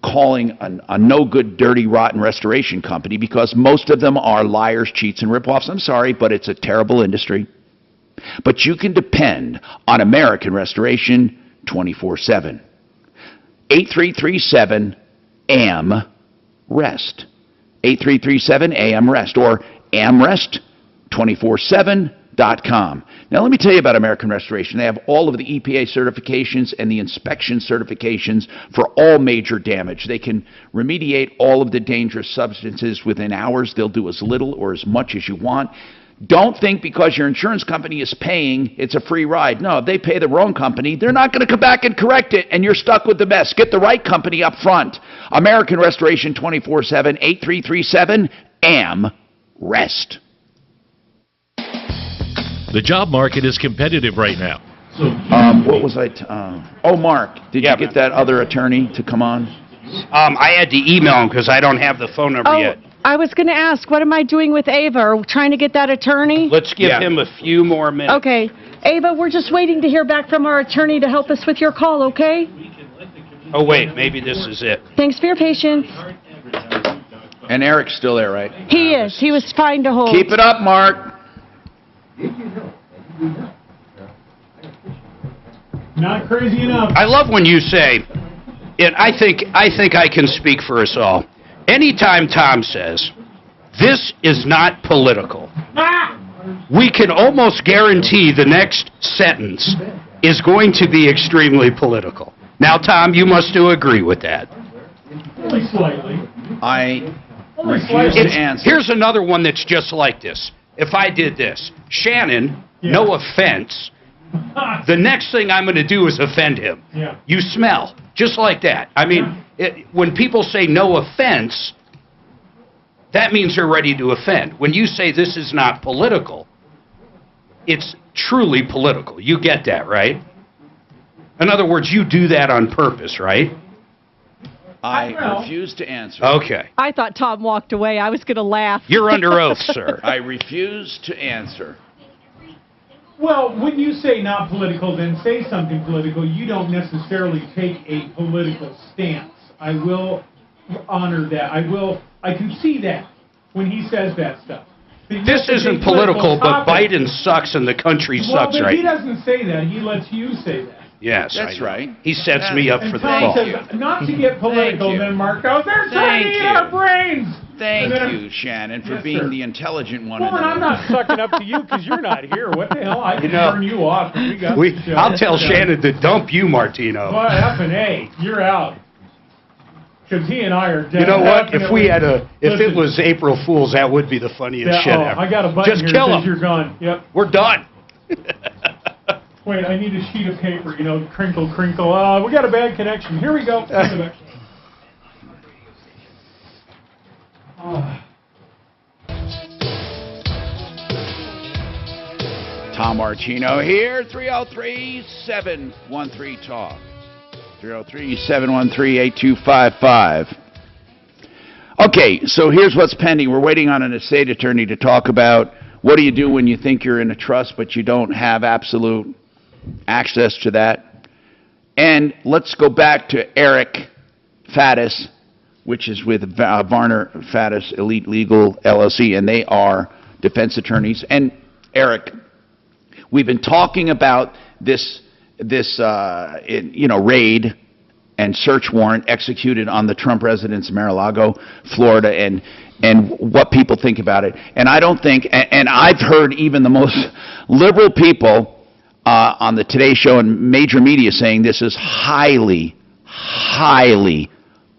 calling a no-good, dirty, rotten restoration company, because most of them are liars, cheats, and ripoffs. I'm sorry, but it's a terrible industry. But you can depend on American Restoration 24/7. 8337-AM-REST. 8337-AM-REST or AMREST247.com. Now, let me tell you about American Restoration. They have all of the EPA certifications and the inspection certifications for all major damage. They can remediate all of the dangerous substances within hours. They'll do as little or as much as you want. Don't think because your insurance company is paying, it's a free ride. No, if they pay the wrong company, they're not going to come back and correct it, and you're stuck with the mess. Get the right company up front. American Restoration 24/7, 8337-AM-REST. The job market is competitive right now. What was I? Mark, did you get that other attorney to come on? I had to email him because I don't have the phone number yet. I was going to ask, what am I doing with Ava? Are we trying to get that attorney? Let's give him a few more minutes. Okay. Ava, we're just waiting to hear back from our attorney to help us with your call, okay? Oh, wait, maybe this is it. Thanks for your patience. And Eric's still there, right? He is. He was fine to hold. Keep it up, Mark. Not crazy enough. I love when you say, and I think I can speak for us all. Anytime Tom says, this is not political, we can almost guarantee the next sentence is going to be extremely political. Now, Tom, you must do agree with that. Only slightly. I refuse to answer. Here's another one that's just like this. If I did this, Shannon, no offense, the next thing I'm going to do is offend him. Yeah. You smell. Just like that. I mean, when people say no offense, that means they're ready to offend. When you say this is not political, it's truly political. You get that, right? In other words, you do that on purpose, right? I refuse to answer. Okay. I thought Tom walked away. I was going to laugh. You're under oath, sir. I refuse to answer. Well, when you say not political, then say something political. You don't necessarily take a political stance. I will honor that. I can see that when he says that stuff. This isn't political, but Biden sucks and the country sucks, but right? he doesn't say that. He lets you say that. Yes, that's right. He sets me up for the Tom fall. says, not to get political, then Mark goes, they're trying to eat our brains. Thank you, Shannon, for being the intelligent one. Well, and I'm not sucking up to you because you're not here. What the hell? I can turn you off. We got the show. I'll tell Shannon to dump you, Martino. Well, F&A, you're out. Because he and I are dead. You know what? If it was April Fool's, that would be the funniest shit ever. I got a button Just here kill that says him. you're gone. Yep. We're done. Wait, I need a sheet of paper, crinkle, crinkle. We got a bad connection. Here we go. Tom Martino here, 303-713-TALK. 303-713-8255. Okay, so here's what's pending. We're waiting on an estate attorney to talk about what do you do when you think you're in a trust but you don't have absolute access to that. And let's go back to Eric Faddis, which is with Varner Faddis Elite Legal LLC, and they are defense attorneys. And Eric, we've been talking about this raid and search warrant executed on the Trump residence in Mar-a-Lago, Florida, and what people think about it. And I don't think, and I've heard even the most liberal people on the Today Show and major media saying this is highly, highly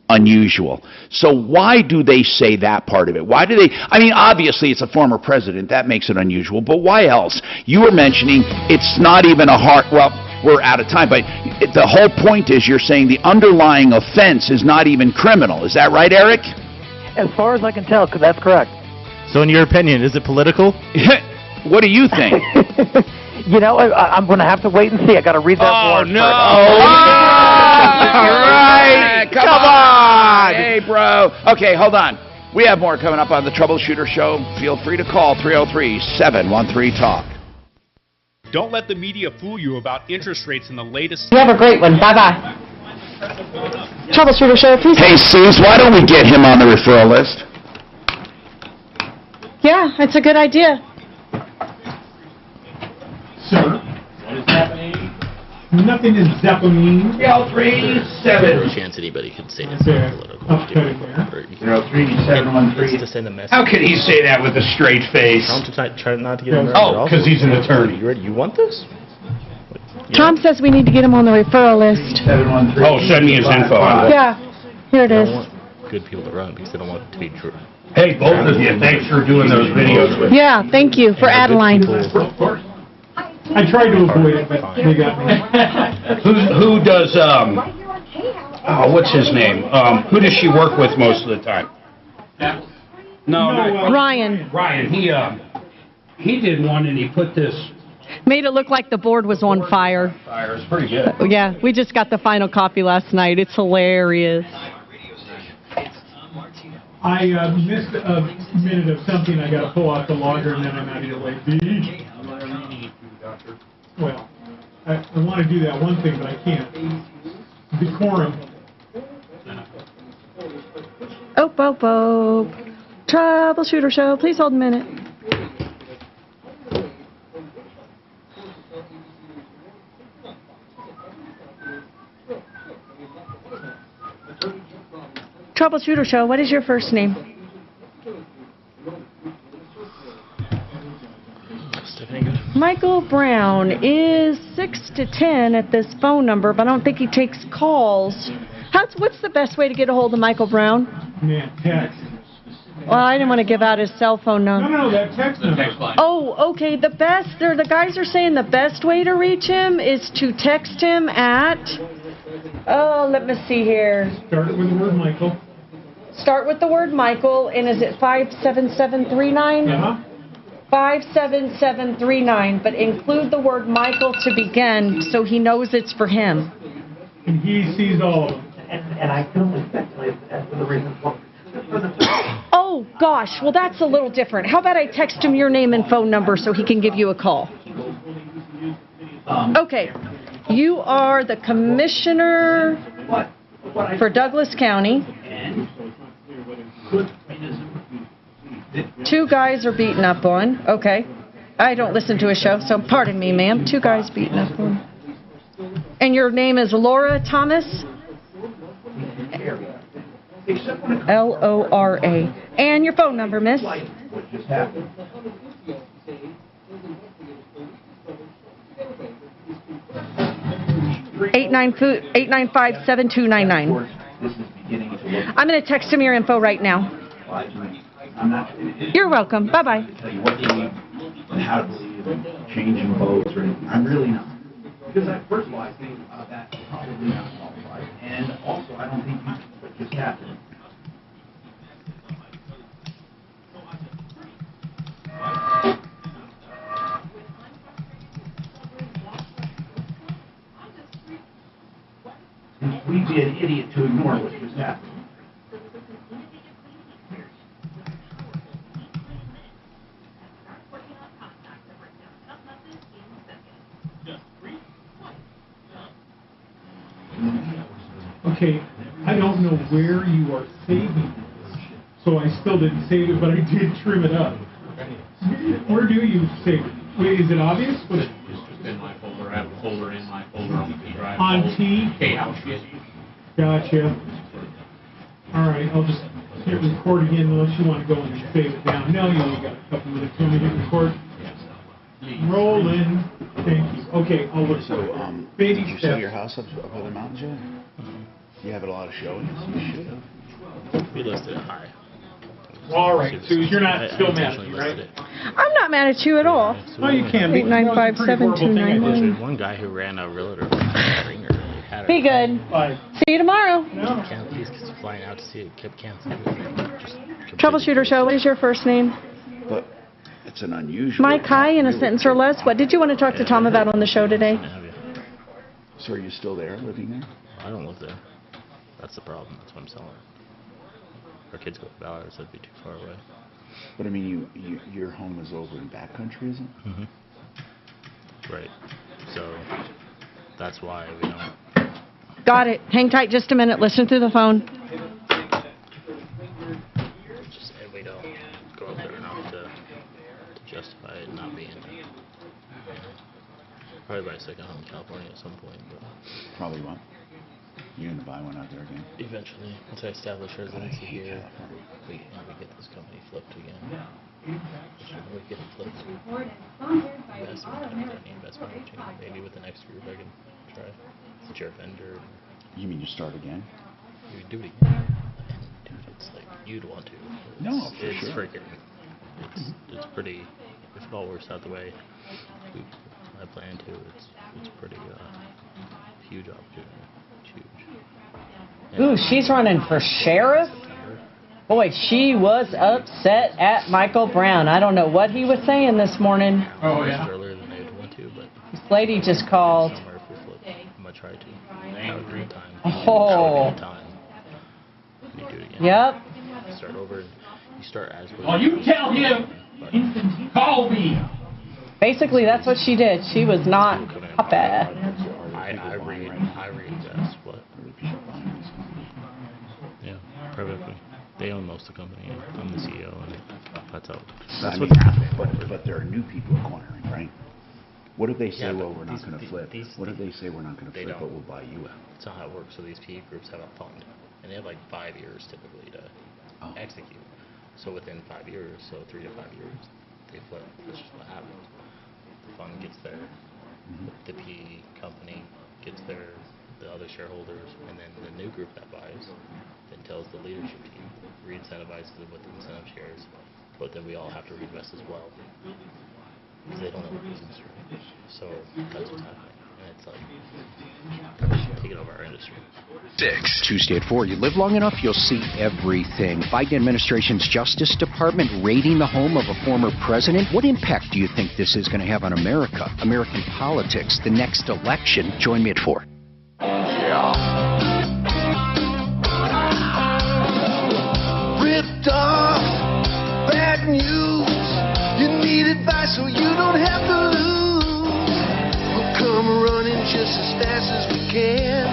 unusual. So why do they say that part of it? Why do they? I mean, obviously it's a former president. That makes it unusual. But why else? You were mentioning it's not even a hard, well, we're out of time, but the whole point is you're saying the underlying offense is not even criminal. Is that right, Eric? As far as I can tell, that's correct. So in your opinion, is it political? What do you think? I'm going to have to wait and see. I got to read that warrant no. first. All right. Come on. Hey, bro. Okay, hold on. We have more coming up on the Troubleshooter Show. Feel free to call 303-713-TALK. Don't let the media fool you about interest rates in the latest... You have a great one. Bye-bye. Troubleshooter Show, please. Hey, Suze, why don't we get him on the referral list? Yeah, it's a good idea. Sir, what is happening? Nothing is happening. 3-7. No chance anybody could say this. How could he say that with a straight face? Try not to get him. Oh, because he's an attorney. You want this? Tom says we need to get him on the referral list. Oh, send me his info. Yeah, here it is. I don't want good people to run because they don't want it to be true. Hey, both of you, thanks for doing those videos with me. Yeah, thank you for Adeline. I tried to avoid it, but they got me. Who does, what's his name? Who does she work with most of the time? No, Ryan. Ryan, he did one and he put this. Made it look like the board was on fire. It's pretty good. Yeah, we just got the final copy last night. It's hilarious. I missed a minute of something. I got to pull out the logger, and then I'm out of your way. Well, I want to do that one thing, but I can't. Decorum. Oh. Troubleshooter Show, please hold a minute. Troubleshooter Show, what is your first name? Michael Brown is 6 to 10 at this phone number, but I don't think he takes calls. What's the best way to get a hold of Michael Brown? Yeah, text. Well, I didn't want to give out his cell phone number. No, that text number. Oh, okay. The guys are saying the best way to reach him is to text him at... Oh, let me see here. Start it with the word Michael. Start with the word Michael, and is it 57739? Uh-huh. 57739, but include the word Michael to begin so he knows it's for him. And he sees all of them. And I can only speculate as to the reason why. Oh, gosh. Well, that's a little different. How about I text him your name and phone number so he can give you a call? Okay. You are the commissioner. What? for Douglas County. 2 guys are beaten up on. Okay. I don't listen to a show, so pardon me, ma'am. 2 guys beaten up on. And your name is Laura Thomas? Lora. And your phone number, miss? 895-7299. I'm going to text him your info right now. You're welcome. Bye-bye. How to believe in changing votes or anything. I'm really not. Because first of all, I think that's probably not qualified. And also, I don't think you should just happen. We'd be an idiot to ignore what just happened. Okay, I don't know where you are saving this, so I still didn't save it, but I did trim it up. Where do you save it? Wait, is it obvious? What is it? Just in my folder. I have a folder in my folder on the drive. On T? K-House. Gotcha. All right, I'll just hit record again unless you want to go and save it down. No, you only got a couple minutes. You want me to hit record? Rolling. Thank you. Okay, I'll look. So, baby did you steps. see your house up the mountains yet? You have a lot of showings. You should have. We listed it high. All right, so you're not still mad at me, right? I'm not mad at you at all. Well, you can be. 895-7299. One guy who ran a realtor ringer. Be good. Bye. See you tomorrow. He's flying out to see it. Kept canceling. Troubleshooter Show, what is your first name? But it's an unusual. Mike, hi, in a sentence or less. What did you want to talk to Tom about on the show today? So are you still there, living there? I don't live there. That's the problem. That's why I'm selling it. Our kids go to Ballard, so it'd be too far away. But I mean, your home is over in backcountry, isn't it? Mm-hmm. Right. So that's why we don't. Got it. Hang tight just a minute. Listen through the phone. Just we don't go up there enough to justify it not being there. Probably buy a second home in California at some point, but probably won't. You're gonna buy one out there again? Eventually, once I establish residency here, we get this company flipped again. We get it flipped. Investment opportunity. Maybe with the next group I can try. Since you're a vendor. You mean you start again? You do it again. Dude, it's like you'd want to. No, for it's sure. Freaking. It's pretty. If it all works out the way I plan to, it's pretty huge opportunity. Ooh, she's running for sheriff? Boy, she was upset at Michael Brown. I don't know what he was saying this morning. Oh, yeah. Earlier than they want to, but this lady just called. I'm going to try to. Have a great time. Oh. Time. You do it again. Yep. You start over. You start as. Oh, you tell him. Call me. Basically, that's what she did. She was not happy. I reinvest what? Yeah, privately. They own most of the company. I'm the CEO, and that's how. That's what's happening. But there are new people acquiring, right? What if they say, well, we're not going to flip? What if they say we're not going to flip, but we'll buy you out? That's not how it works. So these PE groups have a fund, and they have like 5 years typically to execute. So within 5 years, so 3 to 5 years, they flip. That's just what happens. The fund gets there, the PE company gets there, the other shareholders, and then the new group that buys then tells the leadership team, re-incentivizes it with incentive shares, but then we all have to reinvest as well. Because they don't know the business, right? So that's what's happening. And it's like, taking over our industry. 6. Tuesday at 4. You live long enough, you'll see everything. Biden administration's Justice Department raiding the home of a former president. What impact do you think this is going to have on America, American politics, the next election? Join me at 4. Ripped off, bad news. You need advice so you don't have to lose. We'll come running just as fast as we can.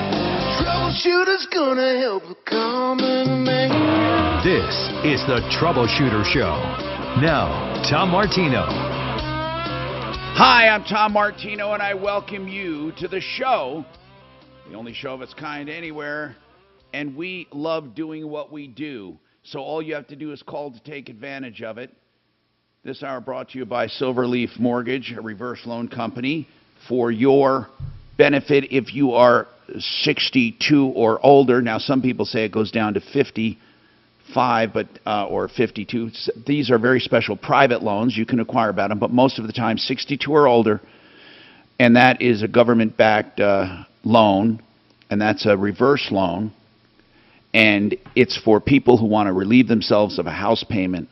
Troubleshooter. Troubleshooter's gonna help a common man. This is the Troubleshooter Show. Now, Tom Martino. Hi, I'm Tom Martino, and I welcome you to the show, the only show of its kind anywhere, and we love doing what we do. So all you have to do is call to take advantage of it. This hour brought to you by Silverleaf Mortgage, a reverse loan company, for your benefit if you are 62 or older. Now, some people say it goes down to 55 or 52. These are very special private loans. You can acquire about them, but most of the time 62 or older, and that is a government-backed loan, and that's a reverse loan, and it's for people who want to relieve themselves of a house payment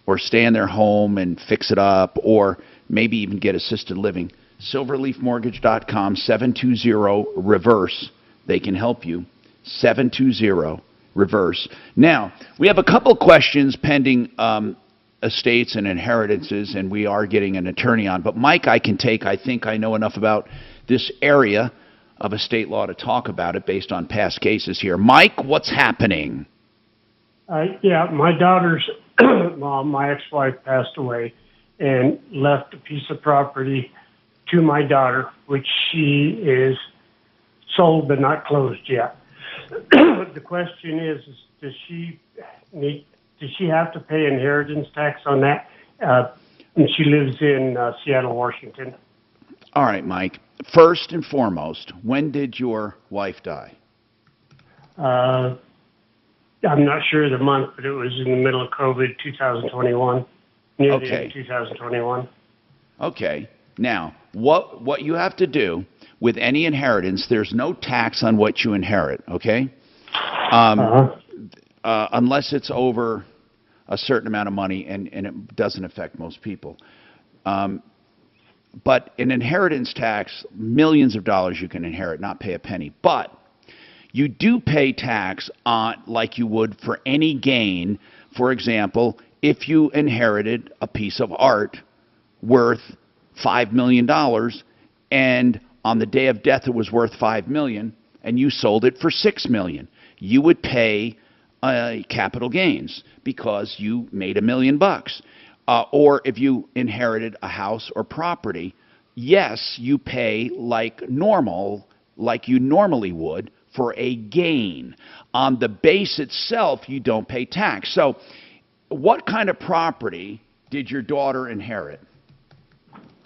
or stay in their home and fix it up, or maybe even get assisted living. Silverleafmortgage.com, 720-REVERSE. They can help you. 720-REVERSE. Now, we have a couple questions pending estates and inheritances, and we are getting an attorney on. But Mike, I think I know enough about this area of estate law to talk about it based on past cases here. Mike, what's happening? Yeah, my daughter's mom, my ex-wife, passed away and left a piece of property to my daughter, which she is sold but not closed yet. The question is does she have to pay inheritance tax on that? And she lives in Seattle, Washington. All right, Mike. First and foremost, when did your wife die? I'm not sure of the month, but it was in the middle of COVID, 2021, near the end of 2021. Okay. Now, what you have to do with any inheritance, there's no tax on what you inherit, okay? Unless it's over a certain amount of money, and it doesn't affect most people. But an inheritance tax, millions of dollars you can inherit, not pay a penny. But you do pay tax on, like you would for any gain. For example, if you inherited a piece of art worth $5 million, and on the day of death it was worth $5 million, and you sold it for $6 million, you would pay capital gains because you made $1 million. Or if you inherited a house or property, yes, you pay like you normally would for a gain. On the base itself, you don't pay tax. So what kind of property did your daughter inherit?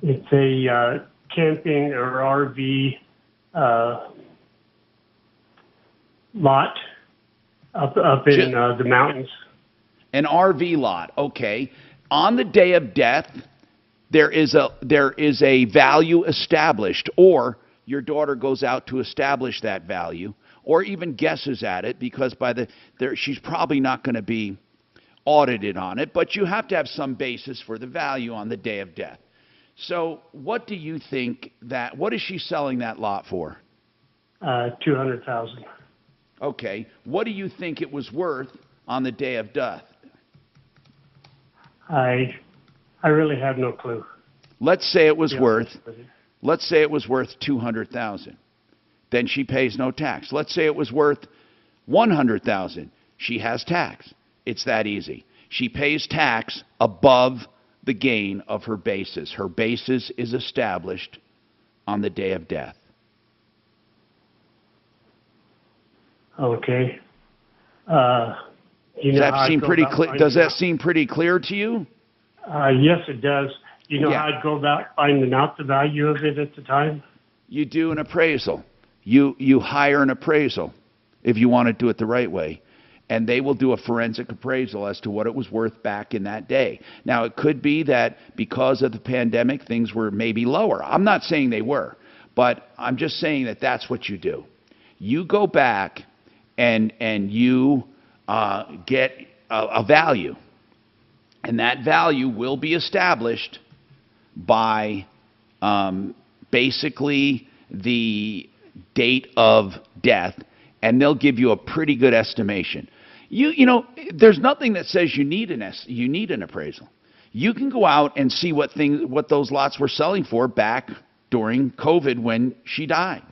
It's a camping or RV lot up in the mountains. An RV lot, okay. On the day of death, there is a value established, or your daughter goes out to establish that value, or even guesses at it, because she's probably not going to be audited on it, but you have to have some basis for the value on the day of death. So what do you think what is she selling that lot for? $200,000. Okay. What do you think it was worth on the day of death? I really have no clue. Let's say it was worth $200,000. Then she pays no tax. Let's say it was worth $100,000. She has tax. It's that easy. She pays tax above the gain of her basis. Her basis is established on the day of death. Okay. Does that seem pretty clear? Does that seem pretty clear to you? Yes, it does. You know how I'd go about finding out the value of it at the time? You do an appraisal. You hire an appraisal if you want to do it the right way. And they will do a forensic appraisal as to what it was worth back in that day. Now, it could be that because of the pandemic, things were maybe lower. I'm not saying they were, but I'm just saying that that's what you do. You go back and you get a value. And that value will be established by basically the date of death, and they'll give you a pretty good estimation. You know, there's nothing that says you need an appraisal. You can go out and see what those lots were selling for back during COVID when she died.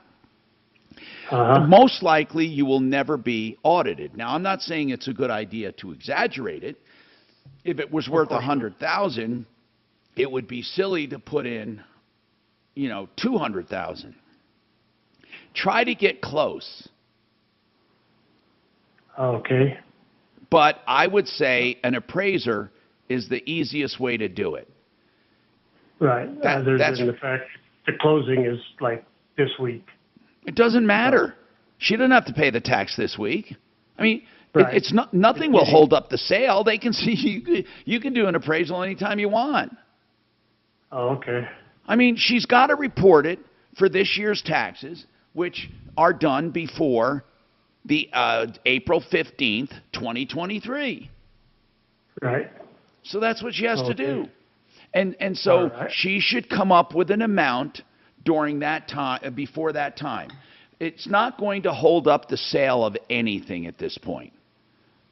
Most likely you will never be audited. Now, I'm not saying it's a good idea to exaggerate it. If it was worth $100,000, it would be silly to put in, $200,000. Try to get close. Okay. But I would say an appraiser is the easiest way to do it. Right. Other than the fact the closing is like this week. It doesn't matter. She doesn't have to pay the tax this week. I mean, it's not, nothing will hold up the sale. They can see you can do an appraisal anytime you want. Oh, okay. I mean, she's got to report it for this year's taxes, which are done before the April 15th, 2023. Right. So that's what she has to do. And so she should come up with an amount during that time, before that time. It's not going to hold up the sale of anything at this point.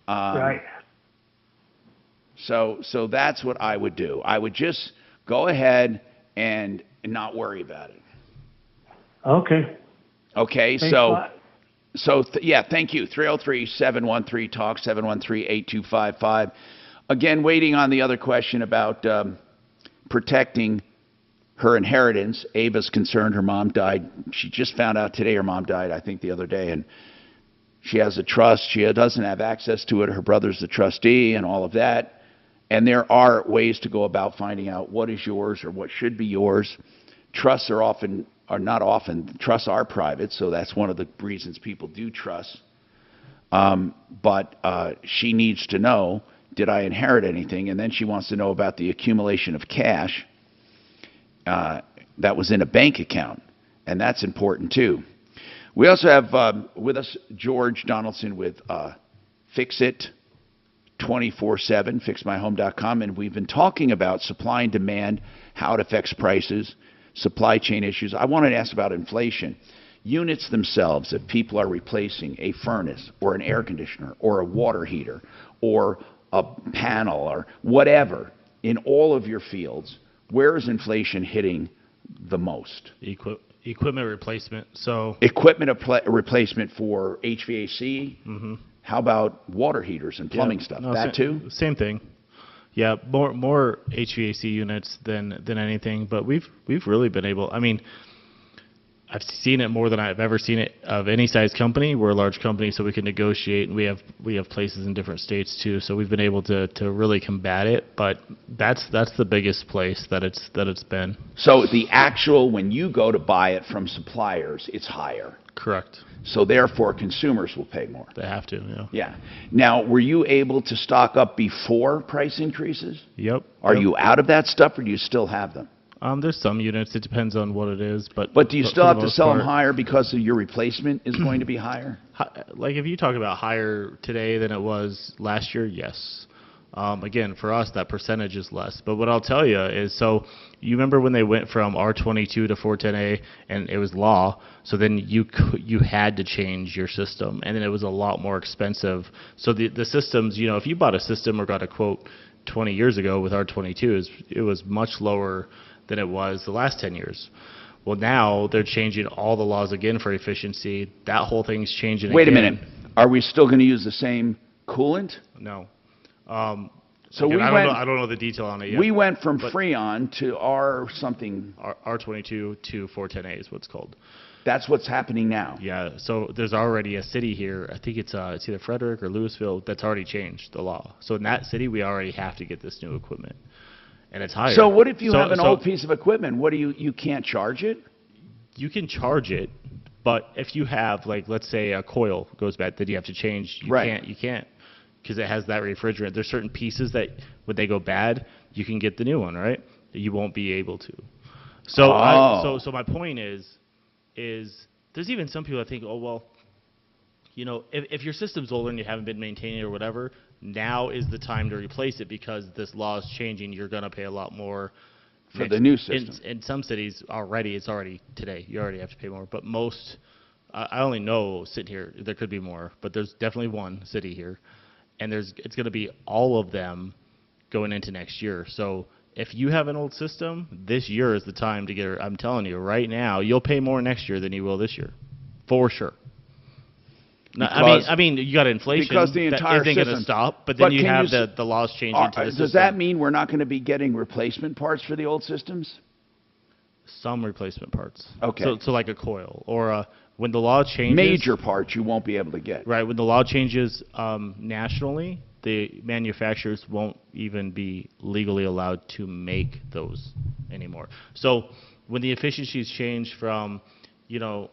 Right. So that's what I would do. I would just go ahead and not worry about it. Okay. Okay. Thanks a lot. Yeah, thank you. 303-713-TALK, 713-8255. Again, waiting on the other question about protecting her inheritance. Ava's concerned her mom died. She just found out today her mom died, I think the other day, and she has a trust. She doesn't have access to it. Her brother's the trustee and all of that. And there are ways to go about finding out what is yours or what should be yours. Trusts trusts are private, so that's one of the reasons people do trusts. But she needs to know, did I inherit anything? And then she wants to know about the accumulation of cash that was in a bank account, and that's important too. We also have with us George Donaldson with Fix It 24/7, fixmyhome.com, and we've been talking about supply and demand, how it affects prices, supply chain issues. I wanted to ask about inflation. Units themselves, if people are replacing a furnace or an air conditioner or a water heater or a panel or whatever in all of your fields, where is inflation hitting the most? Equipment replacement. So equipment replacement for HVAC. Mm-hmm. How about water heaters and plumbing stuff? That too? Same thing. Yeah, more HVAC units than anything. But we've really been able. I mean, I've seen it more than I've ever seen it of any size company. We're a large company, so we can negotiate, and we have places in different states too. So we've been able to really combat it. But that's the biggest place that it's been. So the actual, when you go to buy it from suppliers, it's higher. Correct. So therefore, consumers will pay more. They have to. Yeah. Yeah. Now, were you able to stock up before price increases? Yep. Are you out of that stuff, or do you still have them? There's some units. It depends on what it is, but do you still have to sell them higher because of your replacement is going to be higher? Like if you talk about higher today than it was last year, yes. Again, for us, that percentage is less. But what I'll tell you is, so you remember when they went from R22 to 410A, and it was law. So then you had to change your system, and then it was a lot more expensive. So the systems, if you bought a system or got a quote 20 years ago with R22, it was much lower than it was the last 10 years. Well, now they're changing all the laws again for efficiency. That whole thing's changing Wait again. a minute. Are we still going to use the same coolant? No. So again, we I don't know the detail on it yet. We went from Freon to R22 to 410A is what's called. That's what's happening now. Yeah. So there's already a city here. I think it's either Frederick or Louisville that's already changed the law. So in that city, we already have to get this new equipment. And it's higher. So what if you have an old piece of equipment? What do you can't charge it? You can charge it, but if you have, like, let's say a coil goes bad that you have to change, you can't because it has that refrigerant. There's certain pieces that when they go bad, you can get the new one, right? You won't be able to. So so my point is there's even some people that think, oh well, if your system's older and you haven't been maintaining it or whatever, now is the time to replace it because this law is changing. You're going to pay a lot more for the new system. In some cities it's already today. You already have to pay more. But most, I only know sitting here, there could be more, but there's definitely one city here. And it's going to be all of them going into next year. So if you have an old system, this year is the time to get it. I'm telling you right now, you'll pay more next year than you will this year. For sure. No, Because, I mean, you got inflation. because the entire that isn't going system. to stop. But then But you can have you the laws changing to the system. Does that mean we're not going to be getting replacement parts for the old systems? Some replacement parts. Okay. So like a coil or when the law changes. Major parts you won't be able to get. Right. When the law changes nationally, the manufacturers won't even be legally allowed to make those anymore. So when the efficiencies change from, you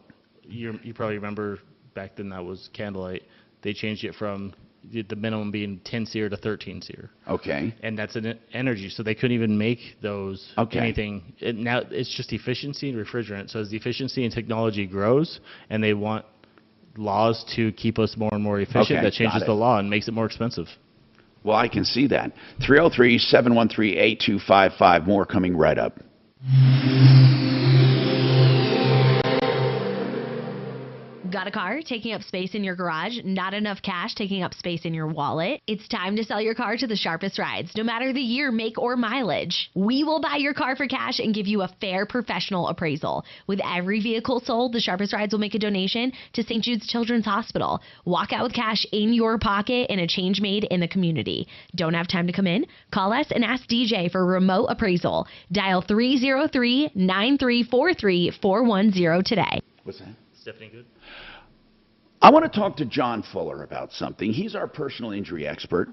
probably remember back then that was Candlelight. They changed it from the minimum being 10 SEER to 13 SEER. Okay. And that's an energy, so they couldn't even make those anything. Now it's just efficiency and refrigerant. So as the efficiency and technology grows, and they want laws to keep us more and more efficient, that changes the law and makes it more expensive. Well, I can see that. 303-713-8255. More coming right up. Got a car taking up space in your garage? Not enough cash taking up space in your wallet? It's time to sell your car to the sharpest rides, no matter the year, make, or mileage. We will buy your car for cash and give you a fair professional appraisal. With every vehicle sold, the sharpest rides will make a donation to St. Jude's Children's Hospital. Walk out with cash in your pocket and a change made in the community. Don't have time to come in? Call us and ask DJ for a remote appraisal. Dial 303-9343-410 today. What's that? Stephanie, good? I want to talk to John Fuller about something. He's our personal injury expert.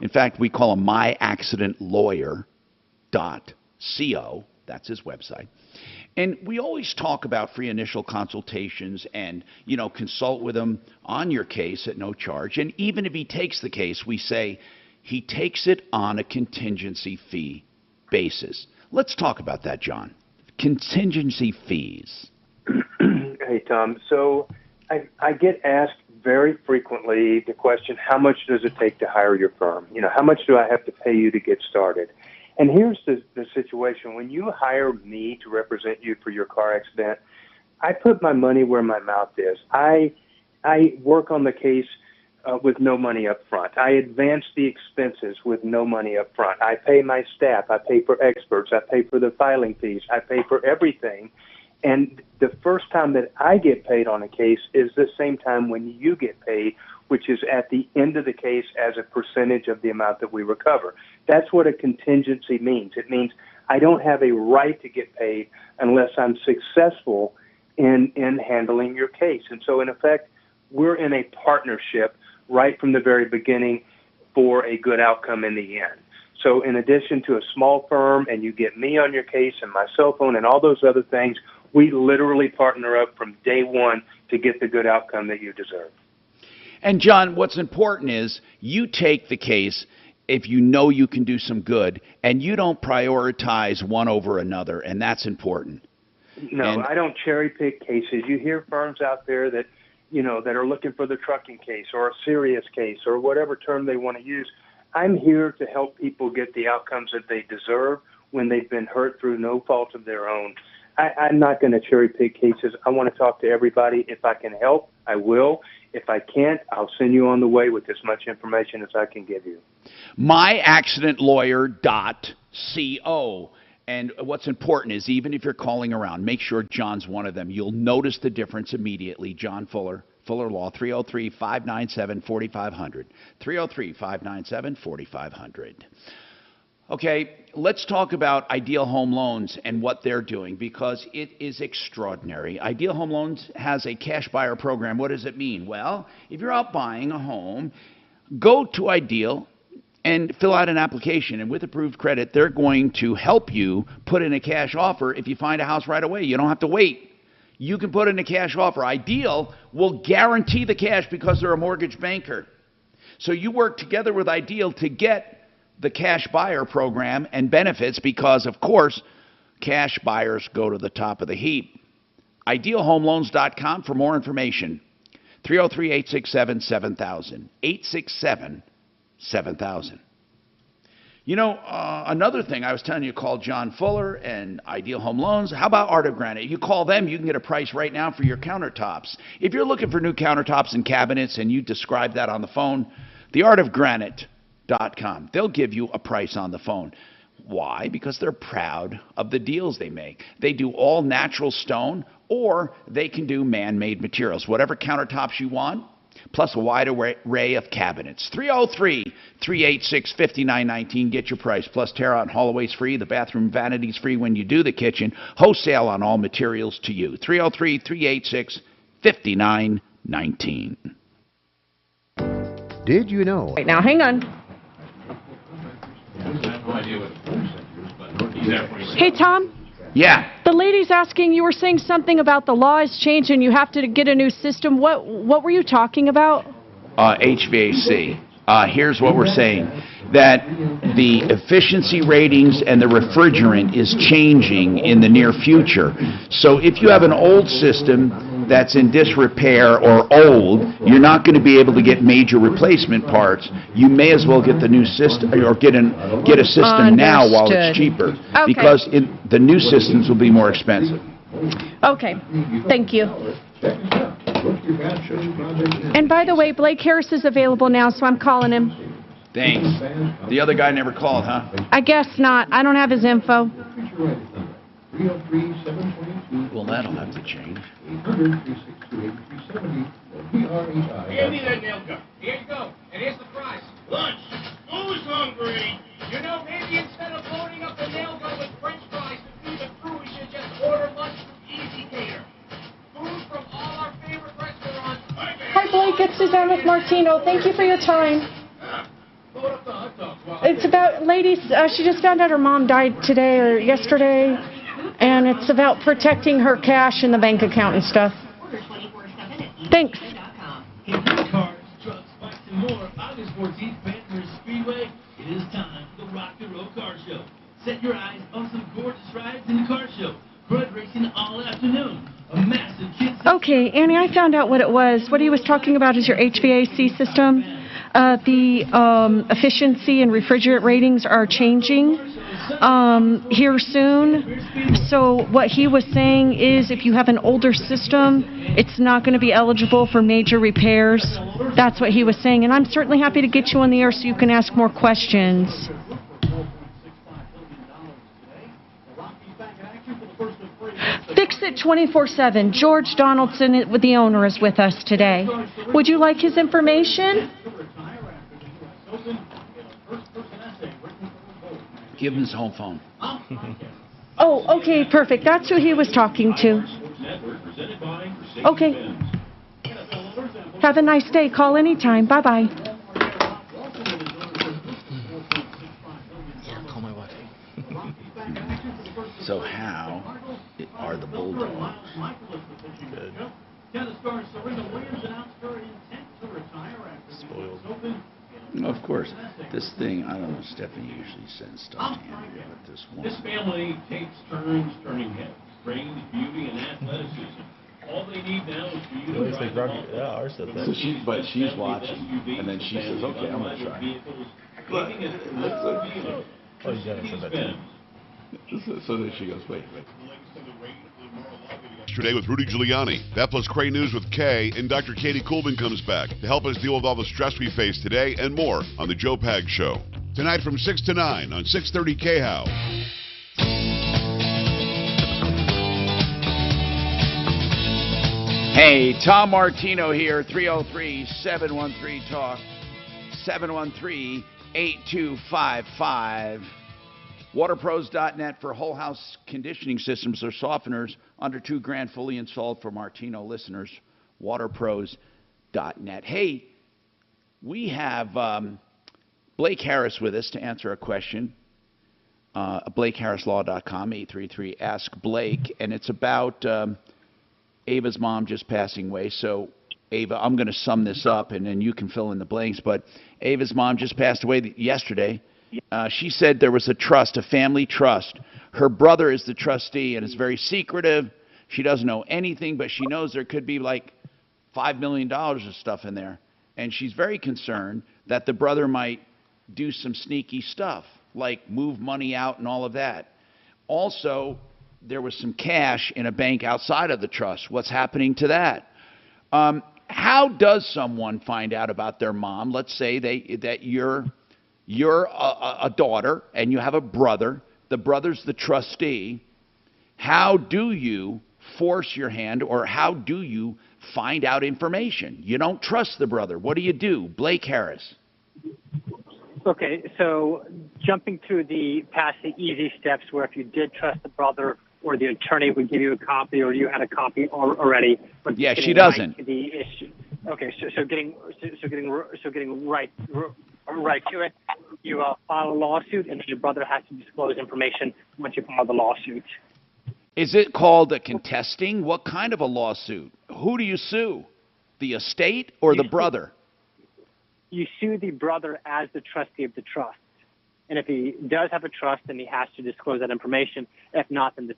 In fact, we call him myaccidentlawyer.co. That's his website. And we always talk about free initial consultations and, consult with him on your case at no charge. And even if he takes the case, we say he takes it on a contingency fee basis. Let's talk about that, John. Contingency fees. Hey, Tom. So I get asked very frequently the question, how much does it take to hire your firm? How much do I have to pay you to get started? And here's the situation. When you hire me to represent you for your car accident, I put my money where my mouth is. I work on the case with no money up front. I advance the expenses with no money up front. I pay my staff. I pay for experts. I pay for the filing fees. I pay for everything. And the first time that I get paid on a case is the same time when you get paid, which is at the end of the case as a percentage of the amount that we recover. That's what a contingency means. It means I don't have a right to get paid unless I'm successful in handling your case. And so, in effect, we're in a partnership right from the very beginning for a good outcome in the end. So in addition to a small firm, and you get me on your case and my cell phone and all those other things, we literally partner up from day one to get the good outcome that you deserve. And John, what's important is you take the case if you know you can do some good, and you don't prioritize one over another, and that's important. No, I don't cherry pick cases. You hear firms out there that, that are looking for the trucking case or a serious case or whatever term they want to use. I'm here to help people get the outcomes that they deserve when they've been hurt through no fault of their own. I'm not going to cherry pick cases. I want to talk to everybody. If I can help, I will. If I can't, I'll send you on the way with as much information as I can give you. myaccidentlawyer.co. And what's important is even if you're calling around, make sure John's one of them. You'll notice the difference immediately. John Fuller, Fuller Law, 303-597-4500. 303-597-4500. Okay, let's talk about Ideal Home Loans and what they're doing, because it is extraordinary. Ideal Home Loans has a cash buyer program. What does it mean? Well, if you're out buying a home, go to Ideal and fill out an application. And with approved credit, they're going to help you put in a cash offer if you find a house right away. You don't have to wait. You can put in a cash offer. Ideal will guarantee the cash because they're a mortgage banker. So you work together with Ideal to get the cash buyer program and benefits because, of course, cash buyers go to the top of the heap. IdealHomeLoans.com for more information. 303-867-7000. 867-7000. Another thing I was telling you, call John Fuller and Ideal Home Loans. How about Art of Granite? You call them, you can get a price right now for your countertops. If you're looking for new countertops and cabinets and you describe that on the phone, theartofgranite.com. They'll give you a price on the phone. Why? Because they're proud of the deals they make. They do all natural stone, or they can do man-made materials. Whatever countertops you want, plus a wide array of cabinets. 303-386-5919. Get your price. Plus tear out and hallways free. The bathroom vanities free when you do the kitchen. Wholesale on all materials to you. 303-386-5919. Did you know? Wait, now hang on. Hey, Tom. Yeah. The lady's asking, you were saying something about the law has changed and you have to get a new system. What were you talking about? HVAC. Here's what we're saying. That the efficiency ratings and the refrigerant is changing in the near future. So if you have an old system that's in disrepair or old, you're not going to be able to get major replacement parts. You may as well get the new system or get a system now while it's cheaper. Okay. Because the new systems will be more expensive. Okay, thank you. And by the way, Blake Harris is available now, so I'm calling him. Thanks. The other guy never called, huh? I guess not. I don't have his info. Well, that'll have to change. Andy, that nail gun. Here you go. And here's the price. Lunch. Who's hungry? You know, maybe instead of loading up the nail gun with French fries to feed the crew, we should just order lunch from Easy Cater. Food from all our favorite restaurants. Hi, Blake. It's Suzanne with Martino. Thank you for your time. It's about ladies. She just found out her mom died today or yesterday, and it's about protecting her cash in the bank account and stuff. Thanks. Cars, trucks, bikes, and more. August 14th, Bathurst Speedway. It is time for the Rock and Roll Car Show. Set your eyes on some gorgeous rides in the car show. Crud racing all afternoon. A massive kids. Okay, Annie, I found out what it was. What he was talking about is your HVAC system. The efficiency and refrigerant ratings are changing here soon. So what he was saying is if you have an older system, it's not going to be eligible for major repairs. That's what he was saying. And I'm certainly happy to get you on the air so you can ask more questions. Fix It 24/7. George Donaldson, the owner, is with us today. Would you like his information? Give him his home phone. Oh, okay, perfect. That's who he was talking to. Okay. Have a nice day. Call anytime. Bye-bye. Call my wife. So how are the Bulldogs? Good. Spoiled. Of course. This thing, I don't know, Stephanie usually sends stuff to Andrea, but this one. This family takes turns turning heads. Brains, beauty, and athleticism. All they need now is for you to drive ours did that. So she's watching, and then she says, okay, I'm going to try. Oh, you got it for that too. So then she goes, wait. Yesterday with Rudy Giuliani. That plus Cray News with Kay, and Dr. Katie Coolman comes back to help us deal with all the stress we face today and more on The Joe Pag Show. Tonight from 6 to 9 on 630 KHOW. Hey, Tom Martino here, 303-713-TALK, 713-8255. Waterpros.net for whole house conditioning systems or softeners under $2,000 fully installed for Martino listeners. Waterpros.net. Hey, we have Blake Harris with us to answer a question. BlakeHarrisLaw.com, 833-ASK-BLAKE. And it's about Ava's mom just passing away. So, Ava, I'm going to sum this up, and then you can fill in the blanks. But Ava's mom just passed away yesterday. She said there was a trust, a family trust. Her brother is the trustee, and it's very secretive. She doesn't know anything, but she knows there could be like $5 million of stuff in there. And she's very concerned that the brother might do some sneaky stuff, like move money out and all of that. Also, there was some cash in a bank outside of the trust. What's happening to that? How does someone find out about their mom? Let's say that you're a daughter and you have a brother. The brother's the trustee. How do you force your hand, or how do you find out information? You don't trust the brother. What do you do? Blake Harris. Okay, so jumping through past the easy steps where if you did trust the brother or the attorney would give you a copy or you had a copy already. But yeah, she doesn't. Right the issue. Okay, so getting right to it, you file a lawsuit and your brother has to disclose information once you file the lawsuit. Is it called a contesting? What kind of a lawsuit? Who do you sue? The estate or the brother? You sue the brother as the trustee of the trust. And if he does have a trust, then he has to disclose that information. If not, then the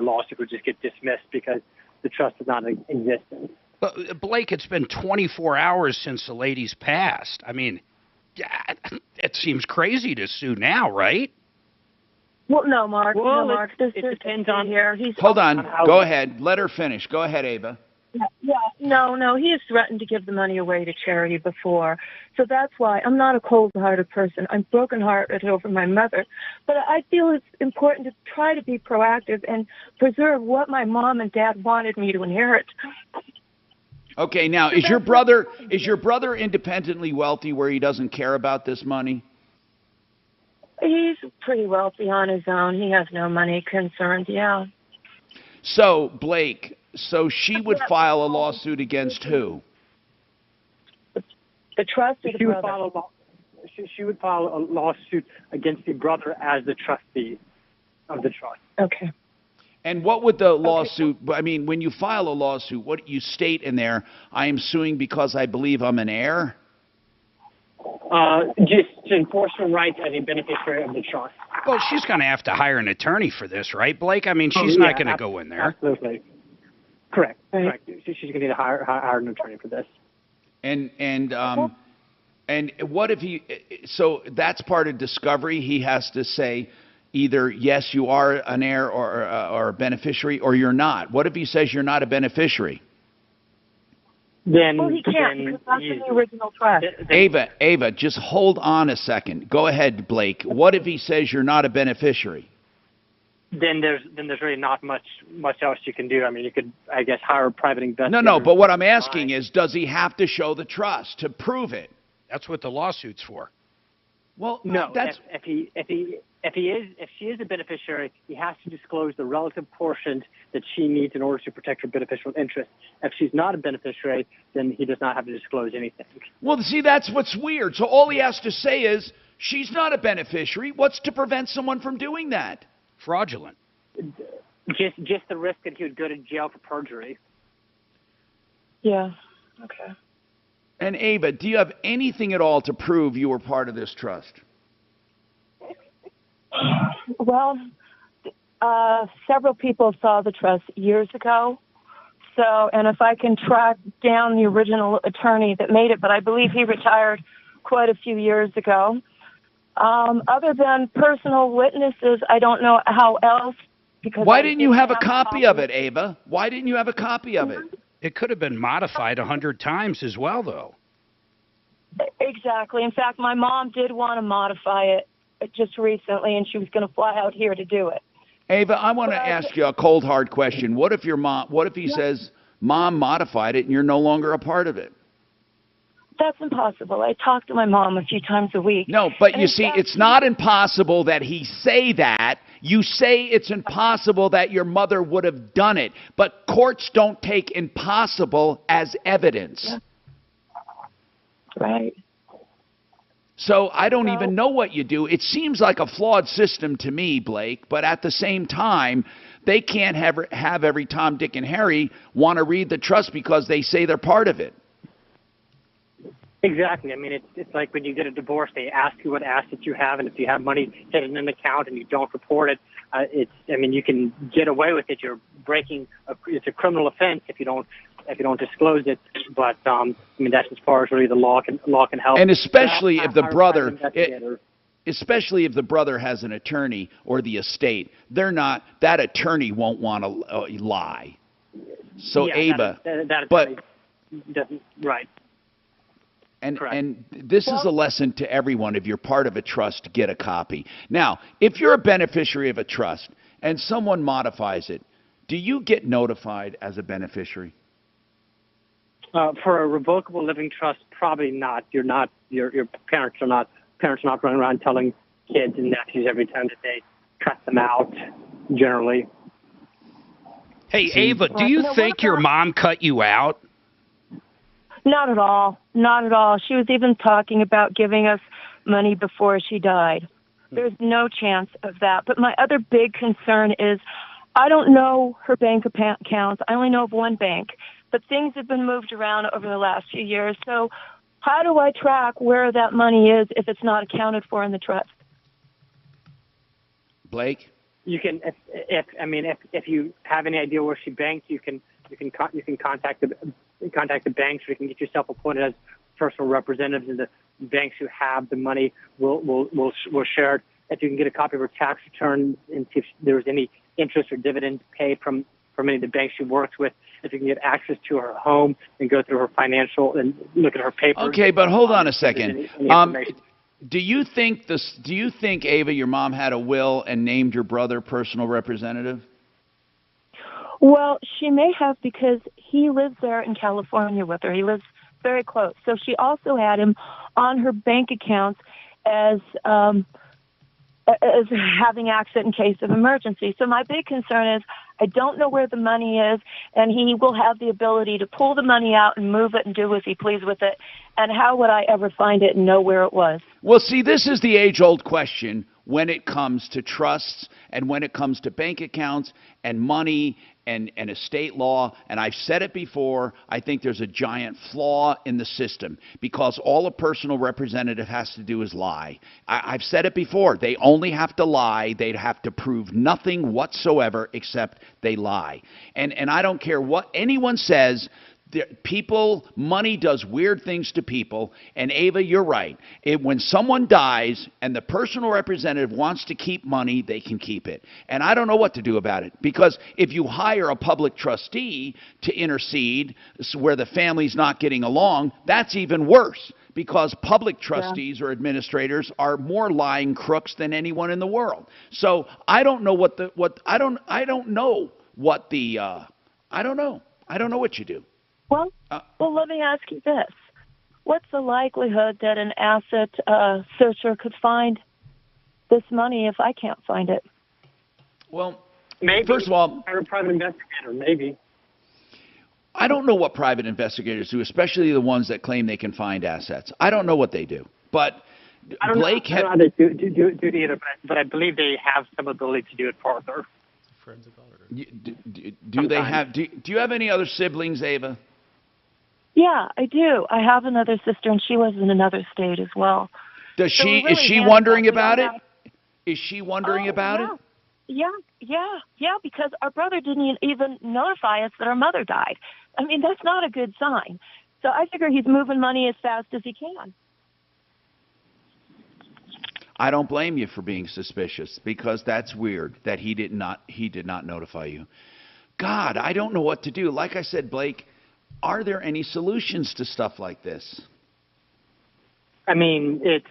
lawsuit would just get dismissed because the trust does not exist. But Blake, it's been 24 hours since the lady's passed. I mean, it seems crazy to sue now, right? Well, no, Mark. Well, no, Mark. It depends on here. Hold on. Go ahead. Let her finish. Go ahead, Ava. Yeah, no, he has threatened to give the money away to charity before. So that's why I'm not a cold-hearted person. I'm broken-hearted over my mother. But I feel it's important to try to be proactive and preserve what my mom and dad wanted me to inherit. Okay, now, is your brother independently wealthy where he doesn't care about this money? He's pretty wealthy on his own. He has no money concerns, yeah. So, Blake, she would file a lawsuit against who? The trust or the brother? She would file a lawsuit against the brother as the trustee of the trust. Okay. And what would the lawsuit, I mean, when you file a lawsuit, what you state in there, I am suing because I believe I'm an heir? Just to enforce her rights as a beneficiary of the trust. Well, she's going to have to hire an attorney for this, right, Blake? I mean, she's not going to go in there. Absolutely. Correct. She's going to need to hire an attorney for this. And what if so that's part of discovery. He has to say either, yes, you are an heir or a beneficiary, or you're not. What if he says you're not a beneficiary? Then, he can't, because that's in the original trust. Ava, just hold on a second. Go ahead, Blake. What if he says you're not a beneficiary? Then there's really not much else you can do. I mean, you could, I guess, hire a private investigator. No, but what I'm asking is, does he have to show the trust to prove it? That's what the lawsuit's for. Well, no. If she is a beneficiary, he has to disclose the relative portion that she needs in order to protect her beneficial interest. If she's not a beneficiary, then he does not have to disclose anything. Well, see, that's what's weird. So all he has to say is, she's not a beneficiary. What's to prevent someone from doing that? Fraudulent. Just the risk that he would go to jail for perjury. Yeah. Okay. And Ava, do you have anything at all to prove you were part of this trust? Well, several people saw the trust years ago. So, and if I can track down the original attorney that made it, but I believe he retired quite a few years ago. Other than personal witnesses, I don't know how else. Because why didn't you have a copy of it, Ava? Why didn't you have a copy of it? It could have been modified 100 times as well, though. Exactly. In fact, my mom did want to modify it just recently, and she was going to fly out here to do it. Ava, I want to ask you a cold, hard question. What if he says, Mom modified it and you're no longer a part of it? That's impossible. I talk to my mom a few times a week. No, but you see, it's not impossible that he say that. You say it's impossible that your mother would have done it. But courts don't take impossible as evidence. Yeah. Right. So I don't even know what you do. It seems like a flawed system to me, Blake, but at the same time, they can't have every Tom, Dick, and Harry want to read the trust because they say they're part of it. Exactly. I mean, it's like when you get a divorce, they ask you what assets you have, and if you have money sitting in an account and you don't report it, you can get away with it. You're it's a criminal offense if you don't disclose it. But that's as far as really the law can help. And especially if the brother has an attorney or the estate, that attorney won't want to lie. So yeah, Ava, that doesn't right. And this is a lesson to everyone. If you're part of a trust, get a copy. Now, if you're a beneficiary of a trust and someone modifies it, Do you get notified as a beneficiary? For a revocable living trust, probably not. You're not. Your parents are not. Parents are not running around telling kids and nephews every time that they cut them out. Generally. Hey, Ava, do you think your mom cut you out? Not at all. Not at all. She was even talking about giving us money before she died. There's no chance of that. But my other big concern is I don't know her bank accounts. I only know of one bank. But things have been moved around over the last few years. So how do I track where that money is if it's not accounted for in the trust? Blake? You can, if you have any idea where she banks, you can contact the banks, or you can get yourself appointed as personal representatives, and the banks who have the money will share it. If you can get a copy of her tax return and see if there was any interest or dividends paid from any of the banks she works with, if you can get access to her home and go through her financial and look at her papers. Okay, but hold on a second. Any Do you think, Ava, your mom had a will and named your brother personal representative? Well, she may have, because he lives there in California with her. He lives very close. So she also had him on her bank accounts as having access in case of emergency. So my big concern is I don't know where the money is, and he will have the ability to pull the money out and move it and do as he please with it. And how would I ever find it and know where it was? Well, see, this is the age-old question when it comes to trusts and when it comes to bank accounts and money and estate law. And I've said it before, I think there's a giant flaw in the system because all a personal representative has to do is lie. I've said it before. They only have to lie. They'd have to prove nothing whatsoever except they lie. And I don't care what anyone says. Money does weird things to people, and Ava, you're right. When someone dies and the personal representative wants to keep money, they can keep it. And I don't know what to do about it, because if you hire a public trustee to intercede where the family's not getting along, that's even worse, because public trustees or administrators are more lying crooks than anyone in the world. So I don't know I don't know what you do. Well, let me ask you this. What's the likelihood that an asset searcher could find this money if I can't find it? Well, maybe. First of all, hire a private investigator, maybe. I don't know what private investigators do, especially the ones that claim they can find assets. I don't know what they do. But Blake I don't know how they do it either, but I believe they have some ability to do it further. Forensic auditor. Do you have any other siblings, Ava? Yeah, I do. I have another sister, and she lives in another state as well. Is she wondering about it? Is she wondering about it? Yeah, because our brother didn't even notify us that our mother died. I mean, that's not a good sign. So I figure he's moving money as fast as he can. I don't blame you for being suspicious, because that's weird that he did not notify you. God, I don't know what to do. Like I said, Blake, are there any solutions to stuff like this? I mean, it's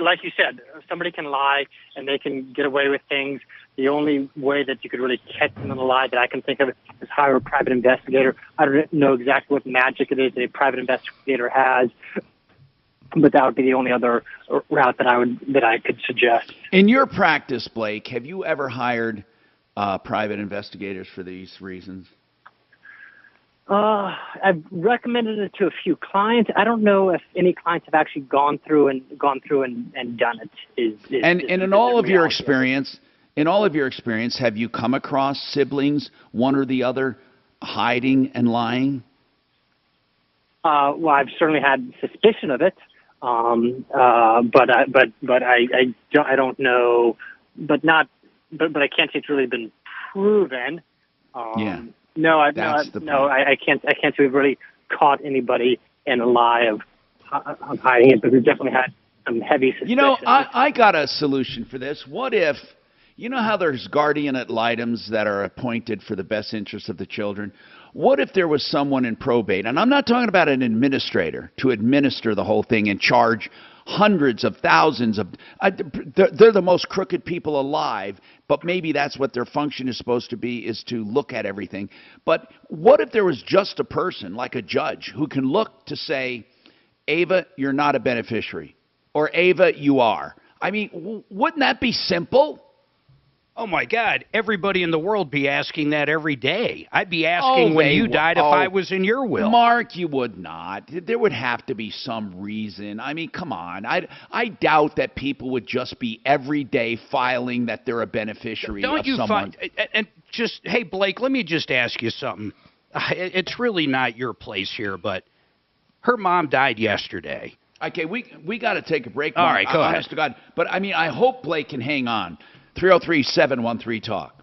like you said, somebody can lie and they can get away with things. The only way that you could really catch them in a lie that I can think of is hire a private investigator. I don't know exactly what magic it is that a private investigator has, but that would be the only other route that I could suggest. In your practice, Blake, have you ever hired private investigators for these reasons? I've recommended it to a few clients. I don't know if any clients have actually gone through and done it. In all of your experience, have you come across siblings, one or the other, hiding and lying? Well, I've certainly had suspicion of it, but I don't know, but I can't say it's really been proven. No, I can't say we've really caught anybody in a lie of hiding it, but we've definitely had some heavy suspicion. You know, I got a solution for this. What if, you know how there's guardian ad litems that are appointed for the best interest of the children? What if there was someone in probate, and I'm not talking about an administrator, to administer the whole thing and charge hundreds of thousands of, they're the most crooked people alive, but maybe that's what their function is supposed to be, is to look at everything. But what if there was just a person, like a judge, who can look to say, Ava, you're not a beneficiary, or Ava, you are? I mean, wouldn't that be simple? Oh, my God. Everybody in the world be asking that every day. I'd be asking when you died if I was in your will. Mark, you would not. There would have to be some reason. I mean, come on. I doubt that people would just be every day filing that they're a beneficiary of someone. And just, hey, Blake, let me just ask you something. It's really not your place here, but her mom died yesterday. Okay, we got to take a break. All right, go ahead. Honest to God. But, I mean, I hope Blake can hang on. 303-713-TALK.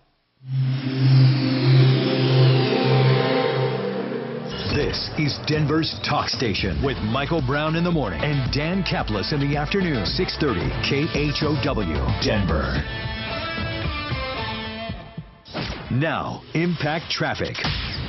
This is Denver's Talk Station with Michael Brown in the morning and Dan Kaplis in the afternoon. 630 KHOW, Denver. Now, Impact Traffic.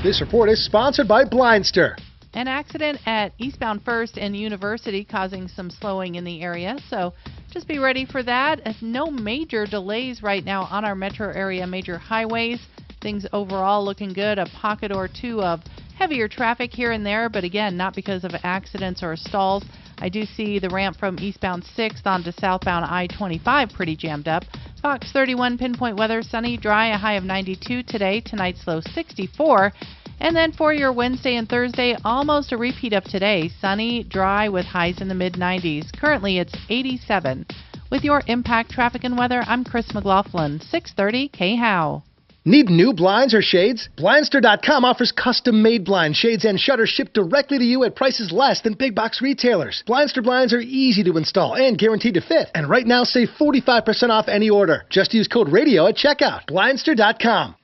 This report is sponsored by Blindster. An accident at eastbound 1st and University causing some slowing in the area, so just be ready for that. No major delays right now on our metro area major highways. Things overall looking good. A pocket or two of heavier traffic here and there, but again, not because of accidents or stalls. I do see the ramp from eastbound 6th onto southbound I-25 pretty jammed up. Fox 31 pinpoint weather, sunny, dry, a high of 92 today. Tonight's low 64. And then for your Wednesday and Thursday, almost a repeat of today. Sunny, dry with highs in the mid-90s. Currently, it's 87. With your Impact Traffic and Weather, I'm Chris McLaughlin, 630 KHOW. Need new blinds or shades? Blindster.com offers custom-made blinds, shades, and shutters shipped directly to you at prices less than big box retailers. Blindster blinds are easy to install and guaranteed to fit. And right now, save 45% off any order. Just use code RADIO at checkout. Blindster.com.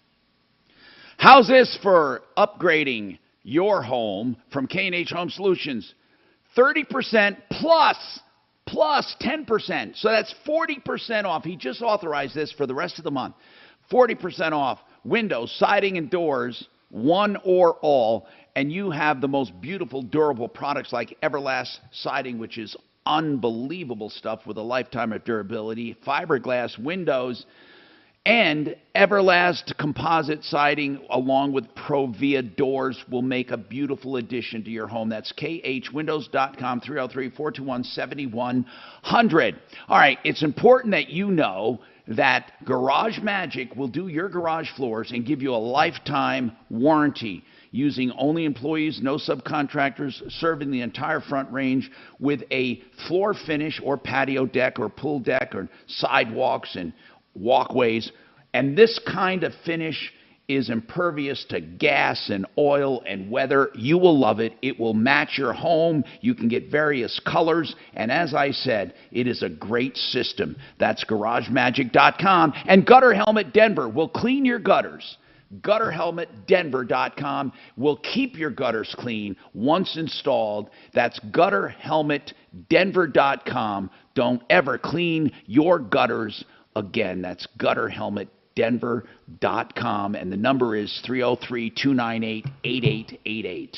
How's this for upgrading your home from K&H Home Solutions? 30% plus 10%. So that's 40% off. He just authorized this for the rest of the month. 40% off windows, siding, and doors, one or all. And you have the most beautiful, durable products like Everlast Siding, which is unbelievable stuff with a lifetime of durability, fiberglass windows, and Everlast composite siding along with Provia doors will make a beautiful addition to your home. That's khwindows.com, 303-421-7100. All right, it's important that you know that Garage Magic will do your garage floors and give you a lifetime warranty using only employees, no subcontractors, serving the entire Front Range with a floor finish or patio deck or pool deck or sidewalks and walkways. And this kind of finish is impervious to gas and oil and weather. You will love it. It will match your home. You can get various colors. And as I said, it is a great system. That's GarageMagic.com. And Gutter Helmet Denver will clean your gutters. GutterHelmetDenver.com will keep your gutters clean once installed. That's GutterHelmetDenver.com. Don't ever clean your gutters again. That's GutterHelmetDenver.com, and the number is 303-298-8888.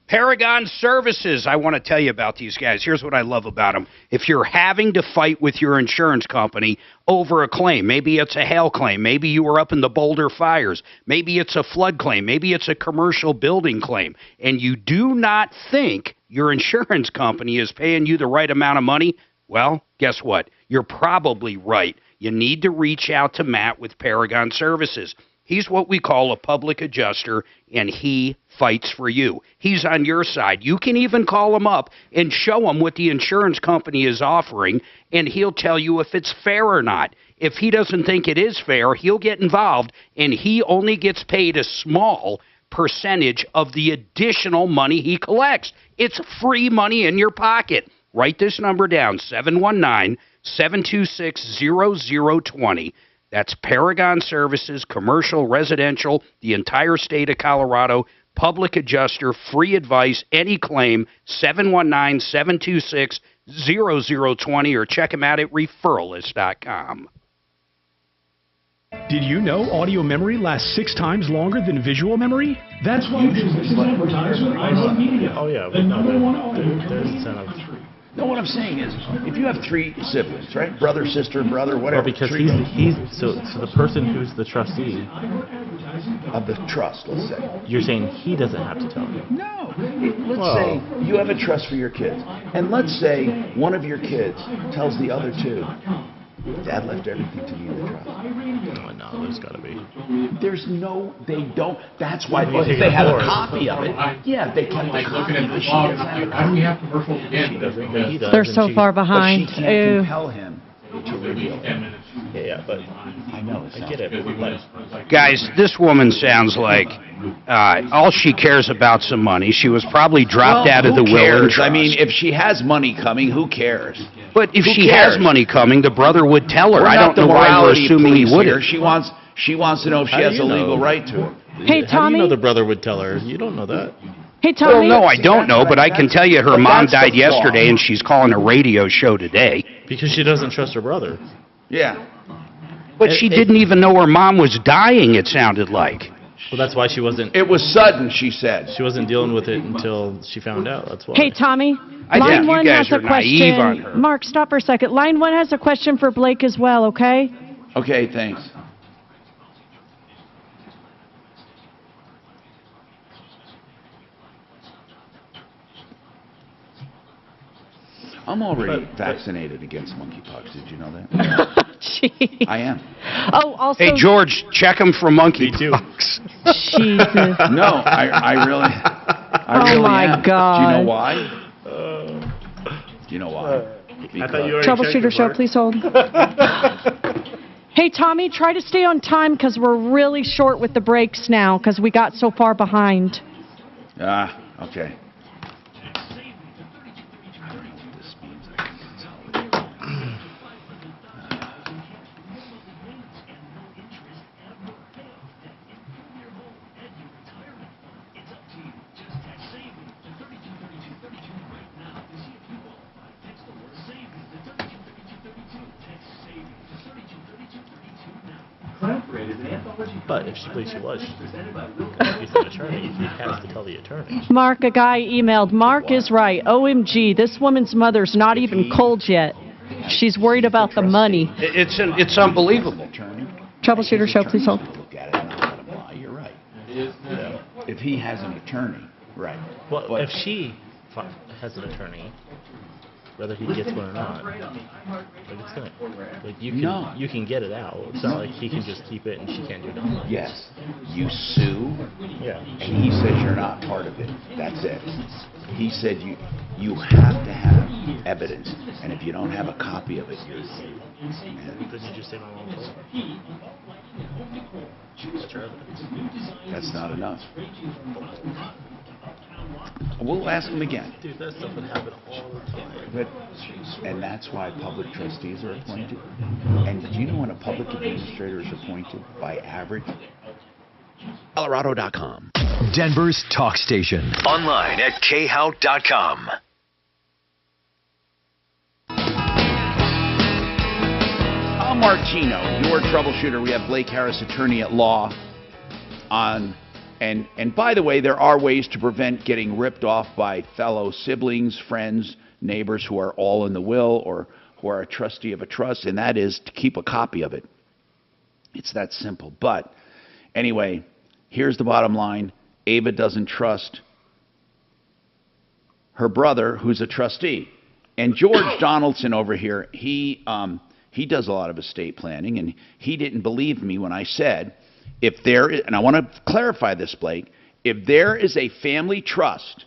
Paragon Services, I want to tell you about these guys. Here's what I love about them. If you're having to fight with your insurance company over a claim, maybe it's a hail claim, maybe you were up in the Boulder fires, maybe it's a flood claim, maybe it's a commercial building claim, and you do not think your insurance company is paying you the right amount of money, well, guess what? You're probably right. You need to reach out to Matt with Paragon Services. He's what we call a public adjuster, and he fights for you. He's on your side. You can even call him up and show him what the insurance company is offering, and he'll tell you if it's fair or not. If he doesn't think it is fair, he'll get involved, and he only gets paid a small percentage of the additional money he collects. It's free money in your pocket. Write this number down, 719-726-0020. That's Paragon Services, commercial, residential, the entire state of Colorado, public adjuster, free advice, any claim, 719-726-0020, or check them out at referralist.com. Did you know audio memory lasts 6 times longer than visual memory? That's why businesses advertise with iHeartMedia. Oh yeah, the number one audio there's company. incentive. No, what I'm saying is, if you have 3 siblings, right? Brother, sister, brother, whatever. Well, because three, he's so the person who's the trustee of the trust, let's say. You're saying he doesn't have to tell you. No. Let's say you have a trust for your kids, and let's say one of your kids tells the other 2, Dad left everything to me in the trust. Oh, no, there's got to be. There's no, they don't. That's why Well, if they have a copy of it, yeah, they can Like have a looking copy. at But the she law, doesn't have a how do we copy. have commercials again? He does. They're so far behind. But she can't compel him to reveal it. Yeah, but I know. I get it. But Guys, this woman sounds like all she cares about some money. She was probably dropped out of the will and cares? I trust. mean, if she has money coming, who cares? But if Who she cares? has money coming, the brother would tell her. We're I not don't the know why we're morality assuming he police here. wouldn't. She wants to know if she How do has you a legal know? right to it. Hey, How do Tommy. you know the brother would tell her? You don't know that. Hey, Well, Tommy. no, I don't know, but I can tell you her but mom that's the died flaw. yesterday and she's calling a radio show today. Because she doesn't trust her brother. Yeah. But she didn't even know her mom was dying, it sounded like. Well, that's why she wasn't. It was sudden, she said. She wasn't dealing with it until she found out. That's why. Hey, Tommy. I Line think you 1 guys has a are naive on question. her. Mark, stop for a second. Line 1 has a question for Blake as well, okay? Okay, thanks. I'm already vaccinated against monkeypox. Did you know that? Jeez. I am. Oh, also. Hey, George, check him for monkeypox. Jesus. No, I really Oh, my am. God. Do you know why? Do you know why? I thought you already Troubleshooter show, please hold. Hey, Tommy, try to stay on time because we're really short with the breaks now because we got so far behind. Okay. But if she believes she was, she's an attorney. He has to tell the attorney. Mark, a guy emailed. Mark is right. OMG, this woman's mother's not even cold yet. She's worried about the money. It's unbelievable. Troubleshooter show, please hold. You're right. If he has an attorney, right. Well, But- if she has an attorney, whether he gets one or not, like it's gonna, like you can get it out. It's not like he can just keep it and she can't do nothing. Yes, you sue, Yeah. and he says you're not part of it. That's it. He said you have to have evidence, and if you don't have a copy of it, you're Did you just say my mom told her? That's her evidence. that's not enough. We'll ask him again. Dude, that stuff would happen all the time. But, and that's why public trustees are appointed. And do you know when a public administrator is appointed by average? Colorado.com. Denver's talk station. Online at khout.com. I'm Martino, your troubleshooter. We have Blake Harris, attorney at law, on. And by the way, there are ways to prevent getting ripped off by fellow siblings, friends, neighbors who are all in the will or who are a trustee of a trust, and that is to keep a copy of it. It's that simple. But anyway, here's the bottom line. Ava doesn't trust her brother, who's a trustee. And George Donaldson over here, he does a lot of estate planning, and he didn't believe me when I said, if there is, and I want to clarify this, Blake, if there is a family trust,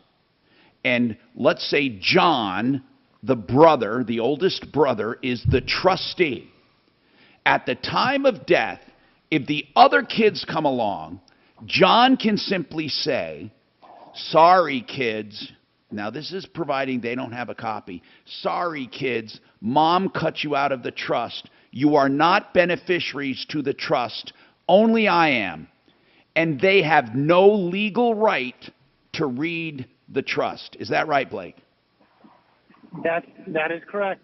and let's say John, the brother, the oldest brother, is the trustee, at the time of death, if the other kids come along, John can simply say, sorry, kids. Now, this is providing they don't have a copy. Sorry, kids, mom cut you out of the trust. You are not beneficiaries to the trust. Only I am. And they have no legal right to read the trust. Is that right, Blake? That is correct.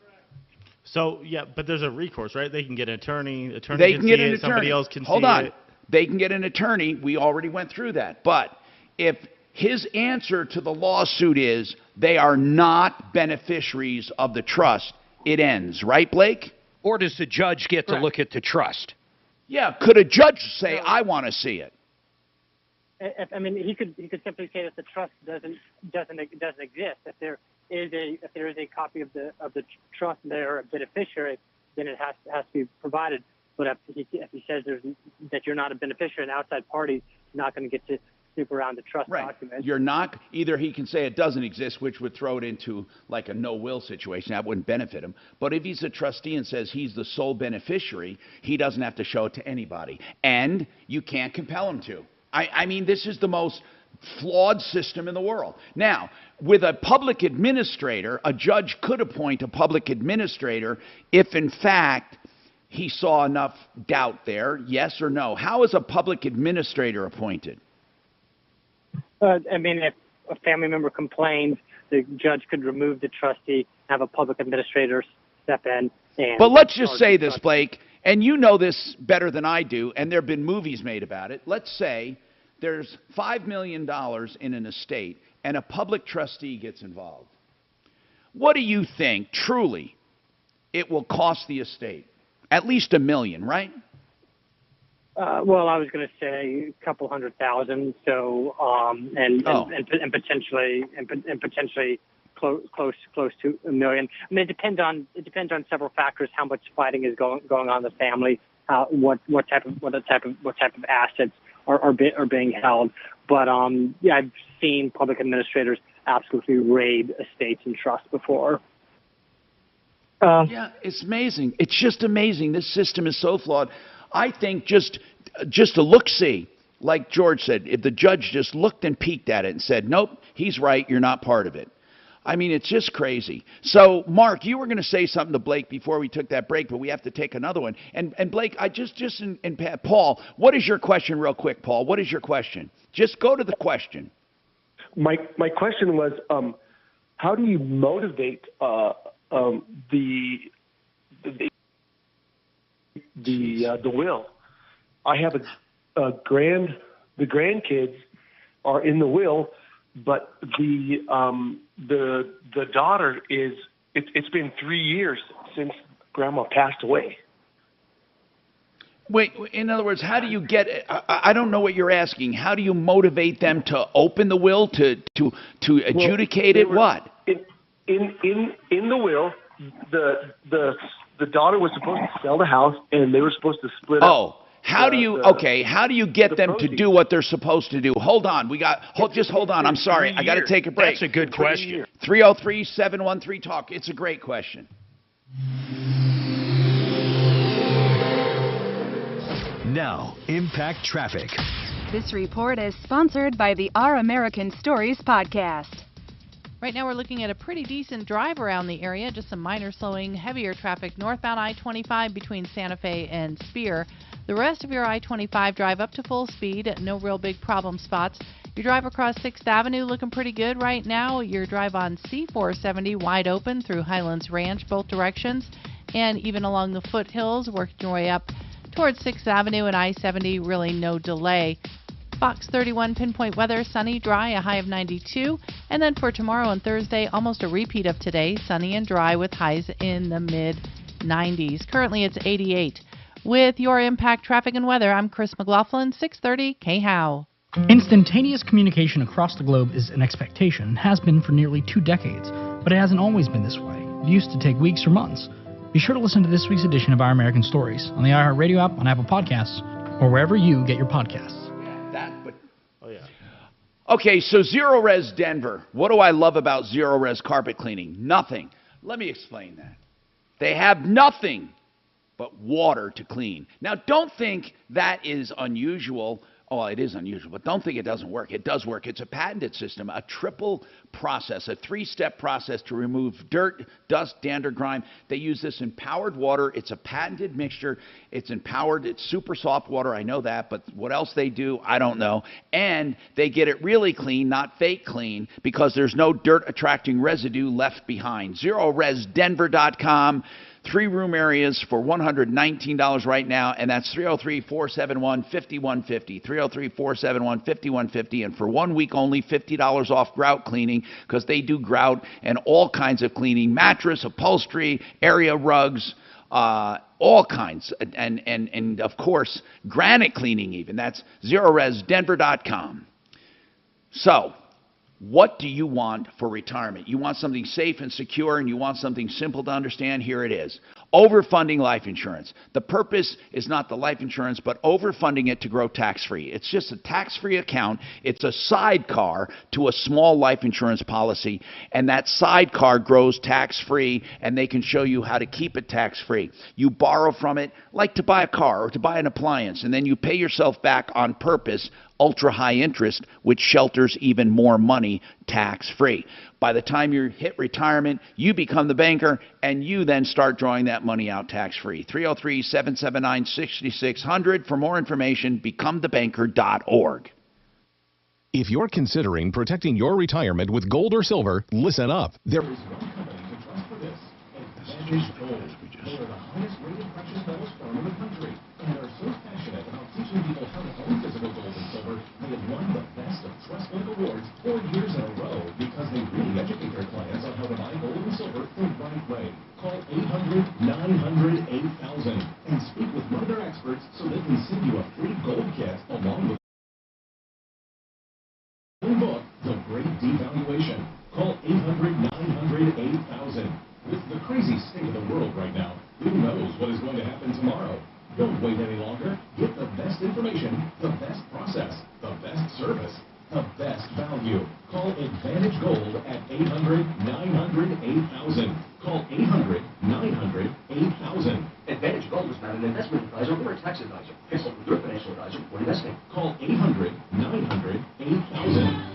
So, yeah, but there's a recourse, right? They can get an attorney. They can can see get it. an attorney. Somebody else can Hold see on. it. They can get an attorney. We already went through that. But if his answer to the lawsuit is they are not beneficiaries of the trust, it ends, right, Blake? Or does the judge get to look at the trust? Yeah, could a judge say, I want to see it? I mean, he could simply say that the trust doesn't exist. If there is a copy of the trust and they're a beneficiary, then it has to be provided. But if he says that you're not a beneficiary, an outside party is not going to get to snoop around the trust document. You're not. Either he can say it doesn't exist, which would throw it into like a no-will situation. That wouldn't benefit him. But if he's a trustee and says he's the sole beneficiary, he doesn't have to show it to anybody. And you can't compel him to. I mean, this is the most flawed system in the world. Now, with a public administrator, a judge could appoint a public administrator if, in fact, he saw enough doubt there, yes or no. How is a public administrator appointed? I mean, if a family member complains, the judge could remove the trustee, have a public administrator step in. But let's just say this, Blake, and you know this better than I do, and there have been movies made about it. Let's say there's $5 million in an estate, and a public trustee gets involved. What do you think, truly, it will cost the estate? At least $1 million, right? Well, I was going to say a couple $100,000. So, and potentially close to $1 million. I mean, it depends on several factors. How much fighting is going on in the family? What type of assets are being held? But yeah, I've seen public administrators absolutely raid estates and trusts before. Yeah, it's amazing. It's just amazing. This system is so flawed. I think just a look-see, like George said, if the judge just looked and peeked at it and said, nope, he's right, you're not part of it. I mean, it's just crazy. So, Mark, you were going to say something to Blake before we took that break, but we have to take another one. And Blake, Paul, what is your question real quick, Paul? What is your question? Just go to the question. My question was, how do you motivate the will? I have the grandkids are in the will, but the daughter is. It's been 3 years since Grandma passed away. Wait, in other words, how do you get? I don't know what you're asking. How do you motivate them to open the will to adjudicate it? What? In the will, the daughter was supposed to sell the house, and they were supposed to split up. Oh, how do you get them to do what they're supposed to do? Hold on, just hold on. I'm sorry, I got to take a break. That's a good question. 303-713-TALK. It's a great question. Now, Impact Traffic. This report is sponsored by the Our American Stories podcast. Right now we're looking at a pretty decent drive around the area, just some minor slowing, heavier traffic northbound I-25 between Santa Fe and Spear. The rest of your I-25 drive up to full speed, no real big problem spots. Your drive across 6th Avenue looking pretty good right now. Your drive on C-470 wide open through Highlands Ranch, both directions, and even along the foothills, working your way up towards 6th Avenue and I-70, really no delay. Fox 31 pinpoint weather, sunny, dry, a high of 92. And then for tomorrow and Thursday, almost a repeat of today, sunny and dry with highs in the mid-90s. Currently it's 88. With your Impact Traffic and Weather, I'm Chris McLaughlin, 630 KHOW. Instantaneous communication across the globe is an expectation and has been for nearly 2 decades, but it hasn't always been this way. It used to take weeks or months. Be sure to listen to this week's edition of Our American Stories on the iHeartRadio app, on Apple Podcasts, or wherever you get your podcasts. Okay, so Zero Res Denver. What do I love about Zero Res carpet cleaning? Nothing. Let me explain that. They have nothing but water to clean. Now, don't think that is unusual. Oh, it is unusual, but don't think it doesn't work. It does work. It's a patented system, a triple process, a 3-step process to remove dirt, dust, dander, grime. They use this in powered water. It's a patented mixture. It's empowered. It's super soft water. I know that, but what else they do, I don't know. And they get it really clean, not fake clean, because there's no dirt-attracting residue left behind. ZeroResDenver.com. 3-room areas for $119 right now, and that's 303-471-5150. 303-471-5150, and for 1 week only, $50 off grout cleaning, because they do grout and all kinds of cleaning, mattress, upholstery, area rugs, all kinds, and of course, granite cleaning even. That's ZeroResDenver.com. So, what do you want for retirement? You want something safe and secure, and you want something simple to understand? Here it is. Overfunding life insurance. The purpose is not the life insurance, but overfunding it to grow tax-free. It's just a tax-free account. It's a sidecar to a small life insurance policy, and that sidecar grows tax-free, and they can show you how to keep it tax-free. You borrow from it like to buy a car or to buy an appliance, and then you pay yourself back on purpose, ultra-high interest, which shelters even more money tax-free. By the time you hit retirement, you become the banker, and you then start drawing that money out tax-free. 303-779-6600. For more information, becomethebanker.org. If you're considering protecting your retirement with gold or silver, listen up. There is one company to trust for this. Advantage Gold. They are the highest rated precious metals firm in the country, and are so passionate about teaching people how to own physical gold and silver, they have won the Best of Trust Bank Awards 4 years in a row because they really educate their clients on how to buy gold and silver the right way. Call 800-900-8000 and speak with one of their experts so they can send you a free gold kit along with the book, The Great Devaluation. Call 800-900-8000. With the crazy state of the world right now, who knows what is going to happen tomorrow? Don't wait any longer. Get the best information, the best process, the best service, the best value. Call Advantage Gold at 800-900-8000. Call 800-900-8000. Advantage Gold is not an investment advisor or a tax advisor. Consult with your financial advisor for investing. Call 800-900-8000.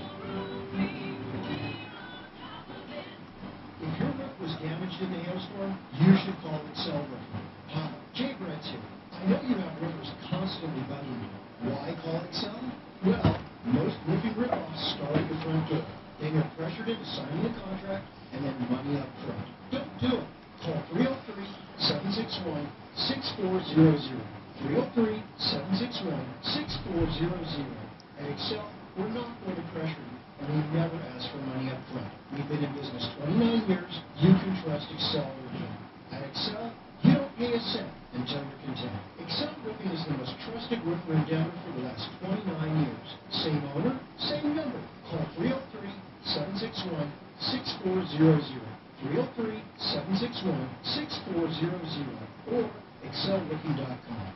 If your roof was damaged in the hailstorm, you should call Excel Roofing. Hi, Jay Brett here. I know you have roofers constantly bugging you. Why call Excel? Well, most roofing rip-offs start at the front door. Then you're pressured into signing a contract and then money up front. Don't do it. Call 303-761-6400. 303-761-6400. At Excel, we're not going to pressure you, and we never ask for money up front. We've been in business 29 years. You can trust Excel Roofing. At Excel, you don't pay a cent until you're content. Excel Roofing is the most trusted roofer in Denver for the last 29 years. Same owner, same number. Call 303-761-6400. 303-761-6400 or excelroofing.com.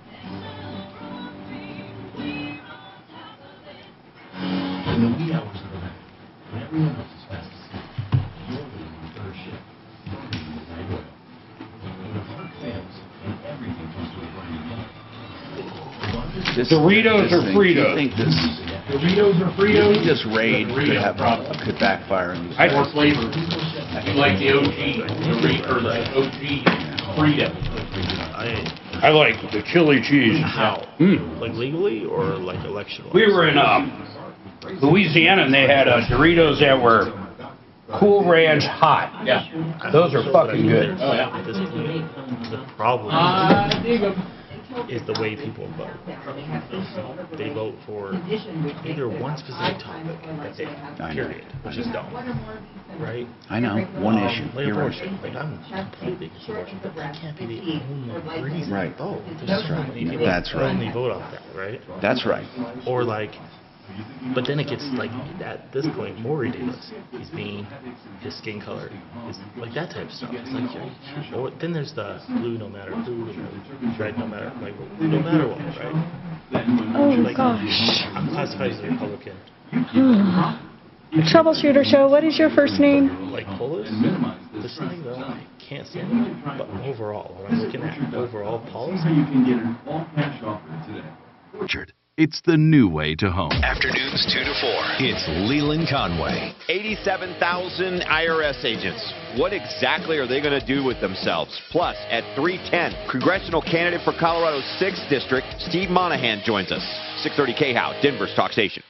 In the wee hours of the night, when everyone else is fast asleep, you're waiting the third shift, working with night oil. When the heart fails and everything comes to a grinding halt. Doritos or Fritos? I think this Doritos or Fritos? this raid could backfire in these. I more flavor. You like the OG Dorito or the OG Frito? I like the chili cheese. How? Like legally or like election? We were in Louisiana and they had Doritos that were Cool Ranch hot. Yeah. Those are fucking good. Oh, yeah. At this point, the problem is the way people vote. They vote for either one specific topic that they period, which is dumb. Right? I know. One issue. Like You're abortion. right. Like I'm completely against abortion, but that can't be the only reason Right. to vote. That's right. That's right. Only vote off that, right? That's right. Or like, but then it gets like at this point more ridiculous. He's mean, his skin color, is like that type of stuff. It's like, or then there's the blue no matter who, and the red no matter no matter what, right? Oh like, gosh. I'm classified as a Republican. Troubleshooter Show, what is your first name? Like Polis, this thing though, I can't stand it. But overall, when I'm looking at overall policy, you can get an all-cash offer today. Orchard. It's the new way to home. Afternoons 2 to 4. It's Leland Conway. 87,000 IRS agents. What exactly are they going to do with themselves? Plus, at 3:10, congressional candidate for Colorado's 6th District, Steve Monahan, joins us. 630 KHOW, Denver's talk station.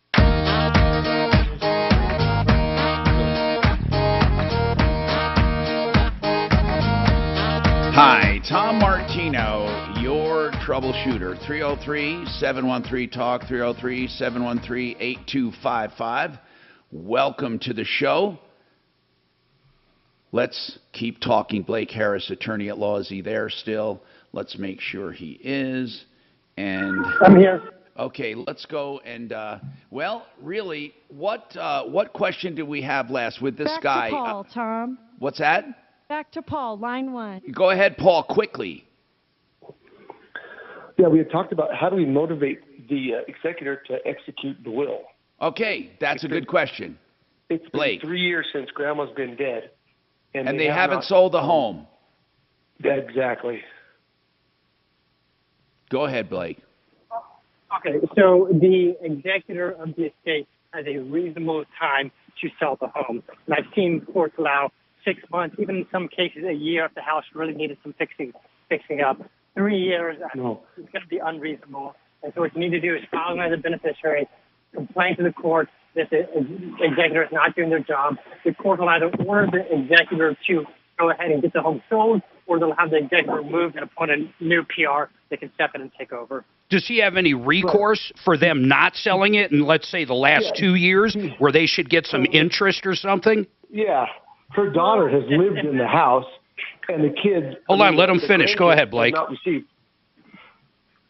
Hi, Tom Martino, your troubleshooter. 303-713-TALK, 303-713-8255. Welcome to the show. Let's keep talking. Blake Harris, attorney at law. Is he there still? Let's make sure he is. And I'm here. Okay, let's go and well, really, what question did we have last with this guy? Back to Paul, Tom. What's that? Back to Paul, line 1. Go ahead, Paul, quickly. Yeah, we had talked about how do we motivate the executor to execute the will. Okay, that's a good question. It's been 3 years since Grandma's been dead. And they haven't sold the home. Exactly. Go ahead, Blake. Okay, so the executor of the estate has a reasonable time to sell the home. And I've seen courts allow 6 months, even in some cases a year if the house really needed some fixing up. 3 years, it's going to be unreasonable. And so what you need to do is file as a beneficiary, complain to the court that the executor is not doing their job. The court will either order the executor to go ahead and get the home sold, or they'll have the executor removed and appoint a new PR that can step in and take over. Does he have any recourse for them not selling it in, let's say, the last 2 years, where they should get some interest or something? Yeah. Her daughter has lived in the house, and the kids... Hold on, let him finish. Go ahead, Blake. Not received.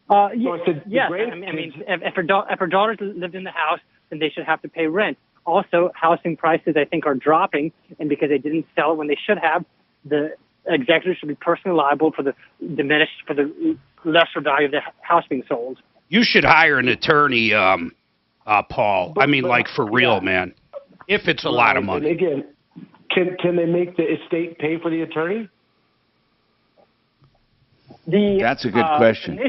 Yes, I mean, if her daughters lived in the house, then they should have to pay rent. Also, housing prices, I think, are dropping, and because they didn't sell it when they should have, the executor should be personally liable for the lesser value of the house being sold. You should hire an attorney, Paul. I mean, like, for real, man. If it's a lot of money. And again, can they make the estate pay for the attorney? That's a good question.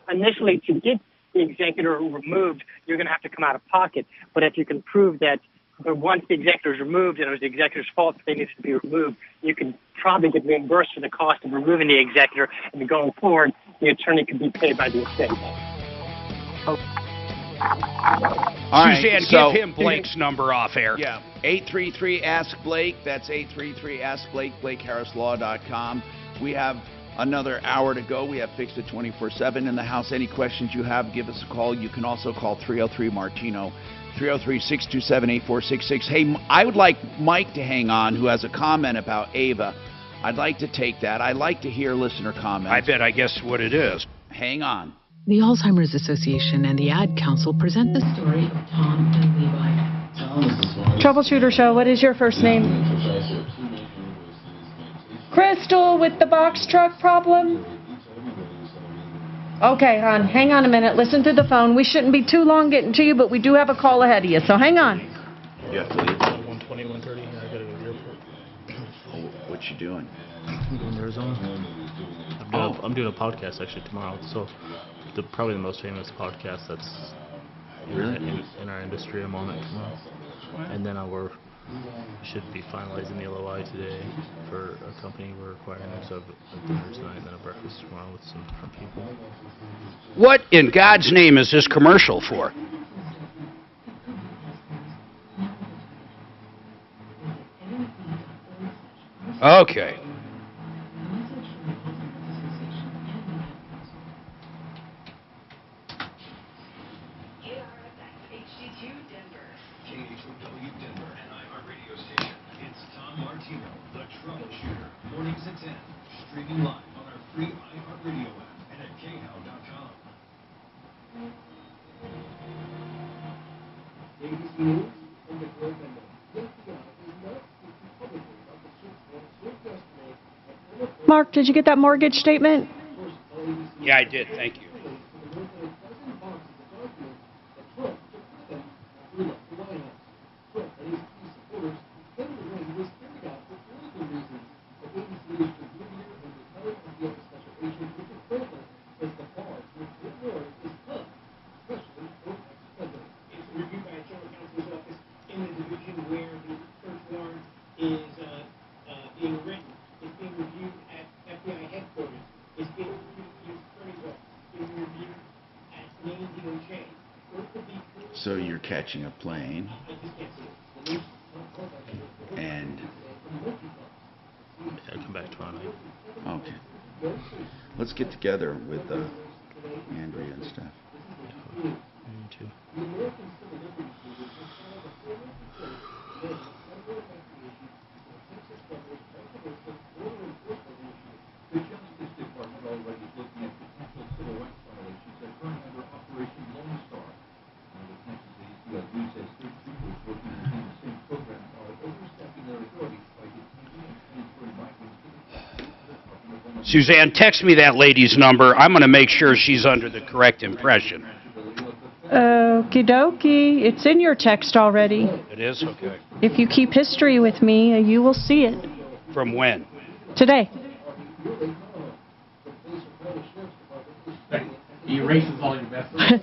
Initially, to get the executor removed, you're going to have to come out of pocket. But if you can prove that once the executor is removed and it was the executor's fault that they needed to be removed, you can probably get reimbursed for the cost of removing the executor. And going forward, the attorney can be paid by the estate. All right, Suzanne, so, give him Blake's number off air. Yeah, 833-ASK-BLAKE. That's 833-ASK-BLAKE, BlakeHarrisLaw.com. We have another hour to go. We have Fixed It 24/7 in the house. Any questions you have, give us a call. You can also call 303-MARTINO, 303-627-8466. Hey, I would like Mike to hang on, who has a comment about Ava. I'd like to take that. I'd like to hear listener comments. I bet I guess what it is. Hang on. The Alzheimer's Association and the Ad Council present the story of Tom and Levi. Troubleshooter Show, what is your first name? Crystal with the box truck problem? Okay, hon, hang on a minute. Listen through the phone. We shouldn't be too long getting to you, but we do have a call ahead of you, so hang on. You have to leave. 1:20, 1:30. I gotta go to the airport. What you doing? I'm going to Arizona. I'm doing a podcast actually tomorrow. So probably the most famous podcast that's in our industry. I'm on it tomorrow, and then we should be finalizing the LOI today for a company we're acquiring. So a dinner tonight and then a breakfast tomorrow with some different people. What in God's name is this commercial for? Okay. The Troubleshooter, mornings at 10, streaming live on our free iHeartRadio app and at khow.com. Mark, did you get that mortgage statement? Yeah, I did. Thank you. So you're catching a plane, and I come back tomorrow night. Okay. Let's get together with Andrea and stuff. Me too. Suzanne, text me that lady's number. I'm going to make sure she's under the correct impression. Okie dokie. It's in your text already. It is? Okay. If you keep history with me, you will see it. From when? Today. He erases all your messages.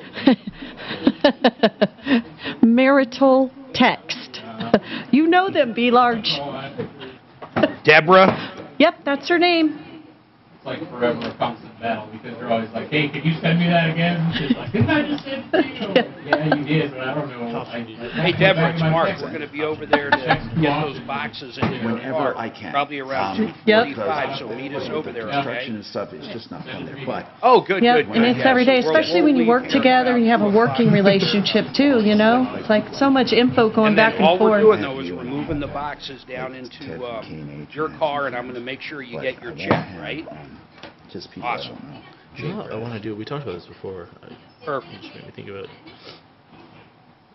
Marital text. You know them, B-Large. Deborah? Yep, that's her name. It's like forever a constant battle because they're always like, hey, could you send me that again? She's like, didn't I just send it to you? Yeah, you did, but I don't know. Hey, Deborah, it's Mark. We're going to be over there to get those boxes in your Whenever car. I can. Probably around 2:45, so meet us over there, Construction okay? and stuff is just not fun there, but. Oh, good, Yep, good. and it's every day, especially when you work together and you have a working relationship too, you know? It's like so much info going And then back and all we're forth. doing, though, is we're moving the boxes down into your car, and I'm going to make sure you get your check, right? Just people Awesome. I want to do. We talked about this before. Perfect. You just made me think about it.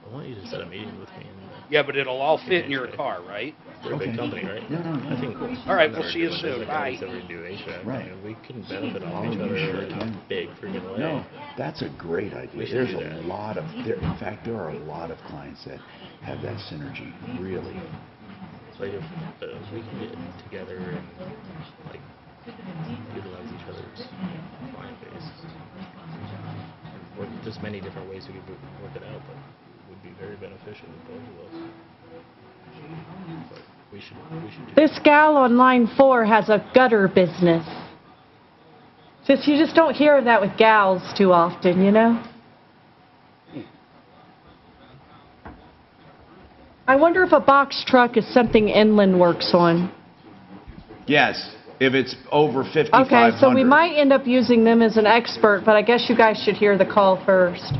I want you to set a meeting with me. Yeah, but it'll all fit in your car, right? We're a big company, right? I think. All right, we'll see you soon. Bye. That we do HVAC. Right. And we can benefit off each other in a big freaking way. No, that's a great idea. We should There's do a that. lot of, in fact, there are a lot of clients that have that synergy, really. It's like if we can get together and like utilize each other's client base. Or just many different ways we could work it out, but it would be very beneficial to both of us. But we should do This gal on line 4 has a gutter business. Just you just don't hear that with gals too often, you know? I wonder if a box truck is something Inland works on. Yes, if it's over 5,500. Okay, so we might end up using them as an expert, but I guess you guys should hear the call first.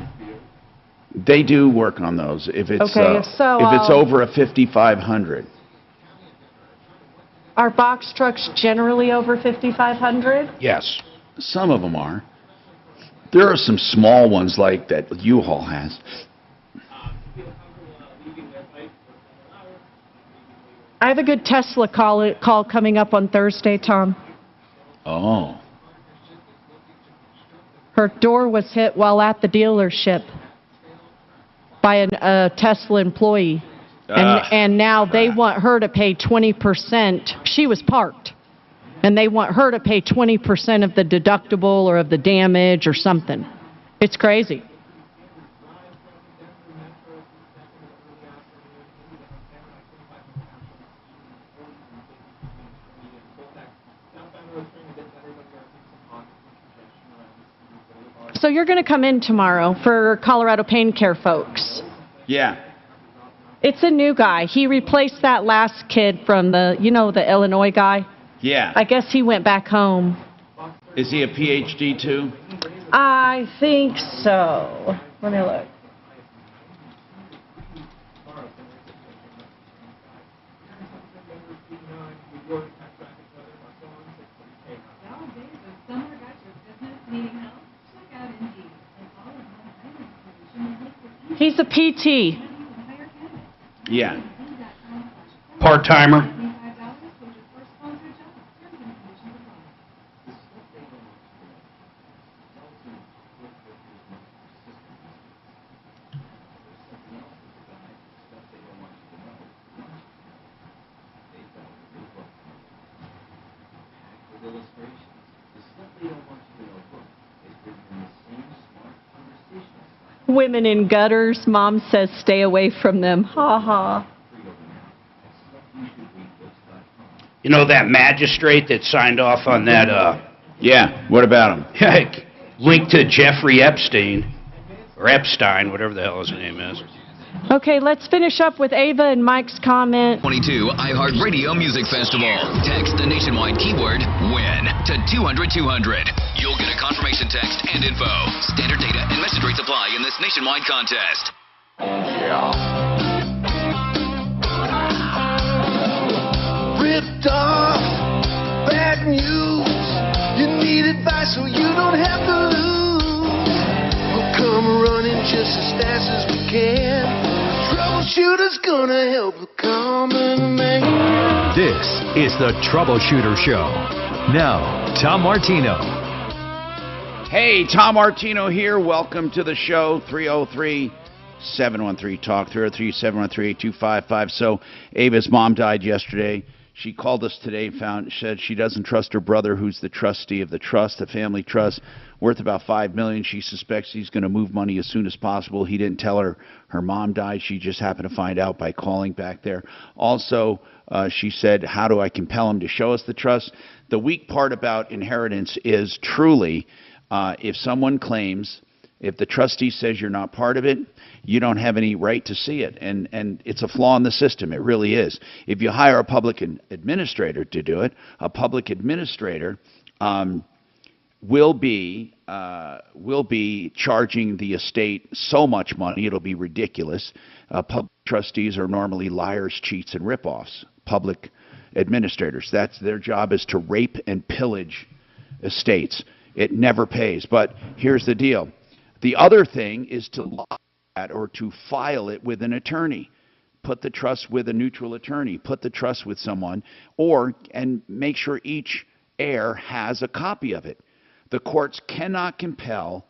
They do work on those. If it's Okay, if so, if it's over a 5,500. Are box trucks generally over 5,500? Yes. Some of them are. There are some small ones like that U-Haul has. I have a good Tesla call coming up on Thursday, Tom. Oh. Her door was hit while at the dealership by a Tesla employee. And now they want her to pay 20%. She was parked. And they want her to pay 20% of the deductible or of the damage or something. It's crazy. So you're going to come in tomorrow for Colorado Pain Care folks. Yeah. It's a new guy. He replaced that last kid from the, you know, the Illinois guy. Yeah. I guess he went back home. Is he a PhD too? I think so. Let me look. He's a PT. Yeah. Part-timer? Women in gutters. Mom says stay away from them. Ha ha. You know that magistrate that signed off on that, Yeah, what about him? linked to Jeffrey Epstein, or Epstein, whatever the hell his name is. Okay, let's finish up with Ava and Mike's comment. 22 iHeartRadio Music Festival. Text the nationwide keyword WIN to 200-200. You'll get a confirmation text and info. Standard data and message rates apply in this nationwide contest. Yeah. Ripped off, bad news. You need advice so you don't have to lose. We'll come running just as fast as we can. Troubleshooter's gonna help the common man. This is the Troubleshooter Show. Now, Tom Martino. Hey, Tom Martino here. Welcome to the show. 303-713-TALK, 303-713-8255. So, Ava's mom died yesterday. She called us today and said she doesn't trust her brother, who's the trustee of the trust, the family trust, worth about $5 million. She suspects he's going to move money as soon as possible. He didn't tell her her mom died. She just happened to find out by calling back there. Also, she said, how do I compel him to show us the trust? The weak part about inheritance is truly if someone claims, if the trustee says you're not part of it, you don't have any right to see it. And it's a flaw in the system. It really is. If you hire a public administrator to do it, a public administrator will be charging the estate so much money, it'll be ridiculous. Public trustees are normally liars, cheats, and ripoffs. Public administrators, that's their job, is to rape and pillage estates. It never pays. But here's the deal. The other thing is to lock that or to file it with an attorney. Put the trust with a neutral attorney. Put the trust with someone, and make sure each heir has a copy of it. The courts cannot compel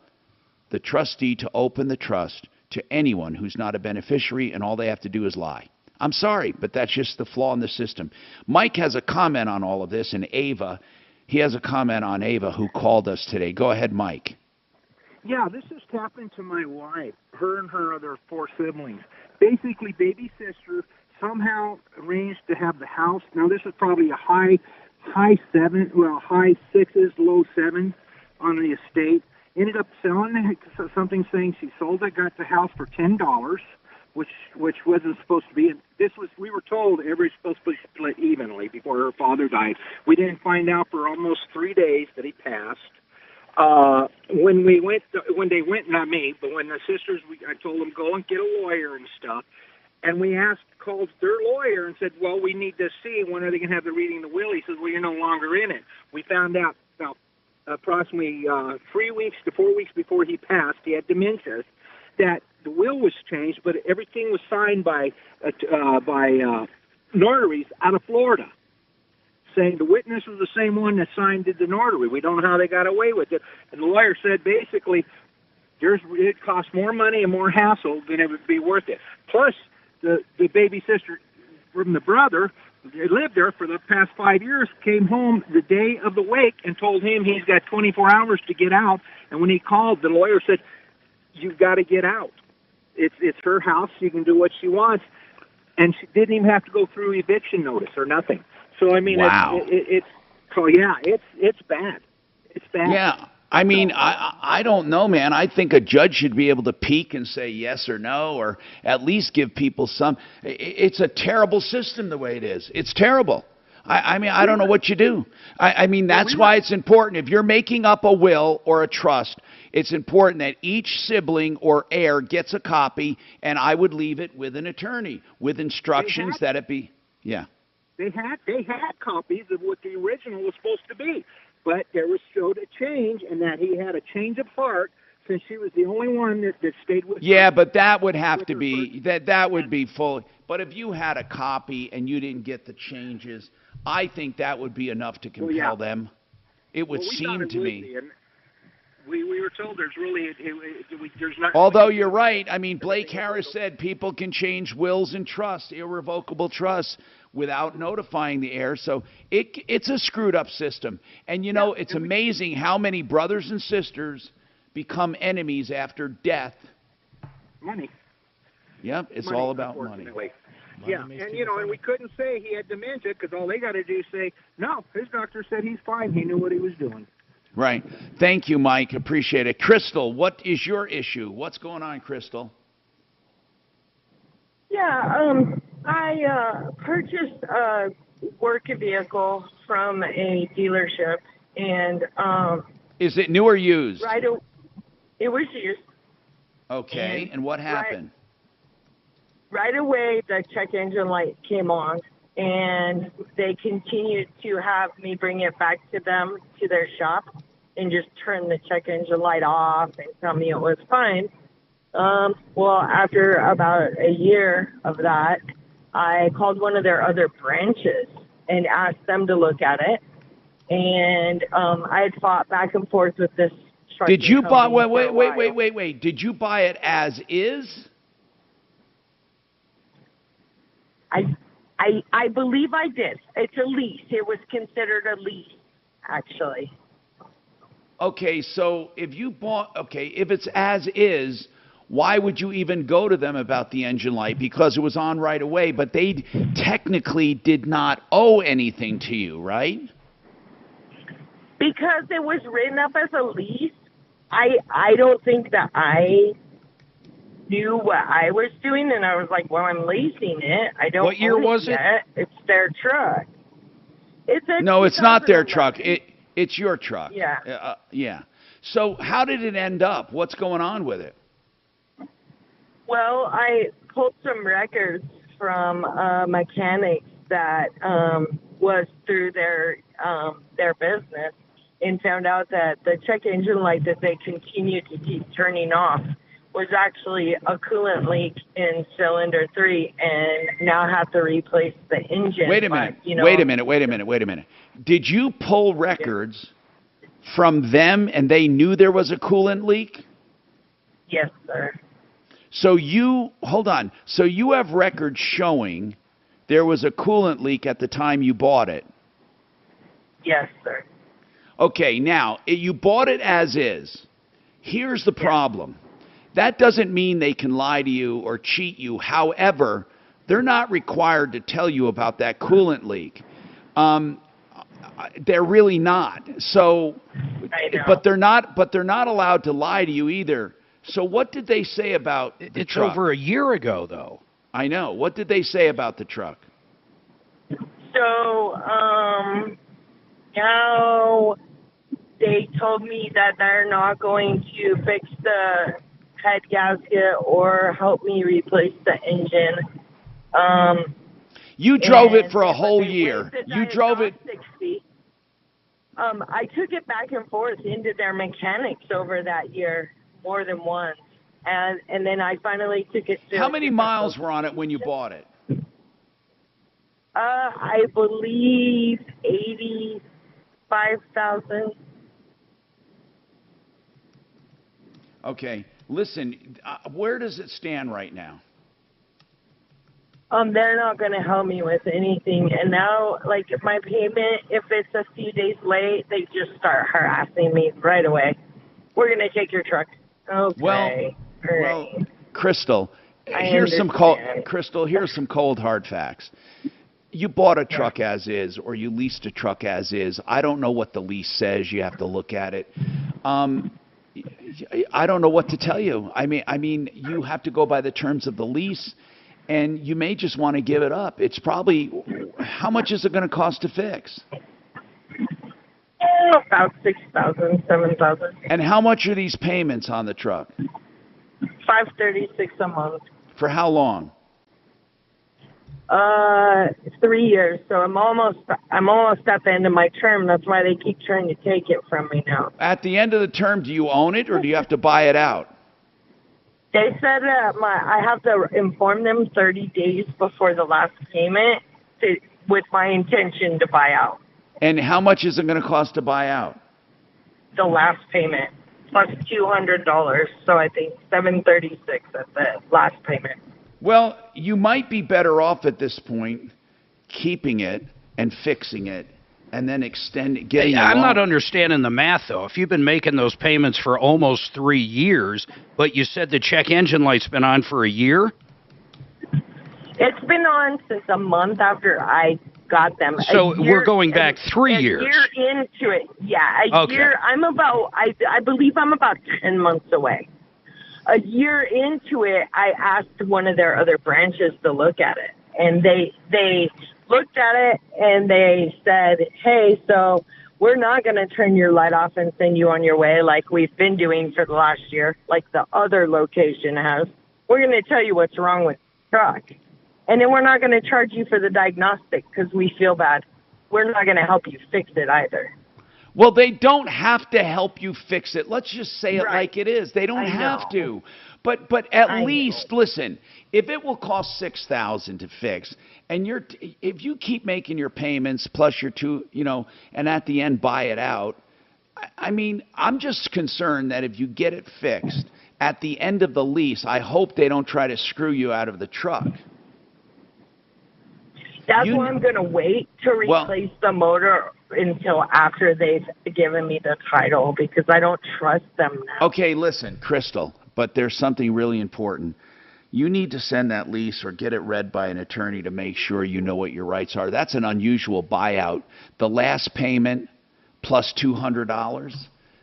the trustee to open the trust to anyone who's not a beneficiary, and all they have to do is lie. I'm sorry, but that's just the flaw in the system. Mike has a comment on all of this, and Ava, he has a comment on Ava, who called us today. Go ahead, Mike. Yeah, this just happened to my wife, her and her other 4 siblings. Basically, baby sister somehow arranged to have the house. Now, this is probably a high 6s, low 7s on the estate. Ended up selling something saying she sold it, got the house for $10, which wasn't supposed to be. And we were told everybody's supposed to be split evenly before her father died. We didn't find out for almost 3 days that he passed. When they went, not me, but when the sisters, I told them go and get a lawyer and stuff. And we called their lawyer and said, well, we need to see when are they going to have the reading of the will. He says, well, you're no longer in it. We found out about approximately 3 weeks to 4 weeks before he passed, he had dementia, that the will was changed, but everything was signed by notaries out of Florida, saying the witness was the same one that signed the notary. We don't know how they got away with it. And the lawyer said basically it costs more money and more hassle than it would be worth it. Plus, the baby sister from the brother, they lived there for the past 5 years, came home the day of the wake and told him he's got 24 hours to get out. And when he called, the lawyer said, you've got to get out. It's her house. She can do what she wants. And she didn't even have to go through eviction notice or nothing. So, I mean, wow. It's bad. It's bad. Yeah. I mean, I don't know, man. I think a judge should be able to peek and say yes or no, or at least give people some. It's a terrible system the way it is. It's terrible. I mean, I don't know what you do. I mean, that's why it's important. If you're making up a will or a trust, it's important that each sibling or heir gets a copy, and I would leave it with an attorney with instructions that it be, yeah. They had copies of what the original was supposed to be, but there was showed a change, and that he had a change of heart since she was the only one that stayed with. Yeah, but that would have to be that would be full. But if you had a copy and you didn't get the changes, I think that would be enough to compel them. It would seem to me. We were told there's really there's not. Although you're right, I mean, Blake Harris said people can change wills and trusts, irrevocable trusts, without notifying the heir. So it's a screwed up system. And you know, it's amazing how many brothers and sisters become enemies after death. Money. Yep, it's all about money. Yeah, and you know, and we couldn't say he had dementia because all they got to do is say, no, his doctor said he's fine. He knew what he was doing. Right. Thank you, Mike. Appreciate it. Crystal, what is your issue? What's going on, Crystal? I purchased a work vehicle from a dealership, and Is it new or used? it was used. Okay, and what happened? Right away, the check engine light came on, and they continued to have me bring it back to them, to their shop, and just turn the check engine light off and tell me it was fine. Well, after about a year of that, I called one of their other branches and asked them to look at it. And I had fought back and forth with this truck. Did you buy? Wait. Did you buy it as is? I believe I did. It's a lease. It was considered a lease, actually. Okay, so if it's as is, why would you even go to them about the engine light? Because it was on right away, but they technically did not owe anything to you, right? Because it was written up as a lease, I don't think that I knew what I was doing, and I was like, well, I'm leasing it. I don't. What year was it? It's their truck. No, it's not their truck. It's your truck. Yeah. Yeah. So how did it end up? What's going on with it? Well, I pulled some records from mechanics that was through their business, and found out that the check engine light that they continued to keep turning off was actually a coolant leak in cylinder 3, and now have to replace the engine. Wait a minute. Wait a minute. Did you pull records from them, and they knew there was a coolant leak? Yes, sir. So hold on. So you have records showing there was a coolant leak at the time you bought it? Yes, sir. Okay, now, you bought it as is. Here's the problem. That doesn't mean they can lie to you or cheat you. However, they're not required to tell you about that coolant leak. They're really not. So, but they're not allowed to lie to you either. So what did they say about the truck? It's over a year ago, though. I know. What did they say about the truck? So, now they told me that they're not going to fix the head gasket or help me replace the engine. You drove it for a whole year. You drove it. I took it back and forth into their mechanics over that year more than once, and then I finally took it to. How many miles were on it when you bought it? I believe 85,000. Okay, listen. Where does it stand right now? They're not going to help me with anything, and now, like, my payment, if it's a few days late, they just start harassing me right away. We're going to take your truck. Okay. Well, Crystal, here's some cold hard facts. You bought a truck as is, or you leased a truck as is. I don't know what the lease says. You have to look at it. I don't know what to tell you. I mean, you have to go by the terms of the lease, and you may just want to give it up. It's probably, how much is it going to cost to fix? About $6,000, $7,000. And how much are these payments on the truck? $536 a month. For how long? 3 years. So I'm almost at the end of my term. That's why they keep trying to take it from me now. At the end of the term, do you own it, or do you have to buy it out? They said I have to inform them 30 days before the last payment with my intention to buy out. And how much is it going to cost to buy out? The last payment plus $200, so I think $736 at the last payment. Well, you might be better off at this point keeping it and fixing it, and then getting. I'm not understanding the math, though. If you've been making those payments for almost 3 years, but you said the check engine light's been on for a year? It's been on since a month after I got them. So we're going back 3 years. A year into it, yeah. A year. I believe I'm about 10 months away. a year into it, I asked one of their other branches to look at it, and they looked at it and they said, hey, so we're not going to turn your light off and send you on your way like we've been doing for the last year, like the other location has. We're going to tell you what's wrong with the truck. And then we're not going to charge you for the diagnostic because we feel bad. We're not going to help you fix it either. Well, they don't have to help you fix it. Let's just say it Right. like it is. They don't I have know. to. But at least, listen, if it will cost $6,000 to fix, and if you keep making your payments plus your and at the end buy it out, I mean, I'm just concerned that if you get it fixed, at the end of the lease, I hope they don't try to screw you out of the truck. That's why I'm going to wait to replace the motor until after they've given me the title, because I don't trust them now. Okay, listen, Crystal, but there's something really important. You need to send that lease or get it read by an attorney to make sure you know what your rights are. That's an unusual buyout. The last payment plus $200,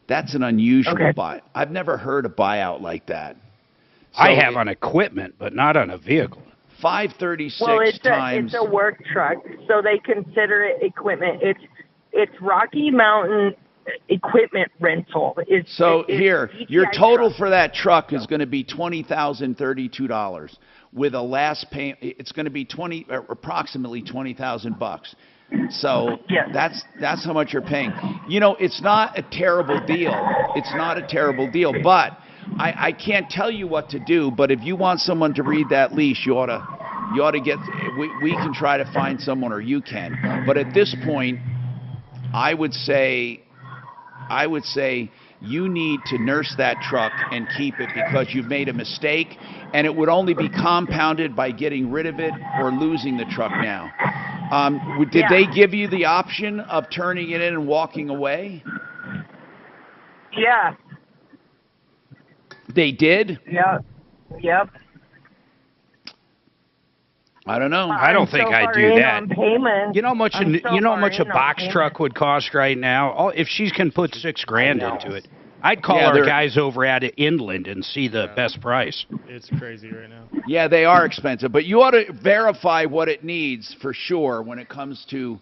that's an unusual buyout. I've never heard a buyout like that. So I have on equipment, but not on a vehicle. 536 well, times. It's a work truck, so they consider it equipment. It's Rocky Mountain equipment rental. Here, your total for that truck is going to be $20,032. With a last payment, it's going to be approximately $20,000. So that's how much you're paying. You know, it's not a terrible deal. It's not a terrible deal, but I can't tell you what to do. But if you want someone to read that lease, you ought to get. We can try to find someone, or you can. But at this point, I would say you need to nurse that truck and keep it because you've made a mistake, and it would only be compounded by getting rid of it or losing the truck now. Did they give you the option of turning it in and walking away? Yeah. They did? Yep. I don't know. I don't think I'd do that. You know how much a box payment. truck would cost right now? If she can put $6,000 into it, I'd call Yeah, our they're- guys over at Inland and see the best price. It's crazy right now. Yeah, they are expensive, but you ought to verify what it needs for sure when it comes to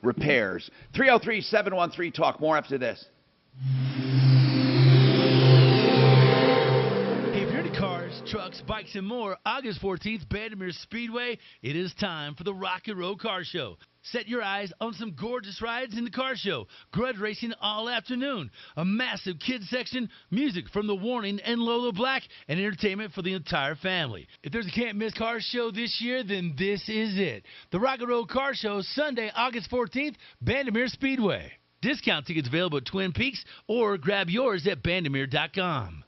repairs. 303-713-TALK. More after this. Hey, if you're into cars, trucks, bikes, and more, August 14th, Bandimere Speedway, it is time for the Rock and Roll Car Show. Set your eyes on some gorgeous rides in the car show. Grudge racing all afternoon. A massive kids section, music from The Warning and Lola Black, and entertainment for the entire family. If there's a can't-miss car show this year, then this is it. The Rock and Roll Car Show, Sunday, August 14th, Bandimere Speedway. Discount tickets available at Twin Peaks or grab yours at bandimere.com.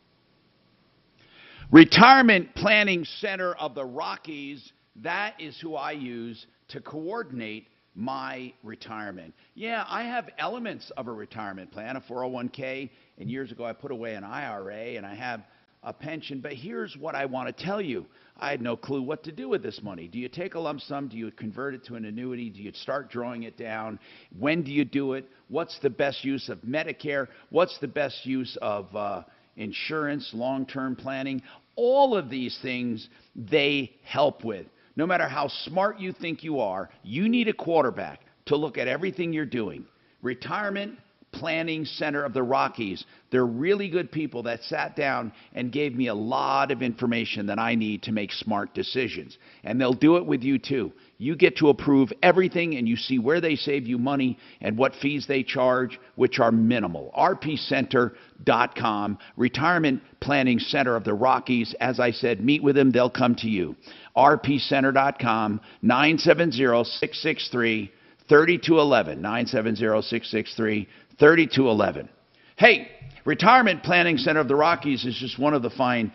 Retirement Planning Center of the Rockies, that is who I use to coordinate my retirement. Yeah, I have elements of a retirement plan, a 401k, and years ago I put away an IRA, and I have a pension. But here's what I want to tell you. I had no clue what to do with this money. Do you take a lump sum? Do you convert it to an annuity? Do you start drawing it down? When do you do it? What's the best use of Medicare? What's the best use of insurance, long-term planning? All of these things they help with. No matter how smart you think you are, you need a quarterback to look at everything you're doing. Retirement Planning Center of the Rockies. They're really good people that sat down and gave me a lot of information that I need to make smart decisions. And they'll do it with you too. You get to approve everything, and you see where they save you money and what fees they charge, which are minimal. rpcenter.com, Retirement Planning Center of the Rockies. As I said, meet with them. They'll come to you. rpcenter.com, 970-663-3211, 970-663-3211. Hey, Retirement Planning Center of the Rockies is just one of the fine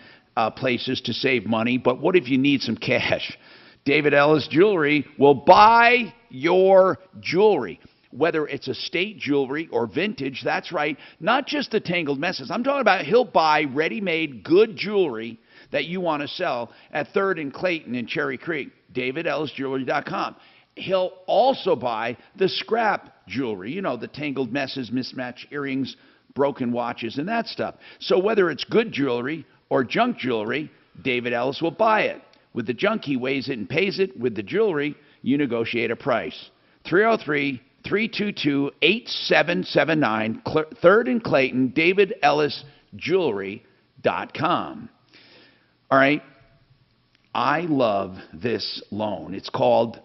places to save money, but what if you need some cash? David Ellis Jewelry will buy your jewelry, whether it's estate jewelry or vintage. That's right, not just the tangled messes. I'm talking about he'll buy ready-made good jewelry that you want to sell at 3rd and Clayton in Cherry Creek, davidellisjewelry.com. He'll also buy the scrap jewelry, you know, the tangled messes, mismatched earrings, broken watches, and that stuff. So whether it's good jewelry Or junk jewelry, David Ellis will buy it. With the junk, he weighs it and pays it. With the jewelry, you negotiate a price. 303-322-8779, 3rd and Clayton, DavidEllisJewelry.com. All right, I love this loan. It's called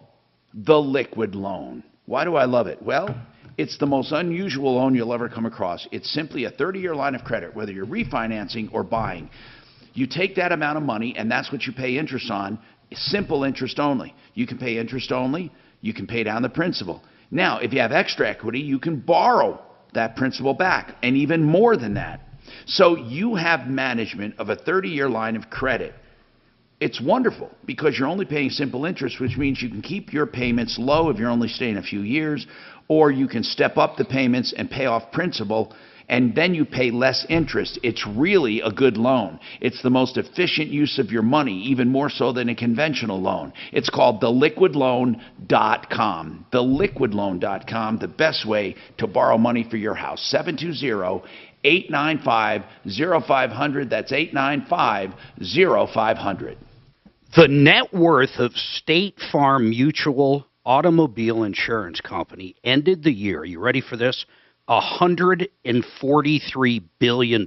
the Liquid Loan. Why do I love it? Well, it's the most unusual loan you'll ever come across. It's simply a 30-year line of credit, whether you're refinancing or buying. You take that amount of money, and that's what you pay interest on, simple interest only. You can pay interest only. You can pay down the principal. Now, if you have extra equity, you can borrow that principal back, and even more than that. So you have management of a 30-year line of credit. It's wonderful because you're only paying simple interest, which means you can keep your payments low if you're only staying a few years, or you can step up the payments and pay off principal, and then you pay less interest. It's really a good loan. It's the most efficient use of your money, even more so than a conventional loan. It's called theliquidloan.com. Theliquidloan.com, the best way to borrow money for your house. 720-895-0500. That's 895-0500. The net worth of State Farm Mutual Automobile Insurance Company ended the year, you ready for this? $143 billion.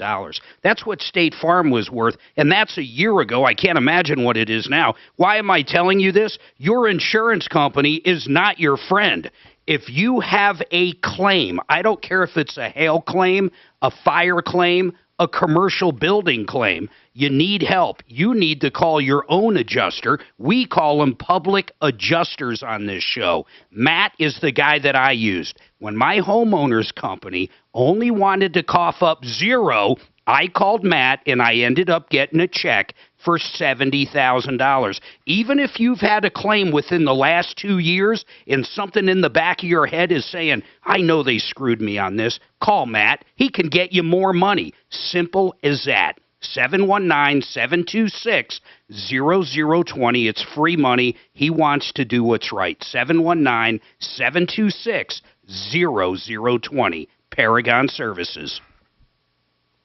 That's what State Farm was worth, and that's a year ago. I can't imagine what it is now. Why am I telling you this? Your insurance company is not your friend. If you have a claim, I don't care if it's a hail claim, a fire claim, a commercial building claim, you need help. You need to call your own adjuster. We call them public adjusters on this show. Matt is the guy that I used. When my homeowner's company only wanted to cough up zero, I called Matt and I ended up getting a check for $70,000. Even if you've had a claim within the last 2 years and something in the back of your head is saying, I know they screwed me on this, call Matt. He can get you more money. Simple as that. 719-726-0020. It's free money. He wants to do what's right. 719-726-0020. Paragon Services.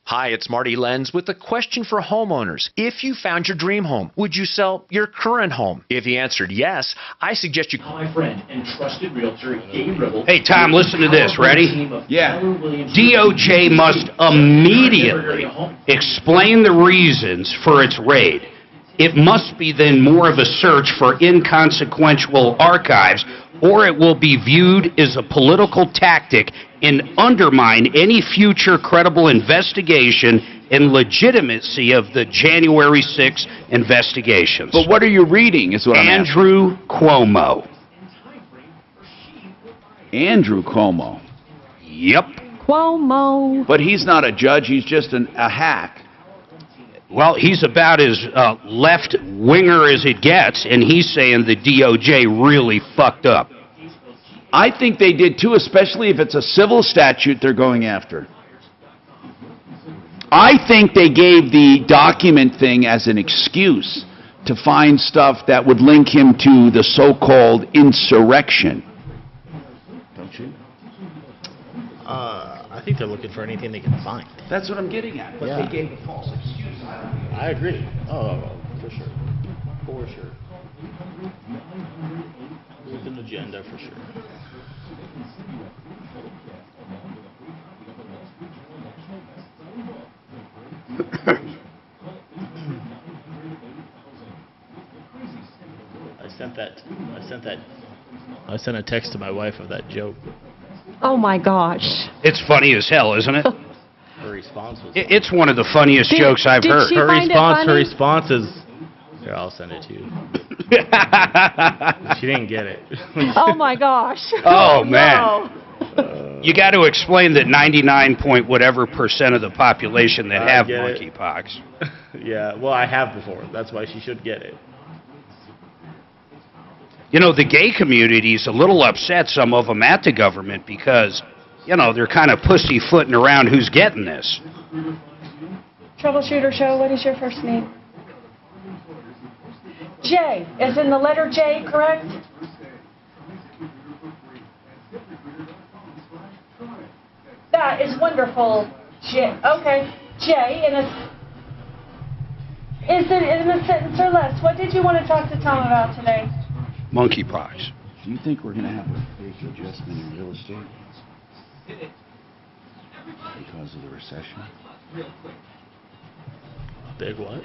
Hi, it's Marty Lenz with a question for homeowners. If you found your dream home, would you sell your current home? If you answered yes, I suggest you call My friend and trusted realtor, Gabe Ribble. Hey, Tom, listen to this. Ready? Yeah. DOJ must immediately explain the reasons for its raid. It must be then more of a search for inconsequential archives, or it will be viewed as a political tactic and undermine any future credible investigation and legitimacy of the January 6 investigations. But what are you reading is what I'm asking. Andrew Cuomo. Andrew Cuomo. Yep. Cuomo. But he's not a judge. He's just a hack. Well, he's about as left-winger as it gets, and he's saying the DOJ really fucked up. I think they did too, especially if it's a civil statute they're going after. I think they gave the document thing as an excuse to find stuff that would link him to the so-called insurrection. Don't you? I think they're looking for anything they can find. That's what I'm getting at. But Yeah. they gave a false excuse. I agree. Oh, for sure. For sure. There's an agenda for sure. I sent a text to my wife of that joke. Oh my gosh. It's funny as hell, isn't it? Her response was It's one of the funniest jokes I've heard. she find it funny? Her response is, here, I'll send it to you. She didn't get it. Oh my gosh. Oh, man. No. You got to explain that 99% of the population that have get it. monkeypox. Yeah, well, I have before. That's why she should get it. You know, the gay community's a little upset, some of them, at the government because, you know, they're kind of pussyfooting around who's getting this. Troubleshooter Show, what is your first name? J, as in the letter J, correct? That is wonderful. J, okay. J, and it's... Is it in a sentence or less? What did you want to talk to Tom about today? Monkeypox. Do you think we're going to have a big adjustment in real estate because of the recession? Big what?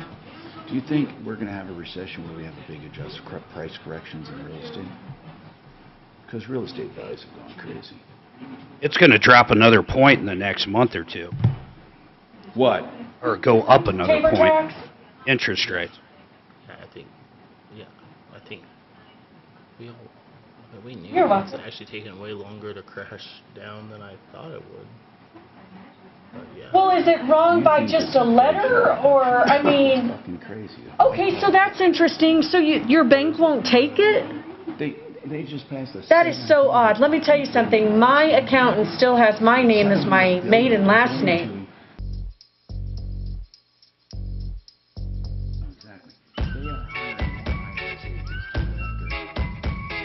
Do you think we're going to have a recession where we have a big price corrections in real estate? Because real estate values have gone crazy. It's going to drop another point in the next month or two. What? Or go up another Paper point. tax? Interest rates. I think we all, we knew You're it's welcome. actually taken way longer to crash down than I thought it would. But yeah. Well, is it wrong by just a letter, or, I mean... Fucking crazy. Okay, so that's interesting. So your bank won't take it? They just passed this. That is so odd. Let me tell you something. My accountant still has my name as my maiden last name. Exactly. They are hiring more IRS agents to go after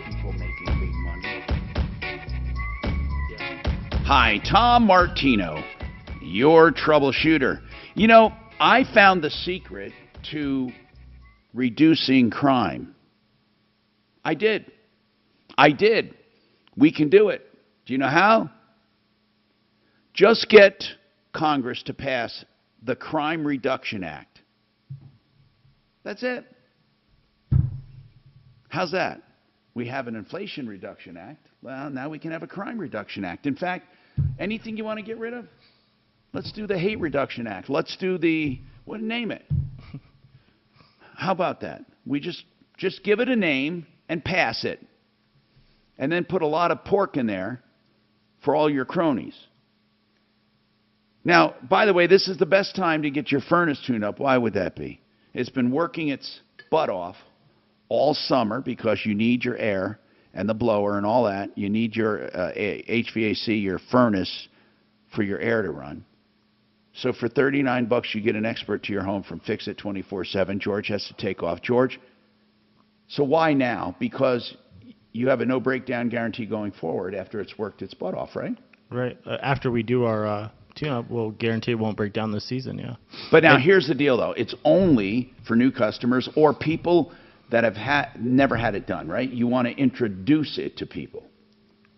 people making big money. Hi, Tom Martino, your troubleshooter. You know, I found the secret to reducing crime. I did. We can do it. Do you know how? Just get Congress to pass the Crime Reduction Act. That's it. How's that? We have an Inflation Reduction Act. Well, now we can have a Crime Reduction Act. In fact, anything you want to get rid of, let's do the Hate Reduction Act. Let's do the, name it. How about that? We just give it a name and pass it. And then put a lot of pork in there for all your cronies. Now, by the way, this is the best time to get your furnace tuned up. Why would that be? It's been working its butt off all summer because you need your air and the blower and all that. You need your HVAC, your furnace, for your air to run. So for $39, you get an expert to your home from Fix It 24/7. George has to take off. George, so why now? Because you have a no breakdown guarantee going forward after it's worked its butt off, right? Right. After we do our tune-up, we'll guarantee it won't break down this season, yeah. But now here's the deal, though. It's only for new customers or people that have never had it done, right? You want to introduce it to people.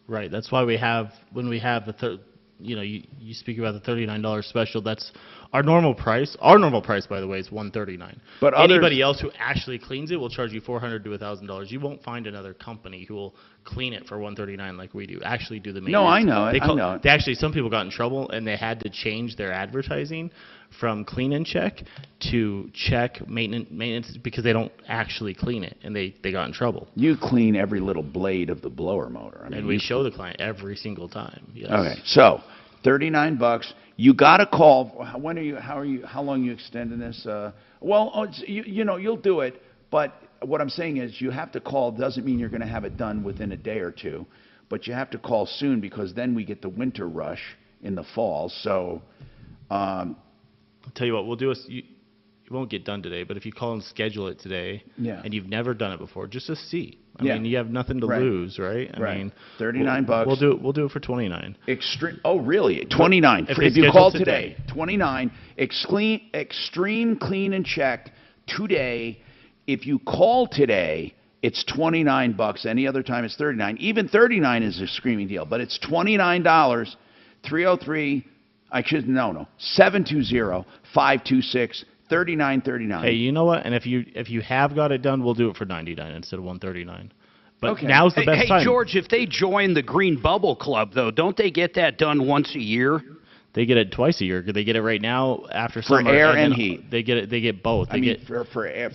Right. That's why we have, when we have the you speak about the $39 special. That's our normal price. Our normal price, by the way, is $139. But anybody else who actually cleans it will charge you $400 to $1,000. You won't find another company who will clean it for $139 like we do. Actually, do the maintenance. No, I know it. I know it. They actually, some people got in trouble and they had to change their advertising from clean and check to check maintenance because they don't actually clean it, and they got in trouble. You clean every little blade of the blower motor. I mean, and we show the client every single time. Yes. Okay, so $39. You got to call. When are you? How long are you extending this? You'll do it. But what I'm saying is, you have to call. Doesn't mean you're going to have it done within a day or two, but you have to call soon because then we get the winter rush in the fall. So. I'll tell you what, we'll do it won't get done today, but if you call and schedule it today, and you've never done it before, just to see. I mean, you have nothing to lose, right? I mean, $39. We'll do it for $29. Extreme. Oh, really? $29. If you call today, $29. Extreme clean and check today. If you call today, it's $29. Any other time, it's $39. Even $39 is a screaming deal, but it's $29. 303. 720-526-3939. Hey, you know what? And if you have got it done, we'll do it for $99 instead of $139. But okay. Now's the best time. Hey, George, if they join the Green Bubble Club, though, don't they get that done once a year? They get it twice a year. They get it right now after summer. For air and heat. They get it. They get both. For air.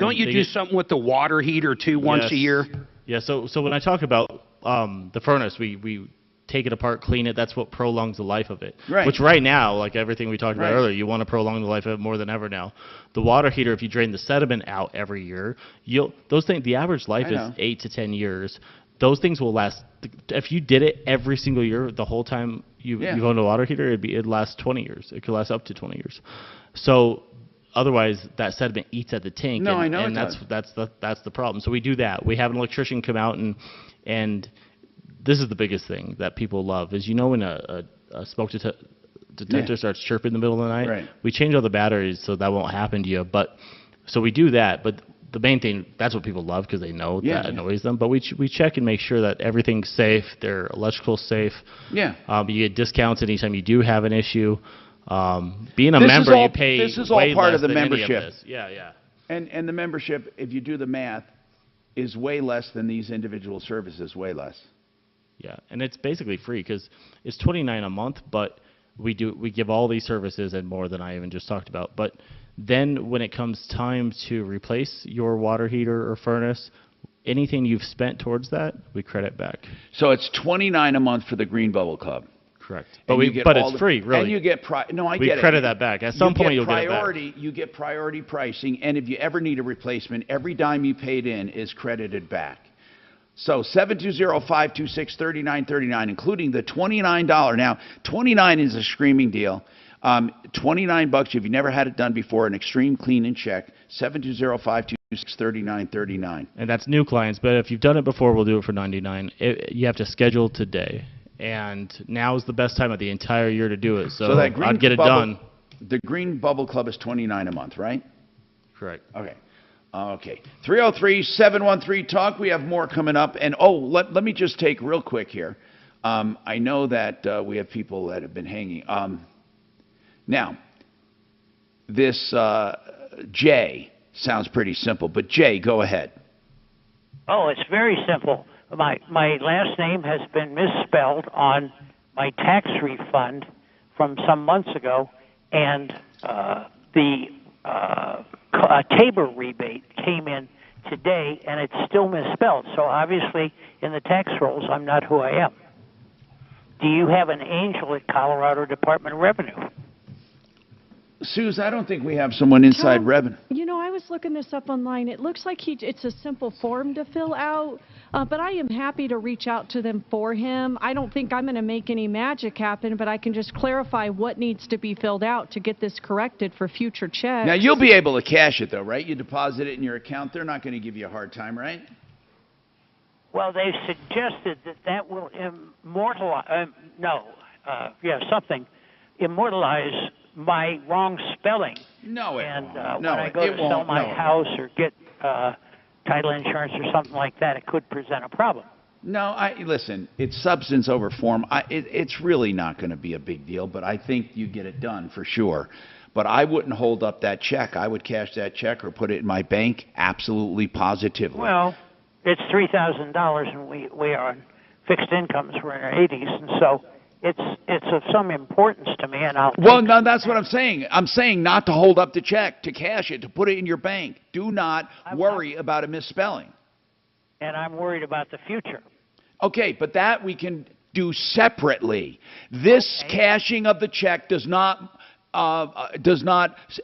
Don't you do something with the water heater too once a year? Yeah. So when I talk about the furnace, we take it apart, clean it. That's what prolongs the life of it. Right. Which right now, like everything we talked about earlier, you want to prolong the life of it more than ever now. The water heater, if you drain the sediment out every year, the average life is 8 to 10 years. Those things will last. If you did it every single year, the whole time you've owned a water heater, it'd last 20 years. It could last up to 20 years. So otherwise, that sediment eats at the tank. And that's the problem. So we do that. We have an electrician come out and this is the biggest thing that people love is, when a smoke detector starts chirping in the middle of the night. Right. We change all the batteries so that won't happen to you. But so we do that. But the main thing, that's what people love because they know that annoys them. But we check and make sure that everything's safe. Their electrical's safe. Yeah. You get discounts anytime you do have an issue. Being a member, you pay. This is all way part less of the than any membership. this. Yeah. And the membership, if you do the math, is way less than these individual services. Way less. Yeah, and it's basically free because it's $29 a month, but we give all these services and more than I even just talked about. But then when it comes time to replace your water heater or furnace, anything you've spent towards that, we credit back. So it's $29 a month for the Green Bubble Club. Correct. And But it's free, really. And you get we credit that back. At some point, you'll get it back. You get priority pricing, and if you ever need a replacement, every dime you paid in is credited back. So 720-526-3939, including the $29. Now, $29 is a screaming deal. $29 if you never had it done before, an extreme clean and check. 720-526-3939. And that's new clients, but if you've done it before, we'll do it for $99. You have to schedule today. And now is the best time of the entire year to do it. So that Green I'd get it done. The Green Bubble Club is $29 a month, right? Correct. Okay. 303-713-TALK. We have more coming up. And, let me just take real quick here. I know that we have people that have been hanging. Now, this Jay sounds pretty simple, but Jay, go ahead. Oh, it's very simple. My last name has been misspelled on my tax refund from some months ago, and the Tabor rebate came in today, and it's still misspelled. So obviously, in the tax rolls, I'm not who I am. Do you have an angel at Colorado Department of Revenue? Suze, I don't think we have someone inside revenue. You know, I was looking this up online. It looks like it's a simple form to fill out, but I am happy to reach out to them for him. I don't think I'm going to make any magic happen, but I can just clarify what needs to be filled out to get this corrected for future checks. Now, you'll be able to cash it, though, right? You deposit it in your account. They're not going to give you a hard time, right? Well, they've suggested that will immortalize, immortalize my wrong spelling. No, it and won't. When I go to sell my house or get title insurance or something like that, it could present a problem. No, listen, it's substance over form. It's really not going to be a big deal, but I think you get it done for sure. But I wouldn't hold up that check. I would cash that check or put it in my bank, absolutely, positively. Well, it's $3,000, and we are on fixed incomes. We're in our 80s, and so it's of some importance to me. And no, that's what I'm saying. I'm saying not to hold up the check, to cash it, to put it in your bank. Do not worry about a misspelling. And I'm worried about the future. Okay, but that we can do separately. This cashing of the check does not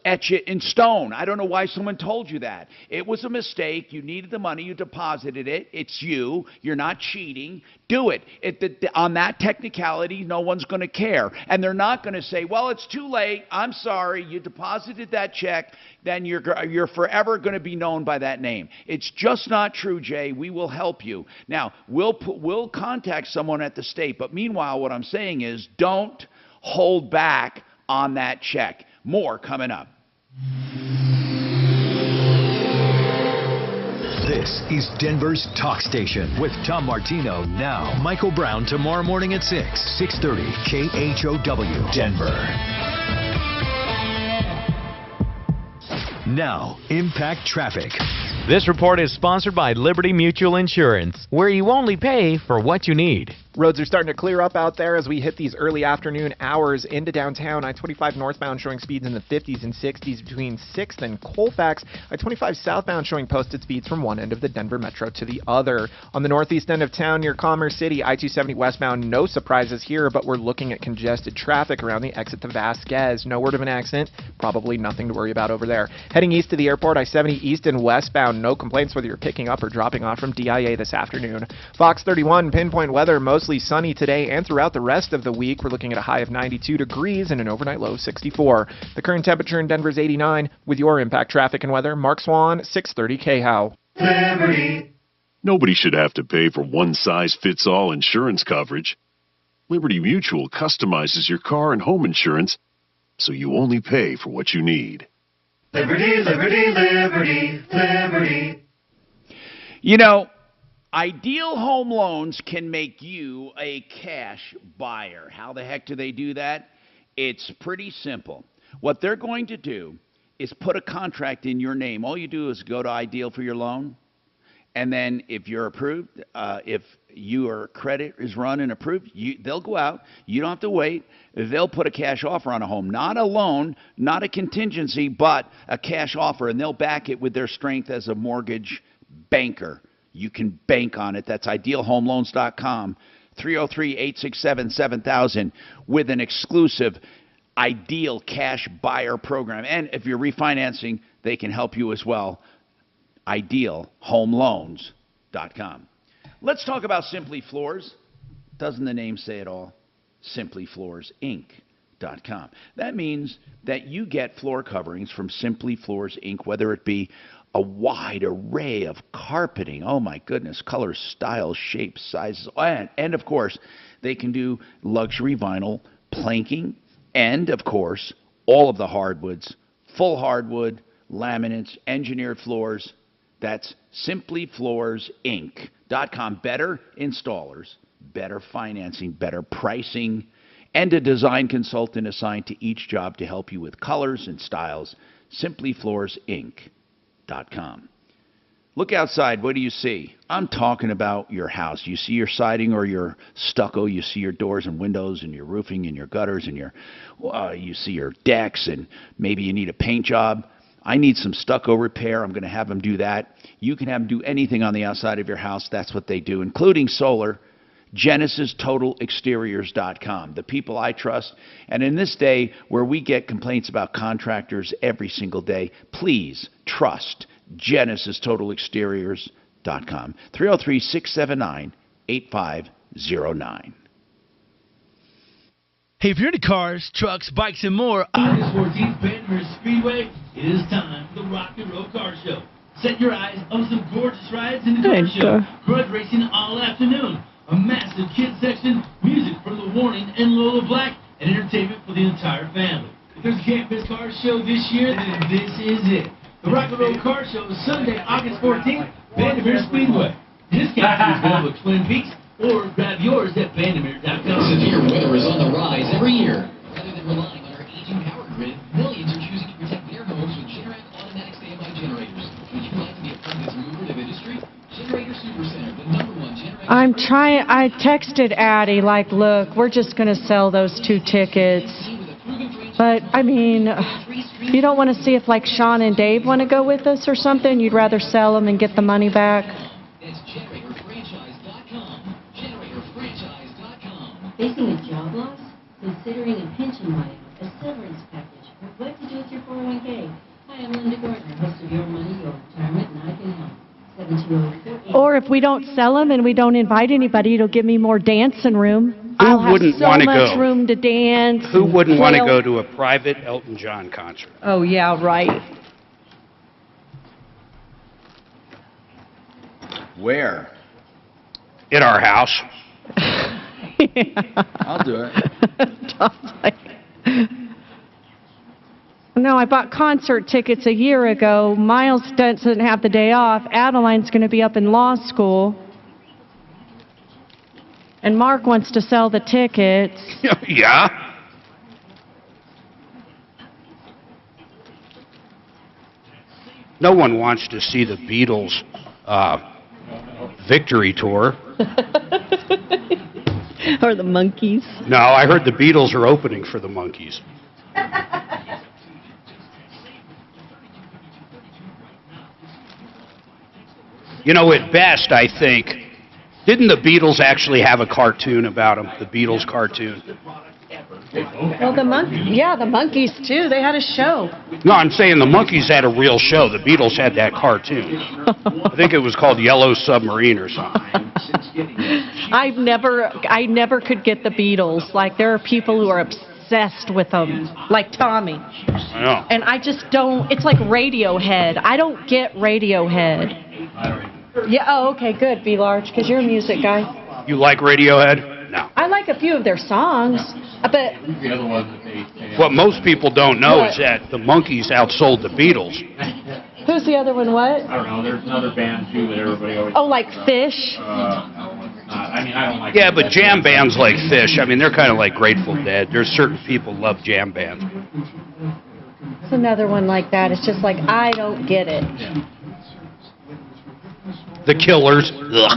etch it in stone. I don't know why someone told you that. It was a mistake. You needed the money. You deposited it. It's you. You're not cheating. Do it. On that technicality, no one's going to care. And they're not going to say, well, it's too late. I'm sorry. You deposited that check. Then you're forever going to be known by that name. It's just not true, Jay. We will help you. Now, we'll contact someone at the state. But meanwhile, what I'm saying is don't hold back on that check. More coming up. This is Denver's Talk Station with Tom Martino now. Michael Brown tomorrow morning at 6:30 KHOW Denver. Now, Impact Traffic. This report is sponsored by Liberty Mutual Insurance, where you only pay for what you need. Roads are starting to clear up out there as we hit these early afternoon hours into downtown. I-25 northbound showing speeds in the 50s and 60s between 6th and Colfax. I-25 southbound showing posted speeds from one end of the Denver Metro to the other. On the northeast end of town near Commerce City, I-270 westbound, no surprises here, but we're looking at congested traffic around the exit to Vasquez. No word of an accident, probably nothing to worry about over there. Heading east to the airport, I-70 east and westbound, no complaints whether you're picking up or dropping off from DIA this afternoon. Fox 31, pinpoint weather, mostly sunny today and throughout the rest of the week. We're looking at a high of 92 degrees and an overnight low of 64. The current temperature in Denver is 89. With your Impact Traffic and Weather, Mark Swan, 630 KHOW. Liberty. Nobody should have to pay for one-size-fits-all insurance coverage. Liberty Mutual customizes your car and home insurance so you only pay for what you need. Liberty, liberty, liberty, liberty. You know, Ideal Home Loans can make you a cash buyer. How the heck do they do that? It's pretty simple. What they're going to do is put a contract in your name. All you do is go to Ideal for your loan, and then if you're approved, if your credit is run and approved, they'll go out. You don't have to wait. They'll put a cash offer on a home. Not a loan, not a contingency, but a cash offer, and they'll back it with their strength as a mortgage banker. You can bank on it. That's idealhomeloans.com, 303-867-7000, with an exclusive Ideal cash buyer program. And if you're refinancing, they can help you as well. idealhomeloans.com. Let's talk about Simply Floors. Doesn't the name say it all? simplyfloorsinc.com. That means that you get floor coverings from Simply Floors Inc., whether it be a wide array of carpeting. Oh, my goodness. Colors, styles, shapes, sizes. And of course, they can do luxury vinyl planking and, of course, all of the hardwoods, full hardwood, laminates, engineered floors. That's simplyfloorsinc.com. Better installers, better financing, better pricing, and a design consultant assigned to each job to help you with colors and styles. simplyfloorsinc.com. Look outside. What do you see? I'm talking about your house. You see your siding or your stucco. You see your doors and windows and your roofing and your gutters and you see your decks, and maybe you need a paint job. I need some stucco repair. I'm going to have them do that. You can have them do anything on the outside of your house. That's what they do, including solar. GenesisTotalExteriors.com. The people I trust. And in this day where we get complaints about contractors every single day, please trust GenesisTotalExteriors.com. 303-679-8509. Hey, if you're into cars, trucks, bikes, and more, August 14th, Vandermeer Speedway, it is time for the Rock and Roll Car Show. Set your eyes on some gorgeous rides in the car show. Grudge racing all afternoon. A massive kids section, music from The Warning and Lola Black, and entertainment for the entire family. If there's a can't-miss car show this year, then this is it. The Rock and Roll Car Show is Sunday, August 14th, Vandermeer Speedway. Discounts is available at Twin Peaks, or grab yours at vandermeer.com. Severe weather is on the rise every year. Rather than relying on our aging power grid, millions are choosing to protect their homes with Generac automatic standby generators. Would you like to be a part of this lucrative industry? Generator Supercenter, the #1 Generac. I texted Addie, like, look, we're just going to sell those 2 tickets. But, I mean, you don't want to see if, like, Sean and Dave want to go with us or something? You'd rather sell them and get the money back? That's GeneratorFranchise.com. GeneratorFranchise.com. Facing a job loss? Considering a pension buyout, a severance package, or what to do with your 401k? Hi, I'm Linda Gardner, host of Your Money, Your Retirement, and I can help. Or if we don't sell them and we don't invite anybody, it'll give me more dancing room. Who wouldn't want to go? I'll have so much room to dance. Who wouldn't want to go to a private Elton John concert? Oh, yeah, right. Where? In our house. Yeah. I'll do it. No, I bought concert tickets a year ago. Miles doesn't have the day off. Adeline's going to be up in law school. And Mark wants to sell the tickets. Yeah. No one wants to see the Beatles victory tour. Or the Monkees. No, I heard the Beatles are opening for the Monkees. You know, at best, I think, didn't the Beatles actually have a cartoon about them, the Beatles cartoon? Well, the Monkees, too. They had a show. No, I'm saying the Monkees had a real show. The Beatles had that cartoon. I think it was called Yellow Submarine or something. I never could get the Beatles. Like, there are people who are obsessed with them, like Tommy. I know. And I just don't, it's like Radiohead. I don't get Radiohead. Yeah, oh, okay, good, B. Large, because you're a music guy. You like Radiohead? No. I like like a few of their songs, but The other one that they What most people don't know is that the Monkees outsold the Beatles. who's the other one? What? I don't know. There's another band too that everybody always. Oh, like Fish. I mean, I don't like. Yeah, but jam bands like Fish, I mean, they're kind of like Grateful Dead. There's certain people love jam bands. It's another one like that. It's just like, I don't get it. The Killers. Ugh.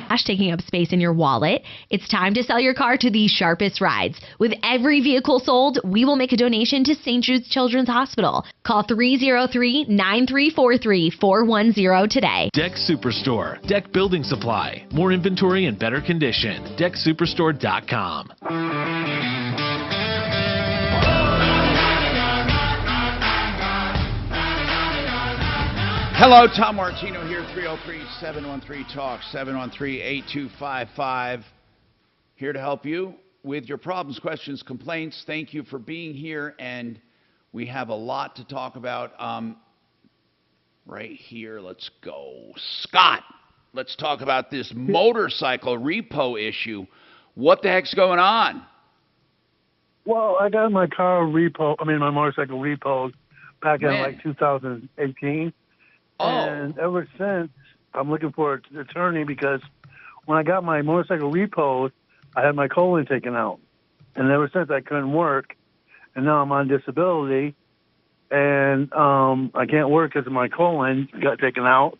Cash taking up space in your wallet. It's time to sell your car to the sharpest rides. With every vehicle sold, we will make a donation to St. Jude's Children's Hospital. Call 303-934-3410 today. Deck Superstore. Deck building supply. More inventory and better condition. DeckSuperstore.com. Hello, Tom Martino here, 303-713-TALK, 713-8255. Here to help you with your problems, questions, complaints. Thank you for being here, and we have a lot to talk about right here. Let's go. Scott, let's talk about this motorcycle repo issue. What the heck's going on? Well, I got my my motorcycle repoed back in like 2018. And ever since, I'm looking for an attorney because when I got my motorcycle repoed, I had my colon taken out. And ever since, I couldn't work. And now I'm on disability. And I can't work because my colon got taken out.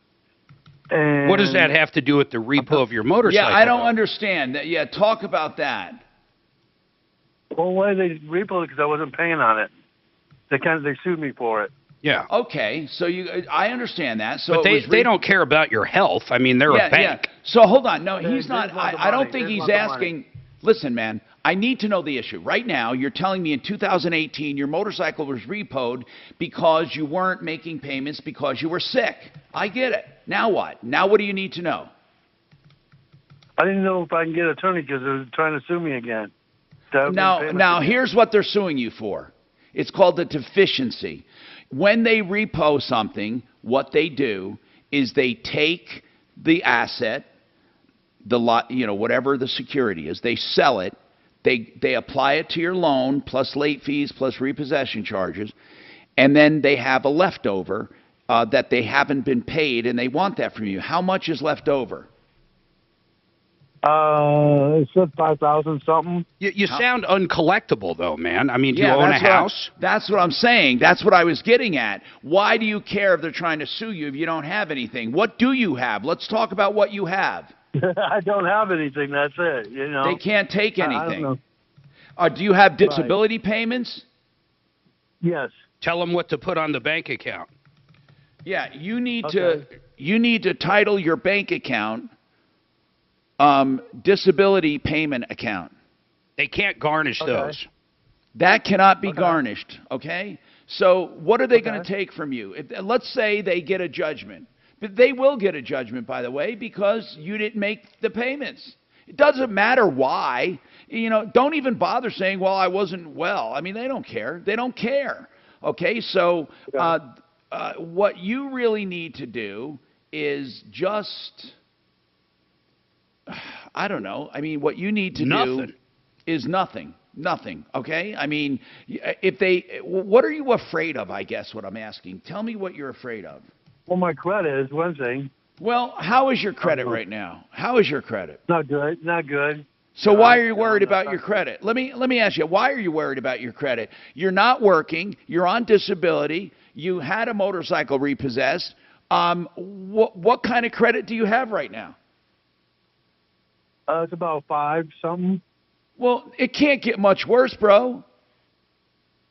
And What does that have to do with the repo of your motorcycle? Yeah, I don't understand. Yeah, talk about that. Well, why did they repo it? Because I wasn't paying on it. They sued me for it. Yeah. Okay, so I understand that. So but they don't care about your health. I mean, they're a bank. Yeah. So hold on. No, he's not. I don't think he's asking. Listen, man, I need to know the issue. Right now, you're telling me in 2018 your motorcycle was repoed because you weren't making payments because you were sick. I get it. Now what? Now what do you need to know? I didn't know if I can get an attorney because they're trying to sue me again. Now here's what they're suing you for. It's called the deficiency. When they repo something, what they do is they take the asset, the lot, whatever the security is, they sell it, they apply it to your loan plus late fees plus repossession charges, and then they have a leftover that they haven't been paid, and they want that from you. How much is left over? It said 5,000 something. You sound uncollectible, though, man. I mean, do you Yeah, own a house? That's what I'm saying. That's what I was getting at. Why do you care if they're trying to sue you if you don't have anything? What do you have? Let's talk about what you have. I don't have anything. That's it. They can't take I don't anything. know. Do you have disability payments? Yes. Tell them what to put on the bank account. Yeah, you need to title your bank account disability payment account. They can't garnish those. That cannot be garnished, okay? So what are they going to take from you? Let's say they get a judgment. But they will get a judgment, by the way, because you didn't make the payments. It doesn't matter why. Don't even bother saying, well, I wasn't well. I mean, they don't care. They don't care. Okay, so what you really need to do is just... I don't know. I mean, what you need to do is nothing. Nothing, okay? I mean, what are you afraid of, I guess, what I'm asking. Tell me what you're afraid of. Well, my credit is one thing. Well, how is your credit right now? How is your credit? Not good. Not good. So why are you worried about your credit? Let me ask you, why are you worried about your credit? You're not working. You're on disability. You had a motorcycle repossessed. What kind of credit do you have right now? It's about 5 something. Well, it can't get much worse, bro.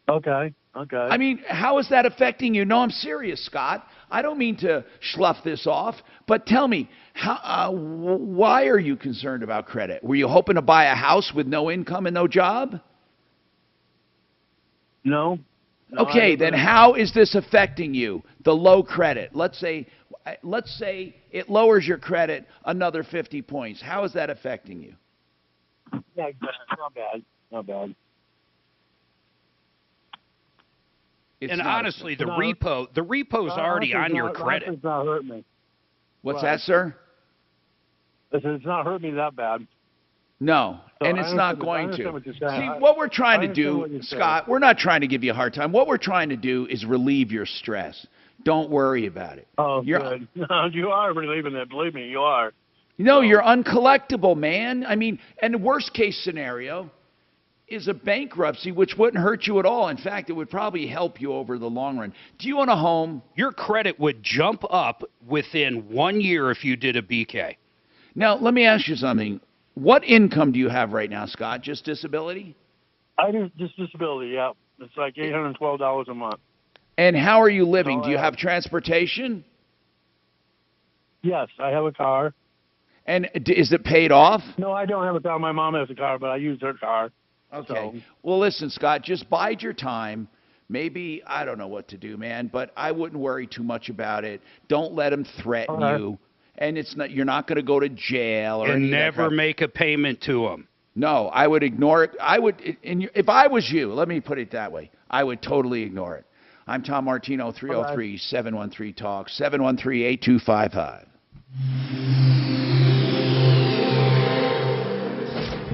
Okay. I mean, how is that affecting you? No, I'm serious, Scott. I don't mean to slough this off, but tell me, why are you concerned about credit? Were you hoping to buy a house with no income and no job? No. Okay, then how is this affecting you, the low credit? Let's say it lowers your credit another 50 points. How is that affecting you? Yeah, not bad. Not bad. And honestly, the repo's already on your credit. It's not hurting me. What's that, sir? It's not hurting me that bad. No, So and it's not going I to. understand what you're saying. See, what we're trying to understand what do, you're saying. Scott, we're not trying to give you a hard time. What we're trying to do is relieve your stress. Don't worry about it. Oh, good. No, you are relieving it. Believe me, you are. No, you're uncollectible, man. I mean, and the worst case scenario is a bankruptcy, which wouldn't hurt you at all. In fact, it would probably help you over the long run. Do you own a home? Your credit would jump up within 1 year if you did a BK. Now, let me ask you something. What income do you have right now, Scott? Just disability? I do just disability, yeah. It's like $812 a month. And how are you living? No, Do you have transportation? Yes, I have a car. And is it paid off? No, I don't have a car. My mom has a car, but I use her car. Okay. So. Well, listen, Scott, just bide your time. Maybe, I don't know what to do, man, but I wouldn't worry too much about it. Don't let them threaten you. And it's not, you're not going to go to jail or And never make a payment to them. No, I would ignore it. I would, if I was you, let me put it that way, I would totally ignore it. I'm Tom Martino, 303-713-TALK, 713-8255.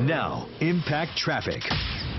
Now, Impact Traffic.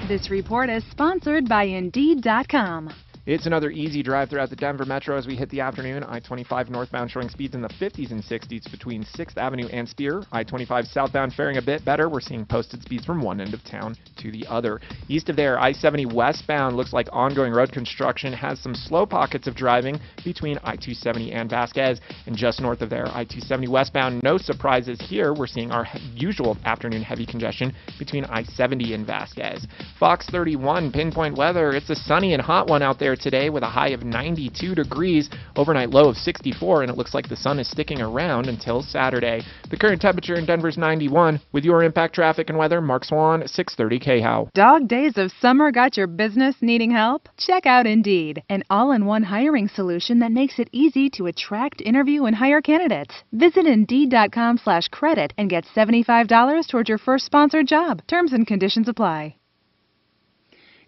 This report is sponsored by Indeed.com. It's another easy drive throughout the Denver Metro as we hit the afternoon. I-25 northbound showing speeds in the 50s and 60s between 6th Avenue and Spear. I-25 southbound faring a bit better. We're seeing posted speeds from one end of town to the other. East of there, I-70 westbound looks like ongoing road construction has some slow pockets of driving between I-270 and Vasquez. And just north of there, I-270 westbound, no surprises here. We're seeing our usual afternoon heavy congestion between I-70 and Vasquez. Fox 31, pinpoint weather. It's a sunny and hot one out there today with a high of 92 degrees, overnight low of 64, and it looks like the sun is sticking around until Saturday. The current temperature in Denver is 91. With your Impact Traffic and Weather, Mark Swan, 630 KHOW. Dog days of summer got your business needing help? Check out Indeed, an all-in-one hiring solution that makes it easy to attract, interview, and hire candidates. Visit Indeed.com/credit and get $75 towards your first sponsored job. Terms and conditions apply.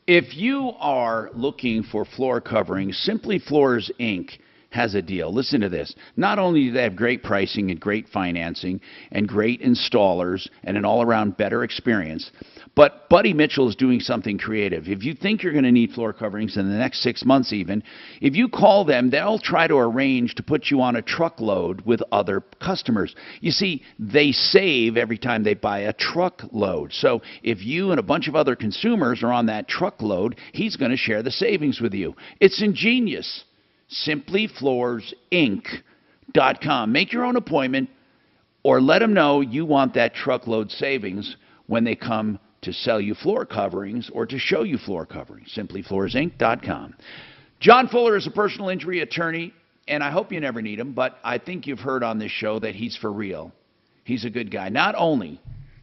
If you are looking for floor covering, Simply Floors, Inc. has a deal. Listen to this. Not only do they have great pricing and great financing and great installers and an all-around better experience, but Buddy Mitchell is doing something creative. If you think you're going to need floor coverings in the next 6 months even, if you call them, they'll try to arrange to put you on a truckload with other customers. You see, they save every time they buy a truckload. So if you and a bunch of other consumers are on that truckload, he's going to share the savings with you. It's ingenious. SimplyFloorsInc.com. Make your own appointment or let them know you want that truckload savings when they come to sell you floor coverings or to show you floor coverings. SimplyFloorsInc.com. John Fuller is a personal injury attorney, and I hope you never need him, but I think you've heard on this show that he's for real. He's a good guy. Not only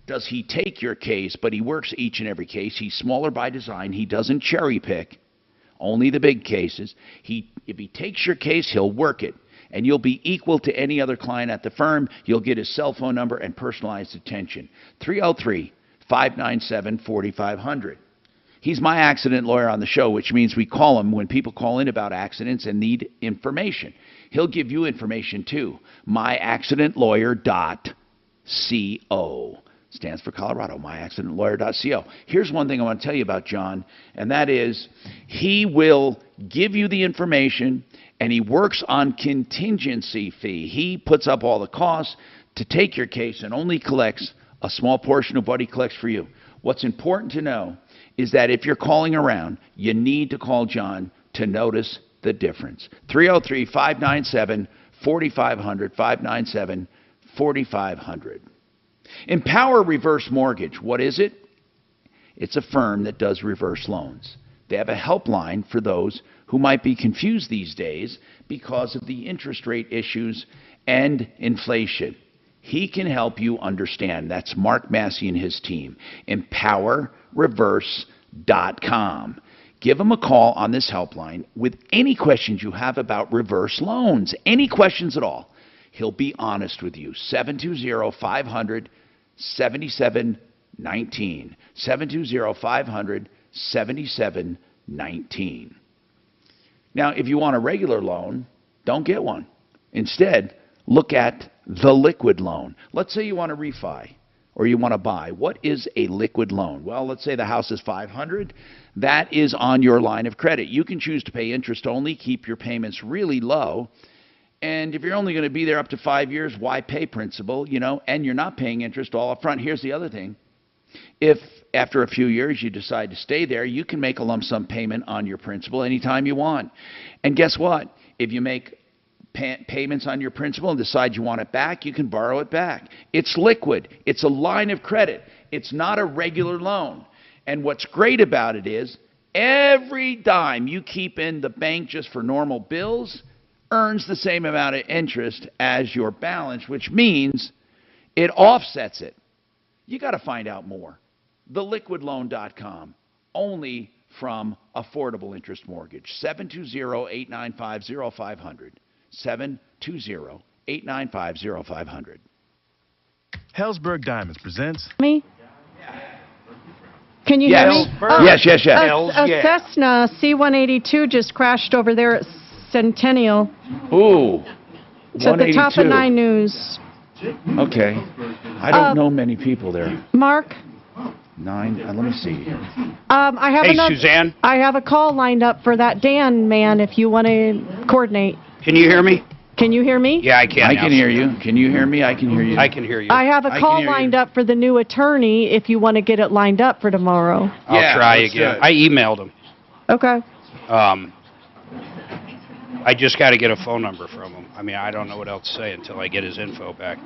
does he take your case, but he works each and every case. He's smaller by design. He doesn't cherry pick. Only the big cases. If he takes your case, he'll work it. And you'll be equal to any other client at the firm. You'll get his cell phone number and personalized attention. 303-597-4500. He's my accident lawyer on the show, which means we call him when people call in about accidents and need information. He'll give you information too. myaccidentlawyer.co. Stands for Colorado, myaccidentlawyer.co. Here's one thing I want to tell you about John, and that is he will give you the information, and he works on contingency fee. He puts up all the costs to take your case and only collects a small portion of what he collects for you. What's important to know is that if you're calling around, you need to call John to notice the difference. 303-597-4500, 597-4500. Empower Reverse Mortgage. What is it? It's a firm that does reverse loans. They have a helpline for those who might be confused these days because of the interest rate issues and inflation. He can help you understand. That's Mark Massey and his team. EmpowerReverse.com. Give him a call on this helpline with any questions you have about reverse loans. Any questions at all. He'll be honest with you. 720-500-7719. 720-500-7719. Now, if you want a regular loan, don't get one. Instead, look at the liquid loan. Let's say you want to refi or you want to buy. What is a liquid loan? Well, let's say the house is $500. That is on your line of credit. You can choose to pay interest only, keep your payments really low. And if you're only going to be there up to 5 years, why pay principal, and you're not paying interest all up front. Here's the other thing. If after a few years you decide to stay there, you can make a lump sum payment on your principal anytime you want. And guess what? If you make payments on your principal and decide you want it back, you can borrow it back. It's liquid. It's a line of credit. It's not a regular loan. And what's great about it is every dime you keep in the bank just for normal bills earns the same amount of interest as your balance, which means it offsets it. You got to find out more. TheLiquidLoan.com, only from Affordable Interest Mortgage. 720-895-0500. 720-895-0500. Hellsberg Diamonds presents... Me? Can you Yes. hear me? Yes. A Cessna C-182 just crashed over there at Centennial. Ooh. It's at the top of 9 News. Okay. I don't know many people there. Mark? 9, let me see. I have Suzanne? I have a call lined up for that Dan man if you want to coordinate. Can you hear me? Can you hear me? Yeah, I can. I can hear you. Can you hear me? I can hear you. I can hear you. I have a call lined up for the new attorney if you want to get it lined up for tomorrow. I'll try again. I emailed him. Okay. I just got to get a phone number from him. I mean, I don't know what else to say until I get his info back.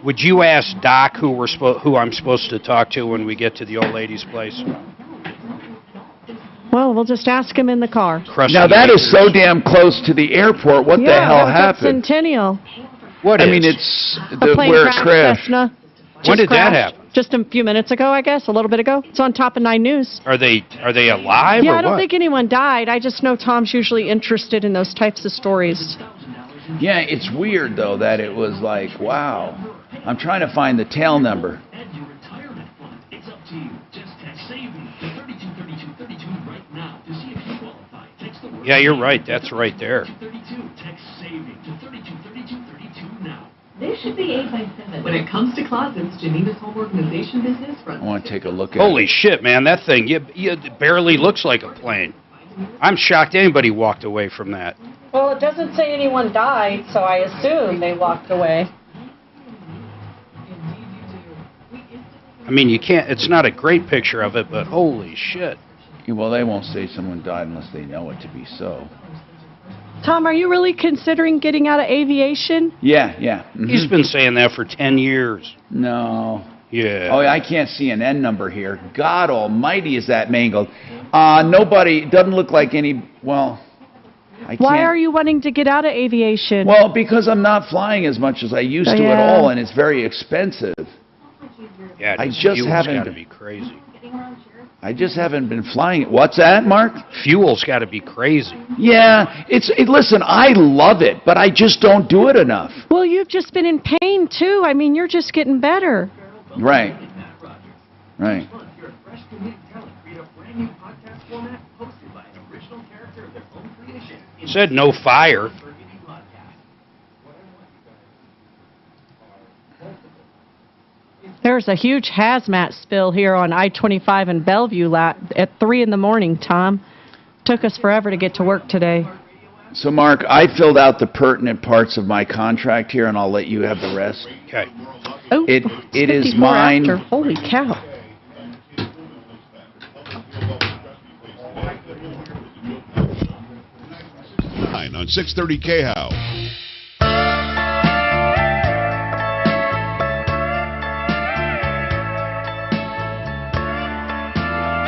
Would you ask Doc who I'm supposed to talk to when we get to the old lady's place? Well, we'll just ask him in the car. Now, that is so damn close to the airport. What the hell happened? Centennial. What I mean, it's A plane where it crashed, crashed. Cessna. When did that crashed. happen? Just a few minutes ago, I guess, a little bit ago. It's on top of 9 News. Are they alive Yeah, or I don't what? think anyone died. I just know Tom's usually interested in those types of stories. Yeah, it's weird, though, that it was like, wow. I'm trying to find the tail number. Yeah, you're right. That's right there. This should be 8 by 7. When it comes to closets, Janina's home organization business I runs. want to take a look at Holy it. shit, man. That thing, it barely looks like a plane. I'm shocked anybody walked away from that. Well, it doesn't say anyone died, so I assume they walked away. I mean, you can't, it's not a great picture of it, but holy shit. Yeah, well, they won't say someone died unless they know it to be so. Tom, are you really considering getting out of aviation? Yeah. He's been saying that for 10 years. No. Yeah. Oh, I can't see an N number here. God almighty, is that mangled. Nobody, doesn't look like any, well, I can't. Why are you wanting to get out of aviation? Well, because I'm not flying as much as I used to at all, and it's very expensive. Yeah, I just haven't. got to be crazy. I just haven't been flying it. What's that, Mark? Fuel's got to be crazy. Yeah, listen, I love it, but I just don't do it enough. Well, you've just been in pain, too. I mean, you're just getting better. Right. Said no fire. There's a huge hazmat spill here on I-25 in Bellevue at 3 in the morning, Tom. Took us forever to get to work today. So, Mark, I filled out the pertinent parts of my contract here, and I'll let you have the rest. Okay. Oh, It is 54 mine. after. Holy cow. On 630 KHOW.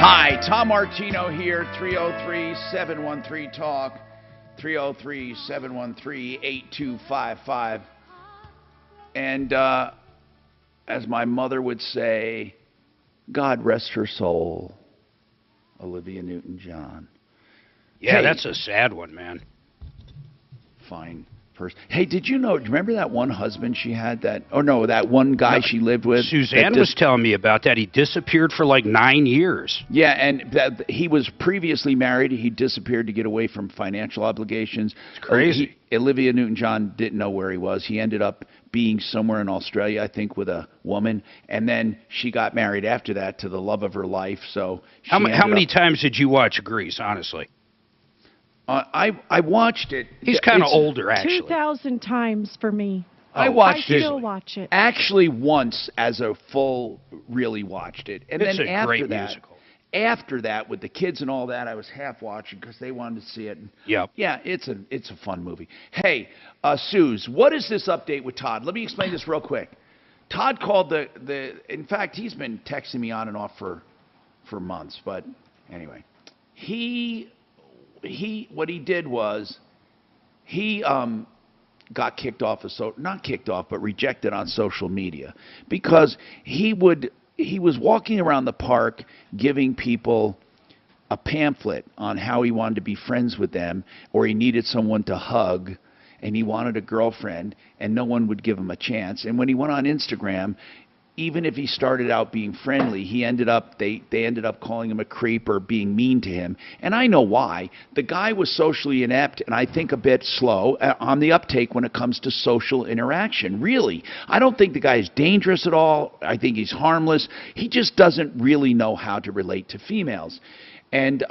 Hi, Tom Martino here, 303-713-TALK, 303-713-8255. And as my mother would say, God rest her soul, Olivia Newton-John. Yeah, Hey. that's a sad one, man. Fine first. Hey, did you know, remember that one husband she had that, or no, that one guy she lived with? Suzanne was telling me about that. He disappeared for like 9 years. Yeah, and he was previously married. He disappeared to get away from financial obligations. It's crazy. Olivia Newton-John didn't know where he was. He ended up being somewhere in Australia, I think, with a woman. And then she got married after that to the love of her life. So how many times did you watch Grease, honestly? I watched it. He's kind of older, actually. 2,000 times for me. I watched it. I still watch it. Actually, once as a full, really watched it. And It's then a after great that, musical. After that, with the kids and all that, I was half watching because they wanted to see it. Yep. Yeah, it's a fun movie. Hey, Suze, what is this update with Todd? Let me explain this real quick. Todd called in fact, he's been texting me on and off for months, but anyway. What he did was he got kicked off of not kicked off, but rejected on social media because he was walking around the park giving people a pamphlet on how he wanted to be friends with them, or he needed someone to hug and he wanted a girlfriend and no one would give him a chance. And when he went on Instagram, even if he started out being friendly, they ended up calling him a creep or being mean to him. And I know why. The guy was socially inept and I think a bit slow on the uptake when it comes to social interaction. Really. I don't think the guy is dangerous at all. I think he's harmless. He just doesn't really know how to relate to females. And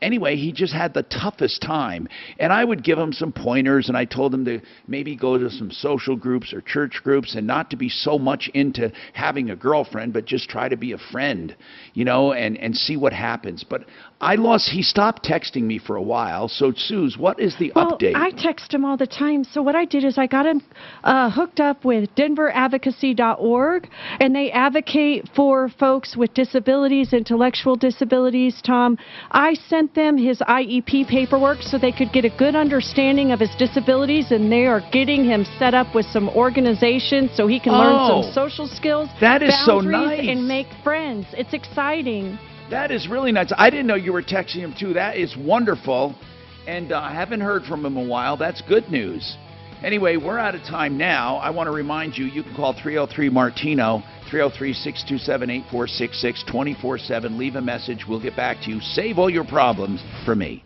anyway, he just had the toughest time. And I would give him some pointers, and I told him to maybe go to some social groups or church groups and not to be so much into having a girlfriend, but just try to be a friend, and see what happens. But he stopped texting me for a while. So, Suze, what is the update? I text him all the time. So what I did is I got him hooked up with denveradvocacy.org, and they advocate for folks with disabilities, intellectual disabilities, Tom. I sent them his IEP paperwork so they could get a good understanding of his disabilities, and they are getting him set up with some organizations so he can learn some social skills, that is so boundaries, nice. and make friends. It's exciting. That is really nice. I didn't know you were texting him too. That is wonderful. And I haven't heard from him in a while. That's good news. Anyway, we're out of time now. I want to remind you, you can call 303-MARTINO, 303-627-8466, 24/7. Leave a message. We'll get back to you. Save all your problems for me.